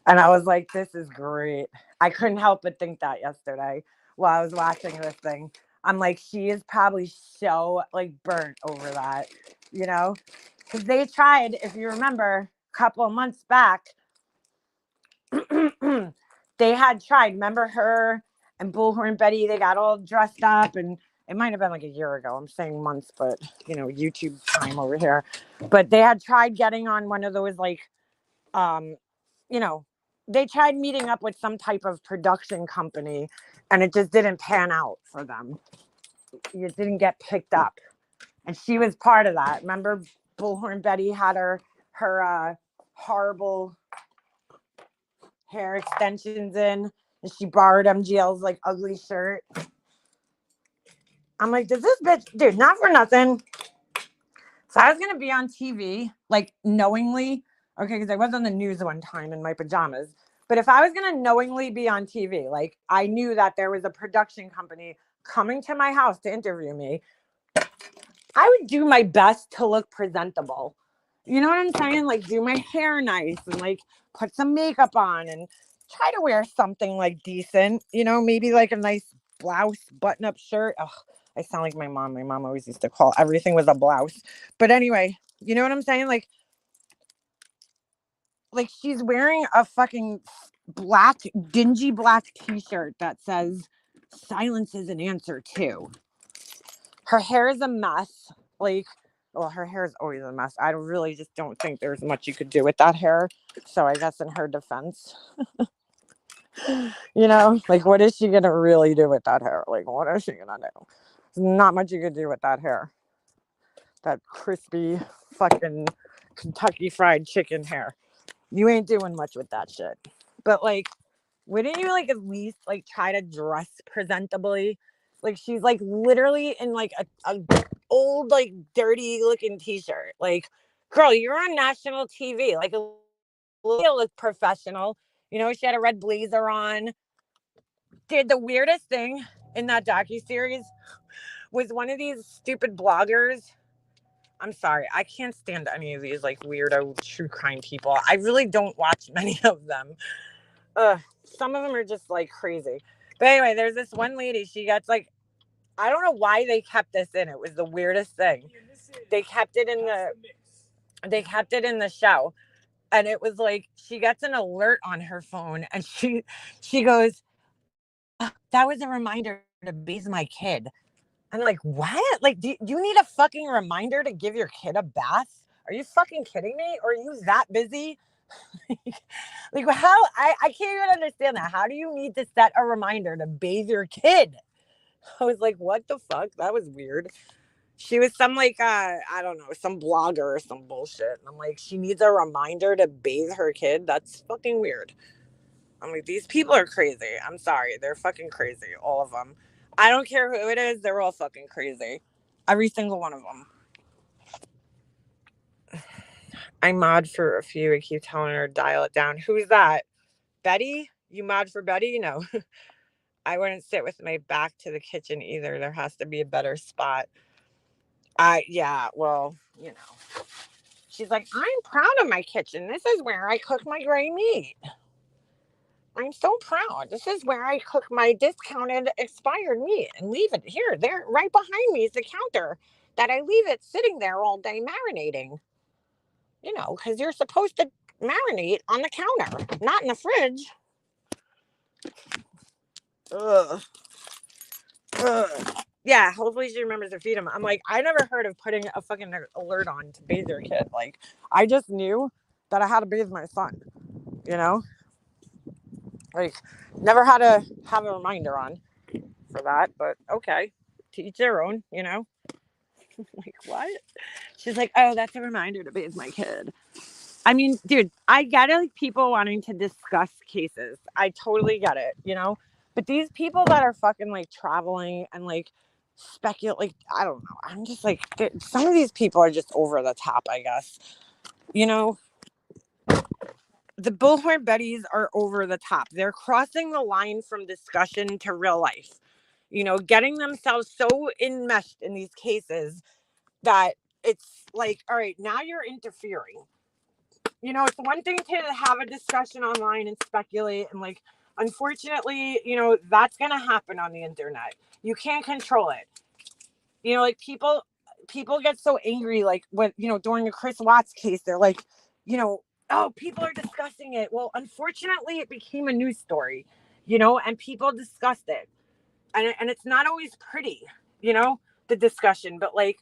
And I was like, this is great. I couldn't help but think that yesterday while I was watching this thing. I'm like, she is probably so like burnt over that, you know? Because they tried, if you remember, a couple of months back, they had tried. Remember her and Bullhorn Betty? They got all dressed up, and it might have been like a year ago. I'm saying months, but you know, YouTube time over here. But they had tried getting on one of those like, you know, they tried meeting up with some type of production company, and it just didn't pan out for them. It didn't get picked up, and she was part of that. Remember, Bullhorn Betty had her horrible hair extensions in, and she borrowed MGL's like ugly shirt. I'm like, does this bitch, dude, not for nothing. So I was gonna be on TV, like knowingly, okay, because I was on the news one time in my pajamas. But if I was gonna knowingly be on TV, like I knew that there was a production company coming to my house to interview me, I would do my best to look presentable. You know what I'm saying? Like do my hair nice and like put some makeup on and try to wear something like decent, you know, maybe like a nice blouse, button-up shirt. Ugh, I sound like my mom. My mom always used to call everything with a blouse. But anyway, you know what I'm saying? Like she's wearing a fucking black, dingy black t-shirt that says silence is an answer too. Her hair is a mess. Like, well, her hair is always a mess. I really just don't think there's much you could do with that hair. So I guess in her defense, you know, like what is she gonna really do with that hair? Like, what is she gonna do? There's not much you could do with that hair. That crispy fucking Kentucky Fried Chicken hair. You ain't doing much with that shit. But like, wouldn't you like at least like try to dress presentably? Like she's like literally in like a old like dirty looking t-shirt. Like, girl, you're on national TV. Like, look professional. You know, she had a red blazer on. Did the weirdest thing in that docuseries was one of these stupid bloggers. I'm sorry, I can't stand any of these like weirdo true crime people. I really don't watch many of them. Some of them are just like crazy. But anyway, there's this one lady. She gets like, I don't know why they kept this in. It was the weirdest thing. They kept it in the show, and it was like she gets an alert on her phone, and she goes, "That was a reminder to bathe my kid." I'm like, what? Like, do you need a fucking reminder to give your kid a bath? Are you fucking kidding me? Or are you that busy? Like, how? I can't even understand that. How do you need to set a reminder to bathe your kid? I was like, what the fuck? That was weird. She was some like, I don't know, some blogger or some bullshit. And I'm like, she needs a reminder to bathe her kid? That's fucking weird. I'm like, these people are crazy. I'm sorry. They're fucking crazy. All of them. I don't care who it is. They're all fucking crazy. Every single one of them. I mod for a few. I keep telling her dial it down. Who's that? Betty? You mod for Betty? No. I wouldn't sit with my back to the kitchen either. There has to be a better spot. Yeah, well, you know. She's like, I'm proud of my kitchen. This is where I cook my gray meat. I'm so proud. This is where I cook my discounted expired meat and leave it here. There, right behind me is the counter that I leave it sitting there all day marinating. You know, because you're supposed to marinate on the counter, not in the fridge. Ugh. Ugh. Yeah, hopefully she remembers to feed him. I'm like, I never heard of putting a fucking alert on to bathe your kid. Like, I just knew that I had to bathe my son, you know? Like, never had to have a reminder on for that, but okay. To each their own, you know? Like, what? She's like, oh, that's a reminder to bathe my kid. I mean, dude, I get it, like, people wanting to discuss cases. I totally get it, you know? But these people that are fucking, like, traveling and, like, speculate, like, I don't know. I'm just like, some of these people are just over the top, I guess. You know? The Bullhorn Bettys are over the top. They're crossing the line from discussion to real life. You know, getting themselves so enmeshed in these cases that it's like, all right, now you're interfering. You know, it's one thing to have a discussion online and speculate, and like, unfortunately, you know, that's gonna happen on the internet. You can't control it. You know, like, people get so angry, like, when, you know, during the Chris Watts case, they're like, you know, oh, people are discussing it. Well, unfortunately, it became a news story, you know, and people discussed it, and it's not always pretty, you know, the discussion, but like,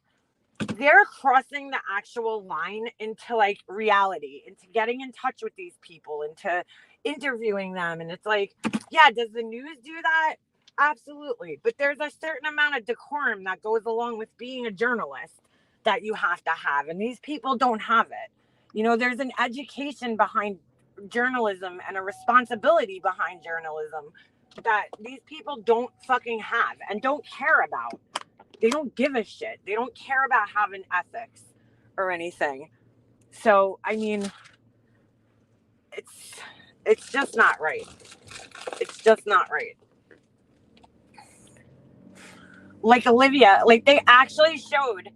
they're crossing the actual line into like reality, into getting in touch with these people, into interviewing them. And it's like, yeah, does the news do that? Absolutely. But there's a certain amount of decorum that goes along with being a journalist that you have to have. And these people don't have it. You know, there's an education behind journalism and a responsibility behind journalism that these people don't fucking have and don't care about. They don't give a shit. They don't care about having ethics or anything. So, I mean, it's just not right. It's just not right. Like Olivia, like, they actually showed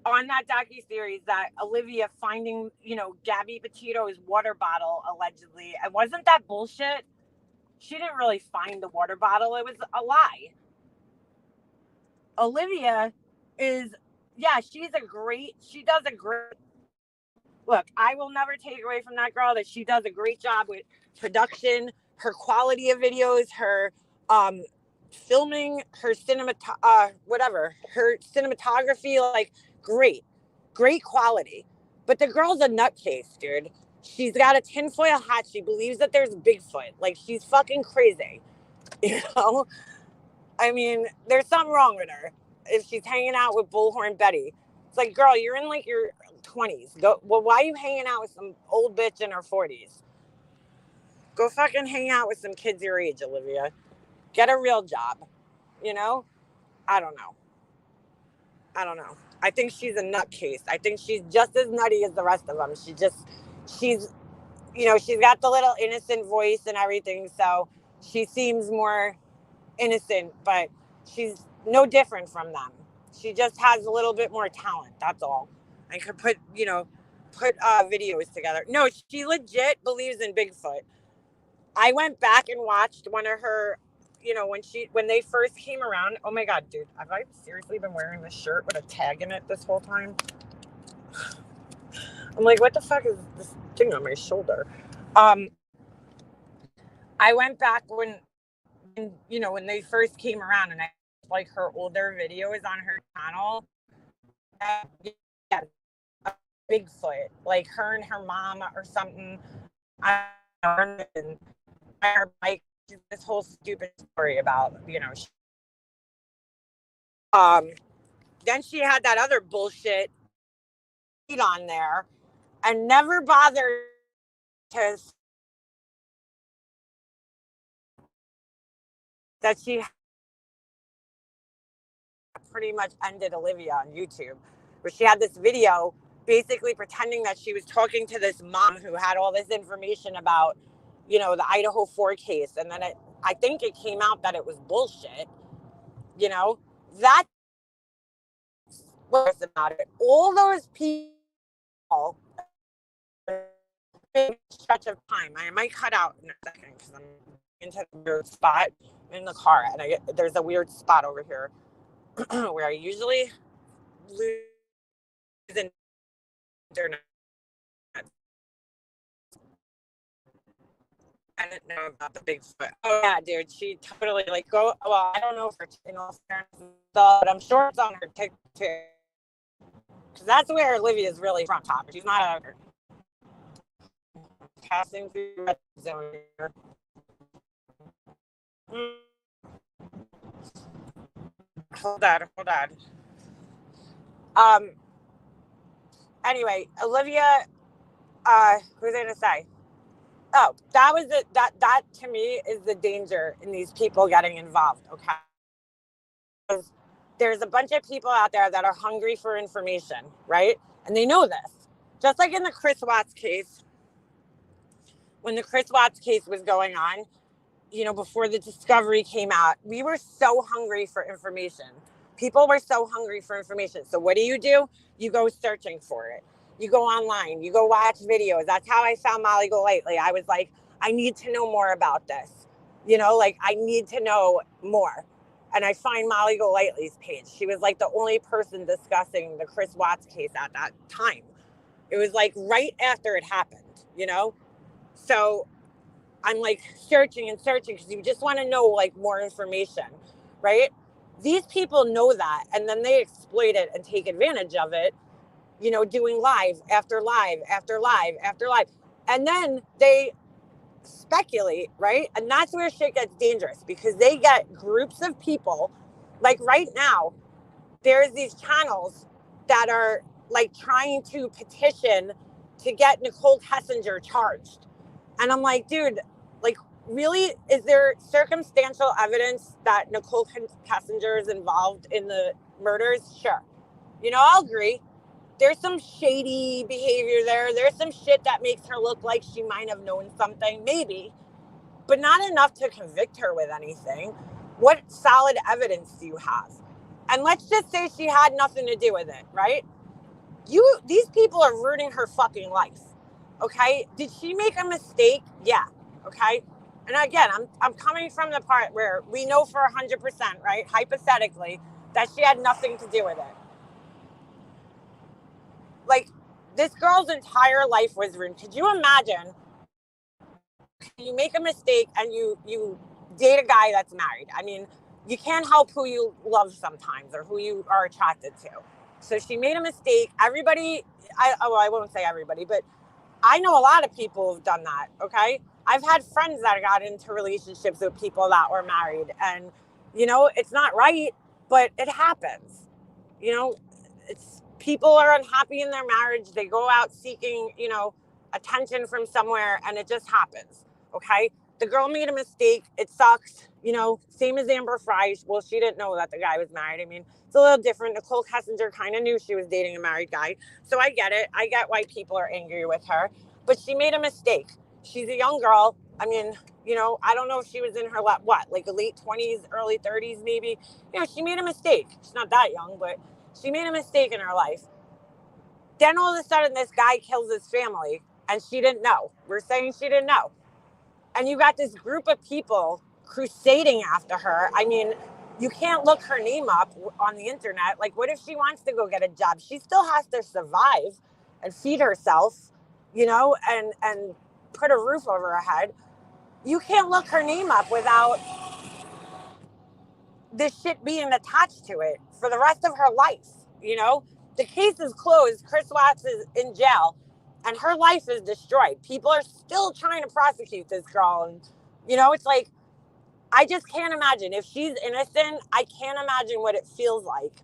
on that docuseries that Olivia finding, you know, Gabby Petito's water bottle allegedly. And wasn't that bullshit? She didn't really find the water bottle. It was a lie. Olivia is, yeah, she does a great, look, I will never take away from that girl that she does a great job with production, her quality of videos, her filming, her her cinematography, like, great quality. But the girl's a nutcase, dude. She's got a tinfoil hat. She believes that there's Bigfoot. Like, she's fucking crazy. You know? I mean, there's something wrong with her if she's hanging out with Bullhorn Betty. It's like, girl, you're in like your 20s. Go. Well, why are you hanging out with some old bitch in her 40s? Go fucking hang out with some kids your age, Olivia. Get a real job. You know? I don't know. I think she's a nutcase. I think she's just as nutty as the rest of them. She's, you know, she's got the little innocent voice and everything. So she seems more innocent, but she's no different from them. She just has a little bit more talent. That's all. I could put videos together. No, she legit believes in Bigfoot. I went back and watched one of her, you know, when they first came around. Oh my God, dude, have I seriously been wearing this shirt with a tag in it this whole time? I'm like, what the fuck is this thing on my shoulder? I went back when they first came around, and I like her older videos on her channel. Yeah, Bigfoot, like her and her mom or something. I don't know, and her bike. This whole stupid story about, you know. Then she had that other bullshit on there, and never bothered to that she pretty much ended Olivia on YouTube, where she had this video basically pretending that she was talking to this mom who had all this information about, the Idaho 4 case. And then I think it came out that it was bullshit, you know, that's what's about it. All those people, big stretch of time. I might cut out in a second because I'm into a weird spot in the car, and there's a weird spot over here where I usually lose internet. I didn't know about the Bigfoot. Oh yeah, dude, she totally go. Well, I don't know if it's in all fairness, but I'm sure it's on her TikTok too, because that's where Olivia's really from. Top. She's not a passing through red zone here. Hold on. Anyway, Olivia. Who was I gonna say? Oh, that was it. That to me is the danger in these people getting involved. Okay. There's a bunch of people out there that are hungry for information, right? And they know this. Just like in the Chris Watts case, when the Chris Watts case was going on, before the discovery came out, we were so hungry for information. People were so hungry for information. So what do? You go searching for it. You go online, you go watch videos. That's how I found Molly Golightly. I was like, I need to know more about this. I need to know more. And I find Molly Golightly's page. She was like the only person discussing the Chris Watts case at that time. It was like right after it happened, So I'm like searching because you just want to know more information, right? These people know that, and then they exploit it and take advantage of it, doing live after live after live after live. And then they speculate, right? And that's where shit gets dangerous, because they get groups of people. Like right now, there's these channels that are trying to petition to get Nicole Kessinger charged. And I'm like, dude, really? Is there circumstantial evidence that Nicole Kessinger is involved in the murders? Sure. I'll agree. There's some shady behavior there. There's some shit that makes her look like she might have known something, maybe, but not enough to convict her with anything. What solid evidence do you have? And let's just say she had nothing to do with it, right? These people are ruining her fucking life. Okay? Did she make a mistake? Yeah. Okay? And again, I'm coming from the part where we know for 100%, right? Hypothetically, that she had nothing to do with it. This girl's entire life was ruined. Could you imagine? You make a mistake and you date a guy that's married. I mean, you can't help who you love sometimes or who you are attracted to. So she made a mistake. Everybody, I won't say everybody, but I know a lot of people who've done that. Okay. I've had friends that got into relationships with people that were married, and, it's not right, but it happens. It's people are unhappy in their marriage. They go out seeking, attention from somewhere, and it just happens. Okay. The girl made a mistake. It sucks. Same as Amber Frey. Well, she didn't know that the guy was married. I mean, it's a little different. Nicole Kessinger kind of knew she was dating a married guy. So I get it. I get why people are angry with her. But she made a mistake. She's a young girl. I mean, I don't know if she was in her late 20s, early 30s, maybe. She made a mistake. She's not that young, but she made a mistake in her life. Then all of a sudden, this guy kills his family, and she didn't know. We're saying she didn't know. And you got this group of people crusading after her. I mean, you can't look her name up on the internet. What if she wants to go get a job? She still has to survive and feed herself, and put a roof over her head. You can't look her name up without this shit being attached to it for the rest of her life. The case is closed. Chris Watts is in jail, and her life is destroyed. People are still trying to prosecute this girl. And, it's like, I just can't imagine. If she's innocent, I can't imagine what it feels like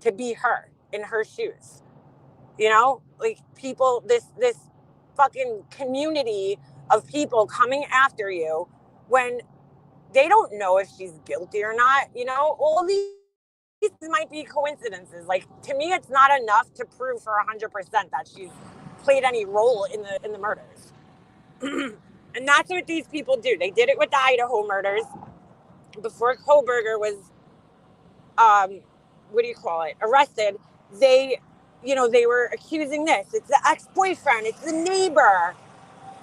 to be her in her shoes. People, this fucking community of people coming after you when they don't know if she's guilty or not. All these might be coincidences. Like, to me, it's not enough to prove for 100% that she's played any role in the murders. And that's what these people do. They did it with the Idaho murders before Koberger was arrested. They were accusing this. It's the ex-boyfriend. It's the neighbor.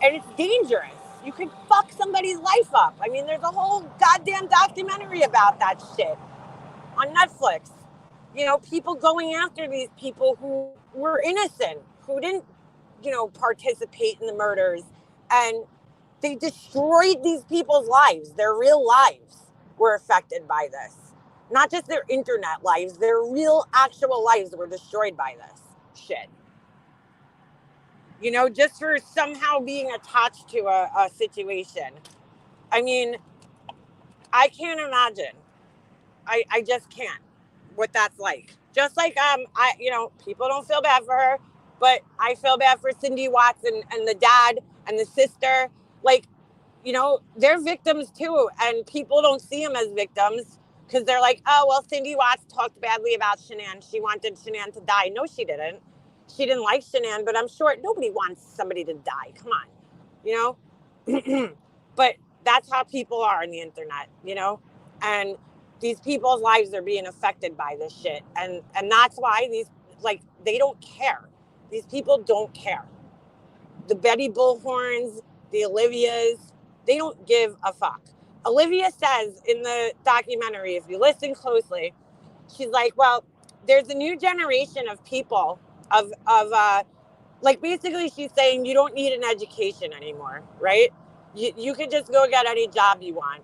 And it's dangerous. You could fuck somebody's life up. I mean, there's a whole goddamn documentary about that shit on Netflix. People going after these people who were innocent, who didn't, participate in the murders. And they destroyed these people's lives. Their real lives were affected by this. Not just their internet lives, their real actual lives were destroyed by this shit. Just for somehow being attached to a situation. I mean, I can't imagine. I just can't what that's like. Just like, people don't feel bad for her, but I feel bad for Cindy Watts and the dad and the sister. Like, they're victims too. And people don't see them as victims because they're like, oh, well, Cindy Watts talked badly about Shanann. She wanted Shanann to die. No, she didn't. She didn't like Shanann, but I'm sure nobody wants somebody to die. Come on, But that's how people are on the internet, and these people's lives are being affected by this shit. And that's why they don't care. These people don't care. The Betty Bullhorns, the Olivias, they don't give a fuck. Olivia says in the documentary, if you listen closely, she's like, well, there's a new generation of people basically she's saying you don't need an education anymore, right? You could just go get any job you want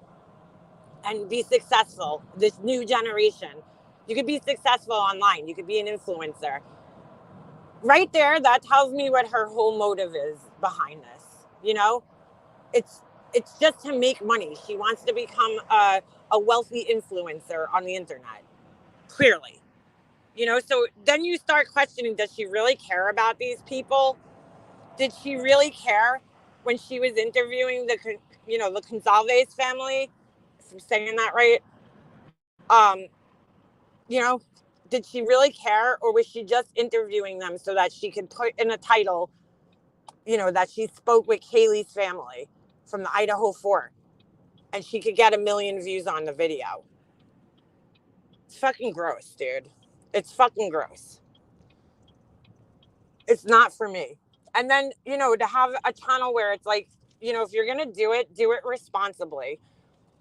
and be successful. This new generation, you could be successful online. You could be an influencer. Right there, that tells me what her whole motive is behind this. It's just to make money. She wants to become a wealthy influencer on the internet, clearly. So then you start questioning, does she really care about these people? Did she really care when she was interviewing the Gonzalez family? If I'm saying that right. Did she really care, or was she just interviewing them so that she could put in a title, that she spoke with Kaylee's family from the Idaho 4, and she could get 1 million views on the video? It's fucking gross, dude. It's fucking gross. It's not for me. And then, to have a channel where it's like, if you're going to do it responsibly.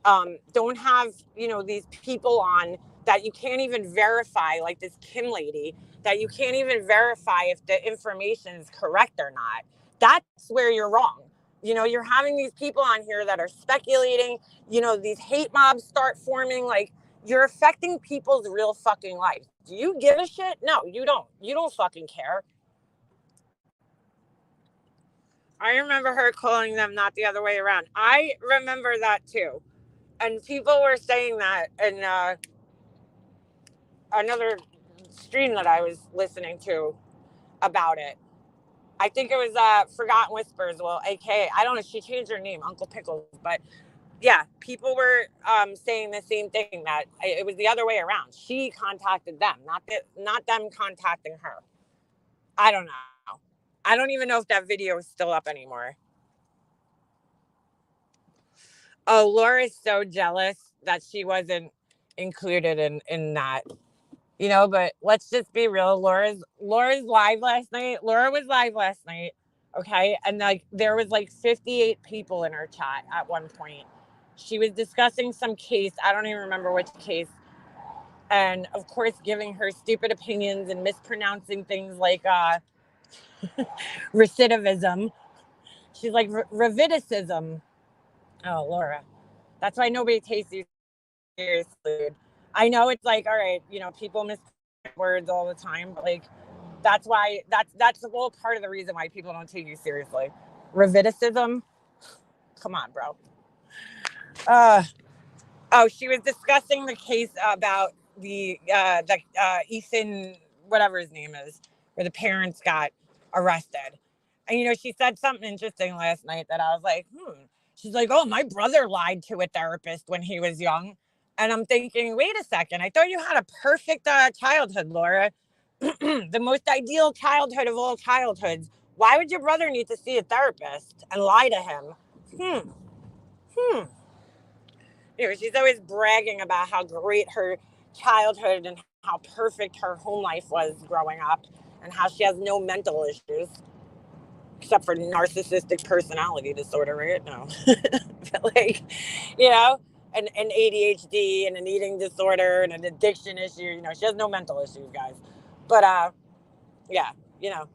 Don't have, these people on that you can't even verify, like this Kim lady, that you can't even verify if the information is correct or not. That's where you're wrong. You're having these people on here that are speculating, these hate mobs start forming, like, you're affecting people's real fucking lives. Do you give a shit? No, you don't. You don't fucking care. I remember her calling them, not the other way around. I remember that too. And people were saying that in another stream that I was listening to about it. I think it was Forgotten Whispers. Well, AKA, I don't know, she changed her name, Uncle Pickles. But yeah, people were saying the same thing, that it was the other way around. She contacted them, not them contacting her. I don't know. I don't even know if that video is still up anymore. Oh, Laura's so jealous that she wasn't included in that. But let's just be real. Laura's live last night. Laura was live last night. Okay. And there was 58 people in her chat at one point. She was discussing some case. I don't even remember which case. And of course, giving her stupid opinions and mispronouncing things like recidivism. She's like revidicism. Oh, Laura. That's why nobody takes you seriously. I know it's like, all right, people miss words all the time, but that's why that's the whole part of the reason why people don't take you seriously. Revidicism. Come on, bro. She was discussing the case about the Ethan, whatever his name is, where the parents got arrested. And she said something interesting last night that I was like, She's like, oh, my brother lied to a therapist when he was young. And I'm thinking, wait a second, I thought you had a perfect childhood, Laura. The most ideal childhood of all childhoods. Why would your brother need to see a therapist and lie to him? Hmm. Hmm. She's always bragging about how great her childhood and how perfect her home life was growing up and how she has no mental issues except for narcissistic personality disorder, right? No. But like, you know, an ADHD and an eating disorder and an addiction issue, she has no mental issues, guys. But yeah, you know,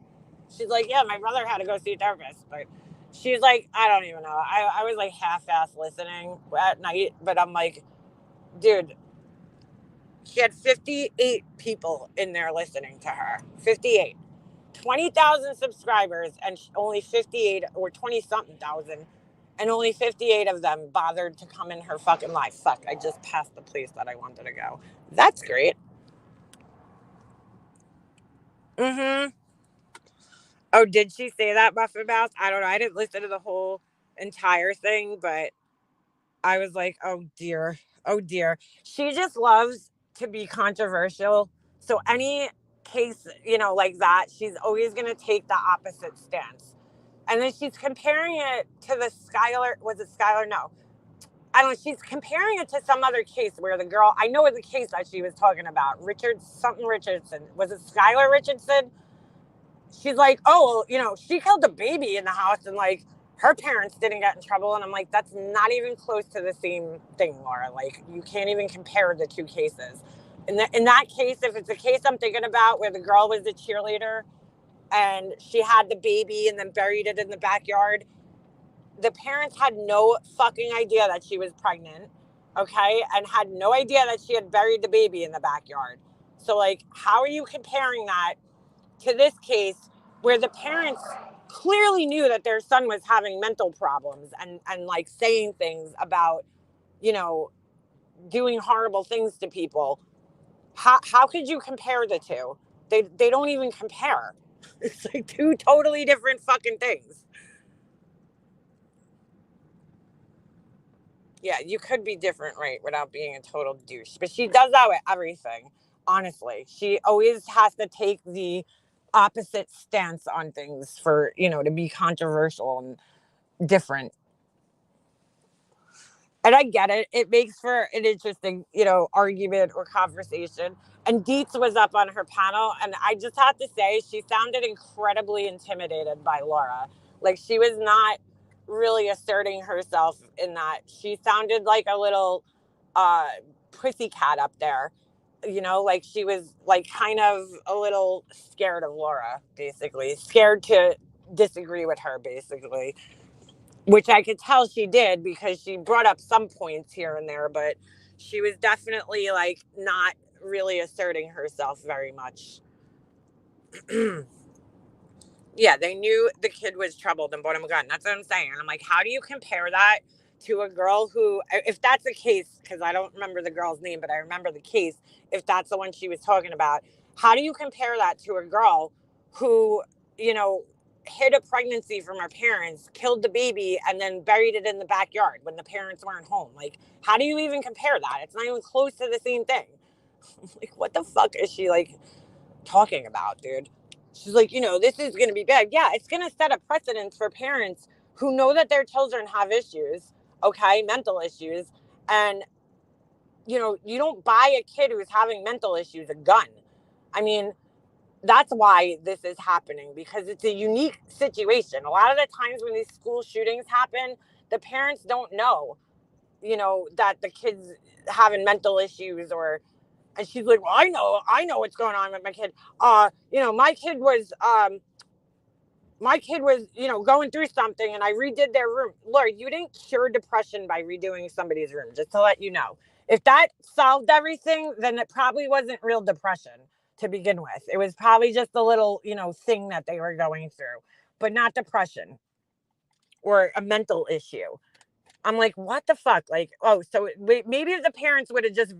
she's like, yeah, my brother had to go see a therapist, but she's like, I don't even know. I was like half-ass listening at night, but I'm like, dude, she had 58 people in there listening to her. 58. 20,000 subscribers and only 58 or 20 something thousand and only 58 of them bothered to come in her fucking life. Fuck, I just passed the place that I wanted to go. That's great. Mm-hmm. Oh, did she say that, Muffin Mouse? I don't know. I didn't listen to the whole entire thing, but I was like, oh dear. Oh dear. She just loves to be controversial. So any case, like that, she's always going to take the opposite stance. And then she's comparing it to the Skylar. Was it Skylar? No. I don't know. She's comparing it to some other case where the girl, I know the case that she was talking about, Richardson. Was it Skylar Richardson? She's like, oh, she killed a baby in the house and like her parents didn't get in trouble. And I'm like, that's not even close to the same thing, Laura. Like, you can't even compare the two cases. In that case, if it's a case I'm thinking about where the girl was the cheerleader and she had the baby and then buried it in the backyard, the parents had no fucking idea that she was pregnant, okay, and had no idea that she had buried the baby in the backyard. So like, how are you comparing that to this case where the parents clearly knew that their son was having mental problems and like saying things about, you know doing horrible things to people? How could you compare the two? They don't even compare. It's like two totally different fucking things. Yeah, you could be different, right, without being a total douche. But she does that with everything. Honestly, she always has to take the opposite stance on things for, to be controversial and different. And I get it. It makes for an interesting, argument or conversation. And Dietz was up on her panel, and I just have to say, she sounded incredibly intimidated by Laura. Like, she was not really asserting herself in that. She sounded like a little uh, pussycat up there. Like she was like kind of a little scared of Laura, basically, scared to disagree with her, basically, which I could tell she did because she brought up some points here and there, but she was definitely like not really asserting herself very much. Yeah, they knew the kid was troubled and bought him a gun. That's what I'm saying. And I'm like, how do you compare that to a girl who, if that's the case, because I don't remember the girl's name, but I remember the case, if that's the one she was talking about, how do you compare that to a girl who, you know, hid a pregnancy from her parents, killed the baby, and then buried it in the backyard when the parents weren't home? Like, how do you even compare that? It's not even close to the same thing. Like, what the fuck is she like talking about, dude? She's like, this is going to be bad. Yeah, it's going to set a precedence for parents who know that their children have issues, okay, mental issues. And, you don't buy a kid who's having mental issues a gun. I mean, that's why this is happening, because it's a unique situation. A lot of the times when these school shootings happen, the parents don't know, that the kid's having mental issues. Or and she's like, well, I know what's going on with my kid. My kid was, going through something and I redid their room. Lord, you didn't cure depression by redoing somebody's room, just to let you know. If that solved everything, then it probably wasn't real depression to begin with. It was probably just a little, thing that they were going through, but not depression or a mental issue. I'm like, what the fuck? Like, oh, so maybe if the parents would have just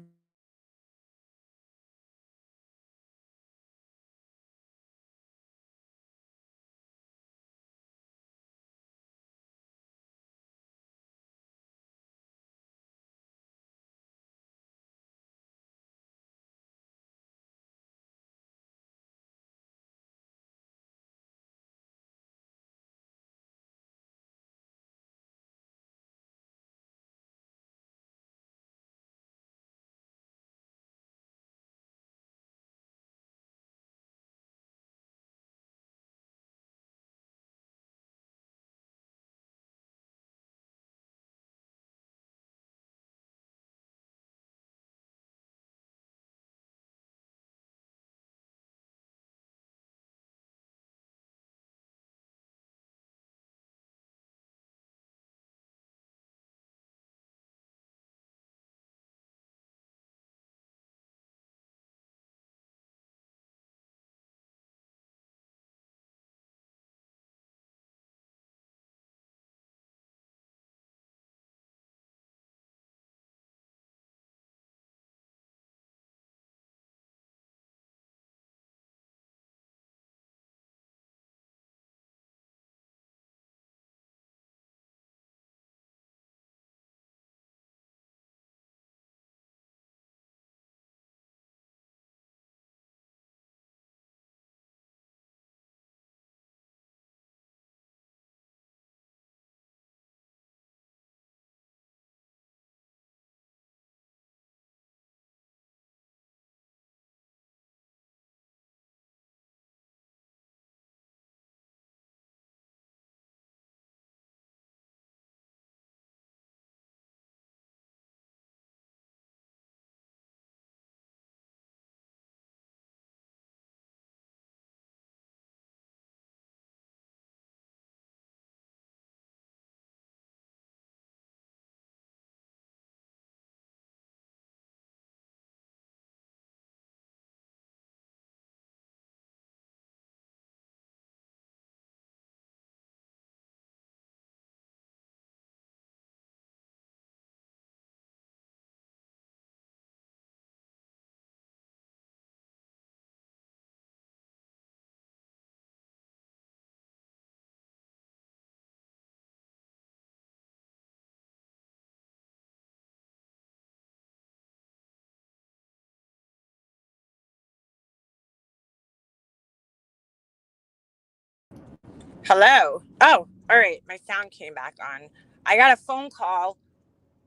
Hello. Oh, all right. My sound came back on. I got a phone call.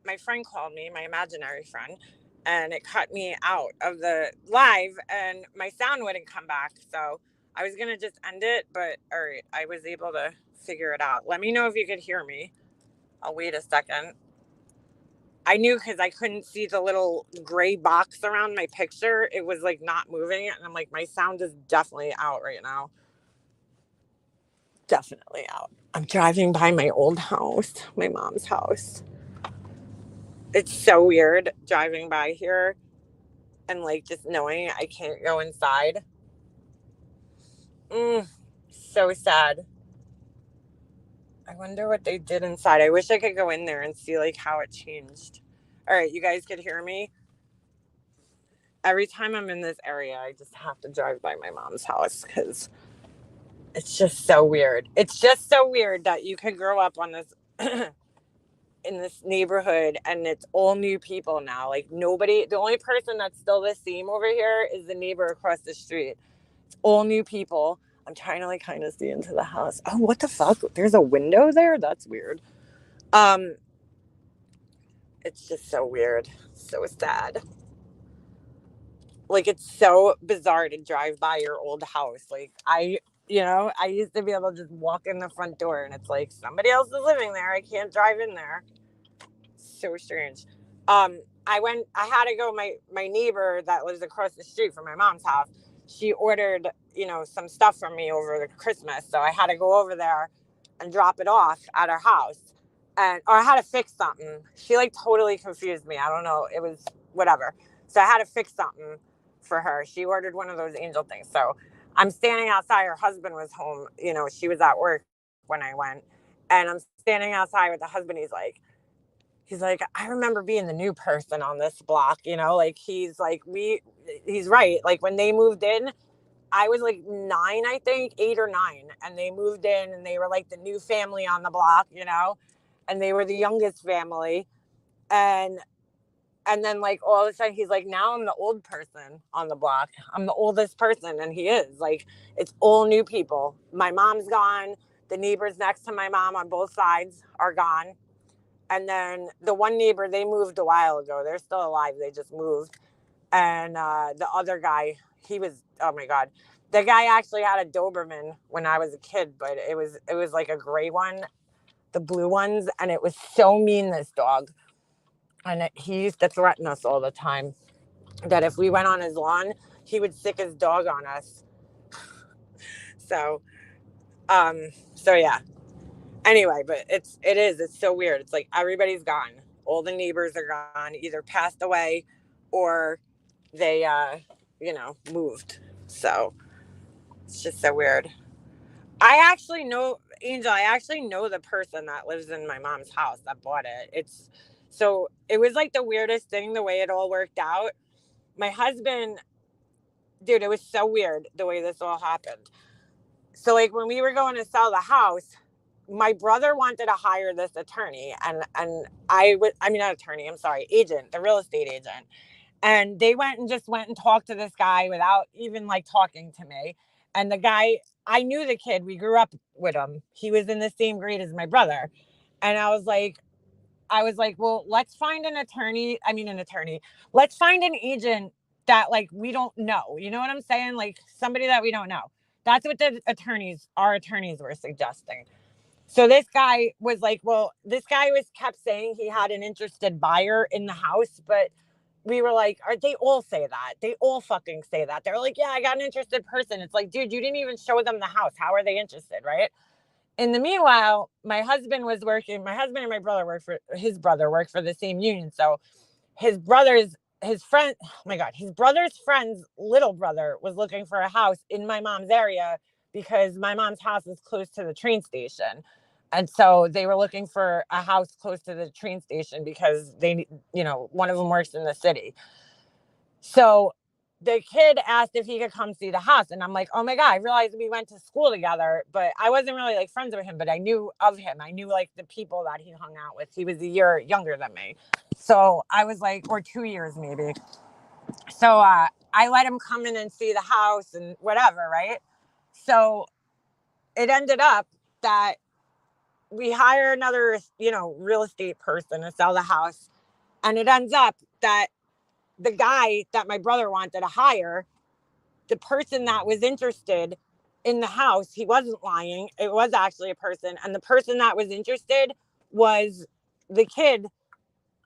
My friend called me, my imaginary friend, and it cut me out of the live and my sound wouldn't come back. So I was going to just end it, but all right. I was able to figure it out. Let me know if you could hear me. I'll wait a second. I knew because I couldn't see the little gray box around my picture. It was like not moving. And I'm like, my sound is definitely out right now. Definitely out. I'm driving by my old house, my mom's house. It's so weird driving by here and like just knowing I can't go inside. So sad. I wonder what they did inside. I wish I could go in there and see like how it changed. All right, you guys could hear me. Every time I'm in this area, I just have to drive by my mom's house because it's just so weird. It's just so weird that you could grow up on this in this neighborhood and it's all new people now. Like nobody, the only person that's still the same over here is the neighbor across the street. It's all new people. I'm trying to like kind of see into the house. Oh, what the fuck? There's a window there? That's weird. Um, it's just so weird. So sad. Like it's so bizarre to drive by your old house. Like I used to be able to just walk in the front door and it's like somebody else is living there. I can't drive in there. So strange. I had to go, my neighbor that lives across the street from my mom's house, she ordered, some stuff from me over the Christmas. So I had to go over there and drop it off at her house. Or I had to fix something. She like totally confused me. I don't know. It was whatever. So I had to fix something for her. She ordered one of those angel things. So I'm standing outside. Her husband was home. She was at work when I went. And I'm standing outside with the husband. He's like, I remember being the new person on this block, like he's right. Like when they moved in, I was like 9, I think 8 or 9. And they moved in and they were like the new family on the block, and they were the youngest family. And, and then like all of a sudden he's like, now I'm the old person on the block. I'm the oldest person. And he is like, it's all new people. My mom's gone. The neighbors next to my mom on both sides are gone. And then the one neighbor, they moved a while ago. They're still alive. They just moved. And the other guy, oh my God. The guy actually had a Doberman when I was a kid, but it was like a gray one, the blue ones. And it was so mean, this dog. And he used to threaten us all the time that if we went on his lawn, he would sick his dog on us. So, so yeah. Anyway, but it's so weird. It's like everybody's gone. All the neighbors are gone, either passed away or they moved. So it's just so weird. I actually know, Angel, I actually know the person that lives in my mom's house that bought it. It was like the weirdest thing, the way it all worked out. My husband, dude, it was so weird the way this all happened. So like when we were going to sell the house, my brother wanted to hire this attorney, and I mean, not attorney, I'm sorry, agent, the real estate agent. And they went and talked to this guy without even like talking to me. And the guy, I knew the kid, we grew up with him. He was in the same grade as my brother. And I was like, well, let's find an attorney. Let's find an agent that like we don't know. You know what I'm saying? Like somebody that we don't know. That's what our attorneys were suggesting. So this guy was like, well, this guy was kept saying he had an interested buyer in the house, but we were like, they all say that. They all fucking say that. They're like, yeah, I got an interested person. It's like, dude, you didn't even show them the house. How are they interested, right? In the meanwhile, my husband and my brother his brother worked for the same union. So his friend, oh my God, his brother's friend's little brother was looking for a house in my mom's area because my mom's house is close to the train station. And so they were looking for a house close to the train station because one of them works in the city. So the kid asked if he could come see the house. And I'm like, oh my God, I realized we went to school together, but I wasn't really like friends with him, but I knew of him. I knew like the people that he hung out with. He was a year younger than me. So I was like, or 2 years maybe. So I let him come in and see the house and whatever, right? So it ended up that we hire another, real estate person to sell the house. And it ends up that the guy that my brother wanted to hire, the person that was interested in the house, he wasn't lying. It was actually a person. And the person that was interested was the kid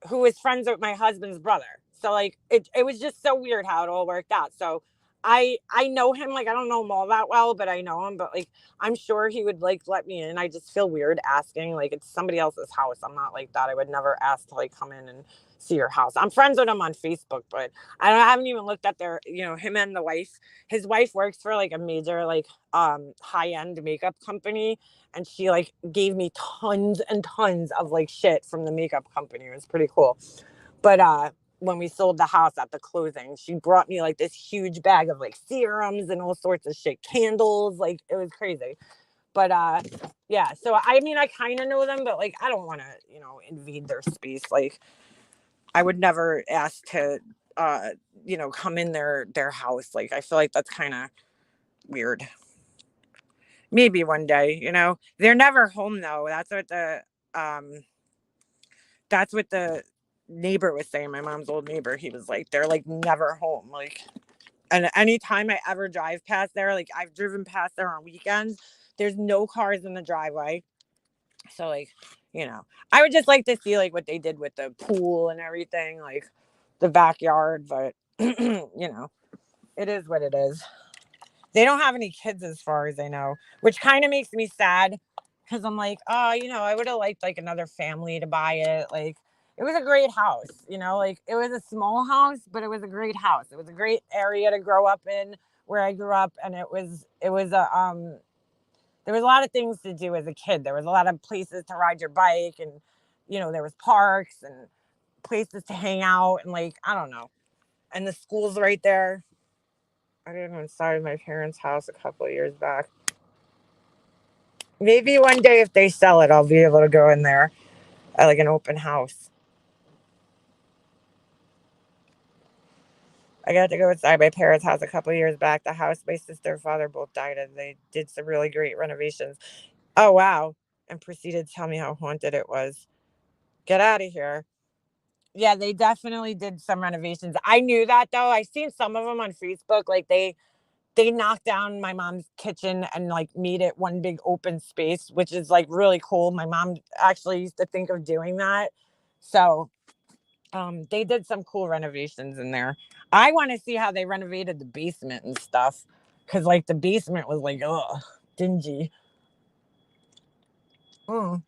who was friends with my husband's brother. So like it was just so weird how it all worked out. So I know him, like I don't know him all that well, but I know him. But like I'm sure he would like let me in. I just feel weird asking. Like it's somebody else's house. I'm not like that. I would never ask to like come in and see your house. I'm friends with him on Facebook, but I haven't even looked at their, him and the wife. His wife works for like a major like high-end makeup company, and she like gave me tons and tons of like shit from the makeup company. It was pretty cool. But when we sold the house at the closing, she brought me like this huge bag of like serums and all sorts of shit, candles, like it was crazy. But yeah, so I mean I kind of know them, but like I don't want to, invade their space. Like I would never ask to come in their house. Like I feel like that's kind of weird. Maybe one day, they're never home though. Um that's what the neighbor was saying. My mom's old neighbor, he was like, they're like never home. Like, and anytime I ever drive past there, like I've driven past there on weekends, there's no cars in the driveway. So like, I would just like to see like what they did with the pool and everything, like the backyard, but it is what it is. They don't have any kids as far as I know, which kind of makes me sad because I'm like, oh, I would have liked like another family to buy it. Like it was a great house, like it was a small house, but it was a great house. It was a great area to grow up in where I grew up. And there was a lot of things to do as a kid. There was a lot of places to ride your bike and, there was parks and places to hang out and like, I don't know. And the school's right there. I didn't go inside my parents' house a couple of years back. Maybe one day if they sell it, I'll be able to go in there at like an open house. I got to go inside my parents' house a couple of years back. The house my sister and father both died in. They did some really great renovations. Oh, wow. And proceeded to tell me how haunted it was. Get out of here. Yeah, they definitely did some renovations. I knew that though. I seen some of them on Facebook. Like they knocked down my mom's kitchen and like made it one big open space, which is like really cool. My mom actually used to think of doing that. So they did some cool renovations in there. I want to see how they renovated the basement and stuff. Cause like the basement was like, ugh, dingy. Mm.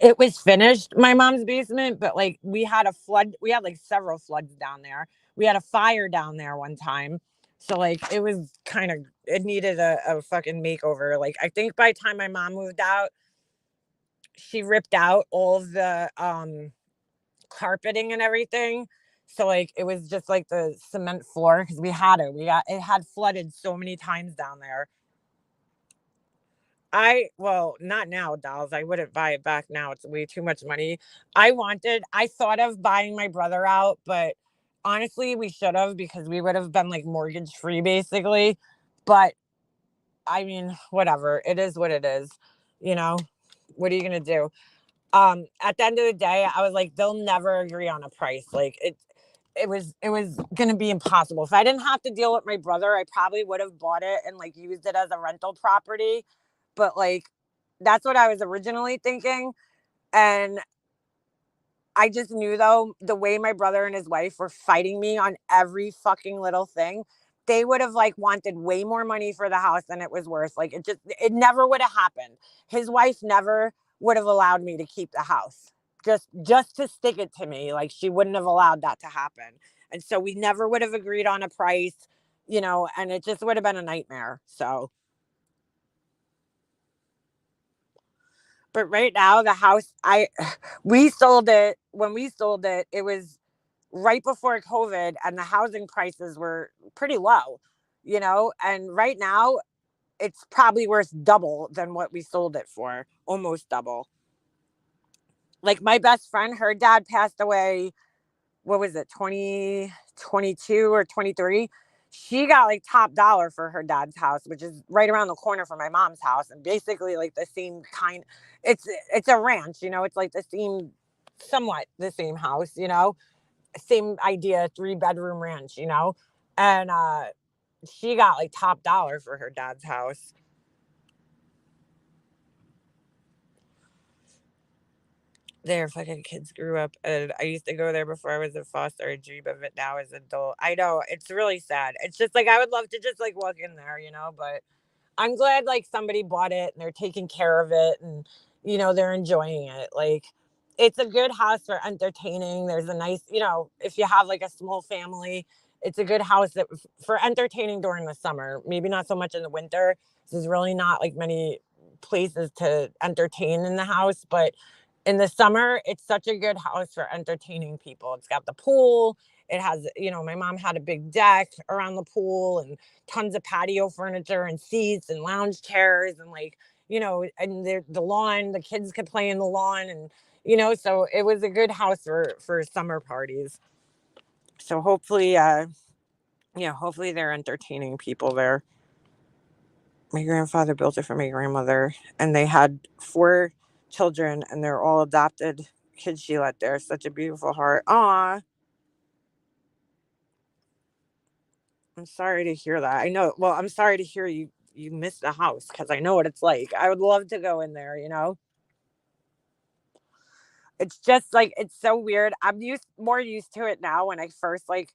It was finished, my mom's basement, but like we had a flood. We had like several floods down there. We had a fire down there one time. So like it was kind of, it needed a fucking makeover. Like I think by the time my mom moved out, she ripped out all of the carpeting and everything. So like it was just like the cement floor because it had flooded so many times down there. Well, not now, dolls. I wouldn't buy it back now. It's way too much money. I thought of buying my brother out, but honestly, we should have because we would have been like mortgage free basically. But I mean, whatever. It is what it is. You know, what are you going to do? At the end of the day, I was like, they'll never agree on a price. Like it was going to be impossible. If I didn't have to deal with my brother, I probably would have bought it and like used it as a rental property, but like that's what I was originally thinking. And I just knew though, the way my brother and his wife were fighting me on every fucking little thing, they would have like wanted way more money for the house than it was worth. Like it never would have happened. His wife never would have allowed me to keep the house. Just to stick it to me. Like she wouldn't have allowed that to happen. And so we never would have agreed on a price, and it just would have been a nightmare. So but right now the house we sold it. When we sold it, it was right before COVID and the housing prices were pretty low, and right now it's probably worth double than what we sold it for, almost double. Like my best friend, her dad passed away, what was it, 2022 or 23? she got like top dollar for her dad's house, which is right around the corner from my mom's house, and basically like the same kind. It's a ranch, you know. It's like the same, somewhat the same house, you know, same idea, 3-bedroom ranch, you know, and she got like top dollar for her dad's house. Their fucking kids grew up, and I used to go there before I was a foster. I dream of it now as an adult. I know it's really sad. It's just like I would love to just like walk in there, you know, but I'm glad like somebody bought it and they're taking care of it and you know they're enjoying it. Like it's a good house for entertaining. There's a nice, you know, if you have like a small family, it's a good house that for entertaining during the summer. Maybe not so much in the winter. There's really not like many places to entertain in the house, but in the summer, it's such a good house for entertaining people. It's got the pool. It has, you know, my mom had a big deck around the pool and tons of patio furniture and seats and lounge chairs and like, you know, and the lawn, the kids could play in the lawn and, you know, so it was a good house for summer parties. So hopefully, yeah, hopefully they're entertaining people there. My grandfather built it for my grandmother, and they had 4 children, and they're all adopted kids she let there. Such a beautiful heart. Aw, I'm sorry to hear that. I know. Well, I'm sorry to hear you missed the house because I know what it's like. I would love to go in there. You know, it's just like it's so weird. I'm more used to it now. When I first like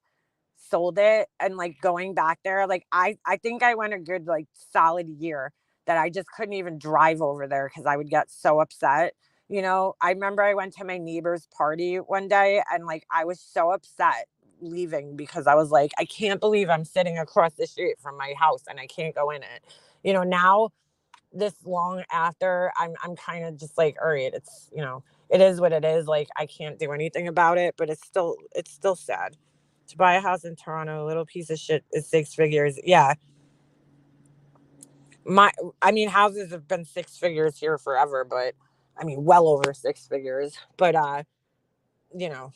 sold it and like going back there, like I think I went a good like solid year that I just couldn't even drive over there because I would get so upset. You know, I remember I went to my neighbor's party one day and like I was so upset leaving because I was like, I can't believe I'm sitting across the street from my house and I can't go in it. You know, now this long after I'm kind of just like, all right, it's you know, it is what it is. Like I can't do anything about it, but it's still sad. To buy a house in Toronto, a little piece of shit is 6 figures. Yeah. My I mean houses have been 6 figures here forever, but I mean well over 6 figures. But you know,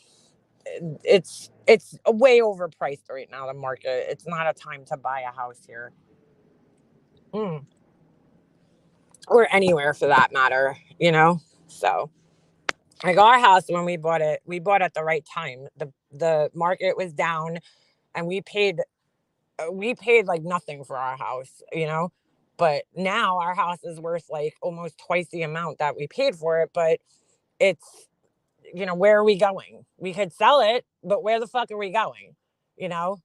it's way overpriced right now, the market. It's not a time to buy a house here. Mm. Or anywhere for that matter, you know? So like our house when we bought at the right time. The market was down and we paid like nothing for our house, you know? But now our house is worth like almost twice the amount that we paid for it. But it's, you know, where are we going? We could sell it, but where the fuck are we going? You know,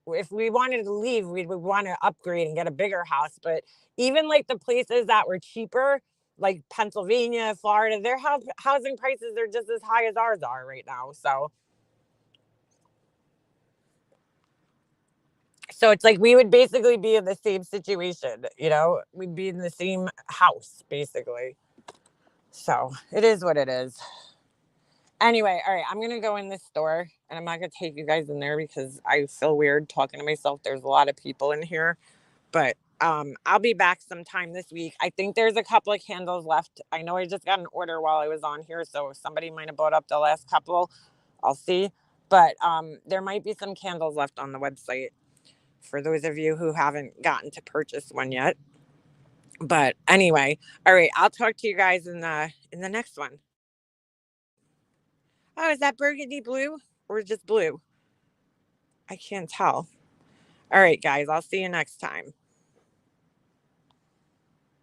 if we wanted to leave, we would want to upgrade and get a bigger house. But even like the places that were cheaper, like Pennsylvania, Florida, their housing prices are just as high as ours are right now. So it's like we would basically be in the same situation, you know, we'd be in the same house basically. So it is what it is. Anyway, all right, I'm gonna go in this store and I'm not gonna take you guys in there because I feel weird talking to myself. There's a lot of people in here, but I'll be back sometime this week. I think there's a couple of candles left. I know I just got an order while I was on here, so somebody might have bought up the last couple. I'll see. But there might be some candles left on the website for those of you who haven't gotten to purchase one yet. But anyway, all right, I'll talk to you guys in the next one. Oh, is that burgundy blue or just blue? I can't tell. All right, guys, I'll see you next time.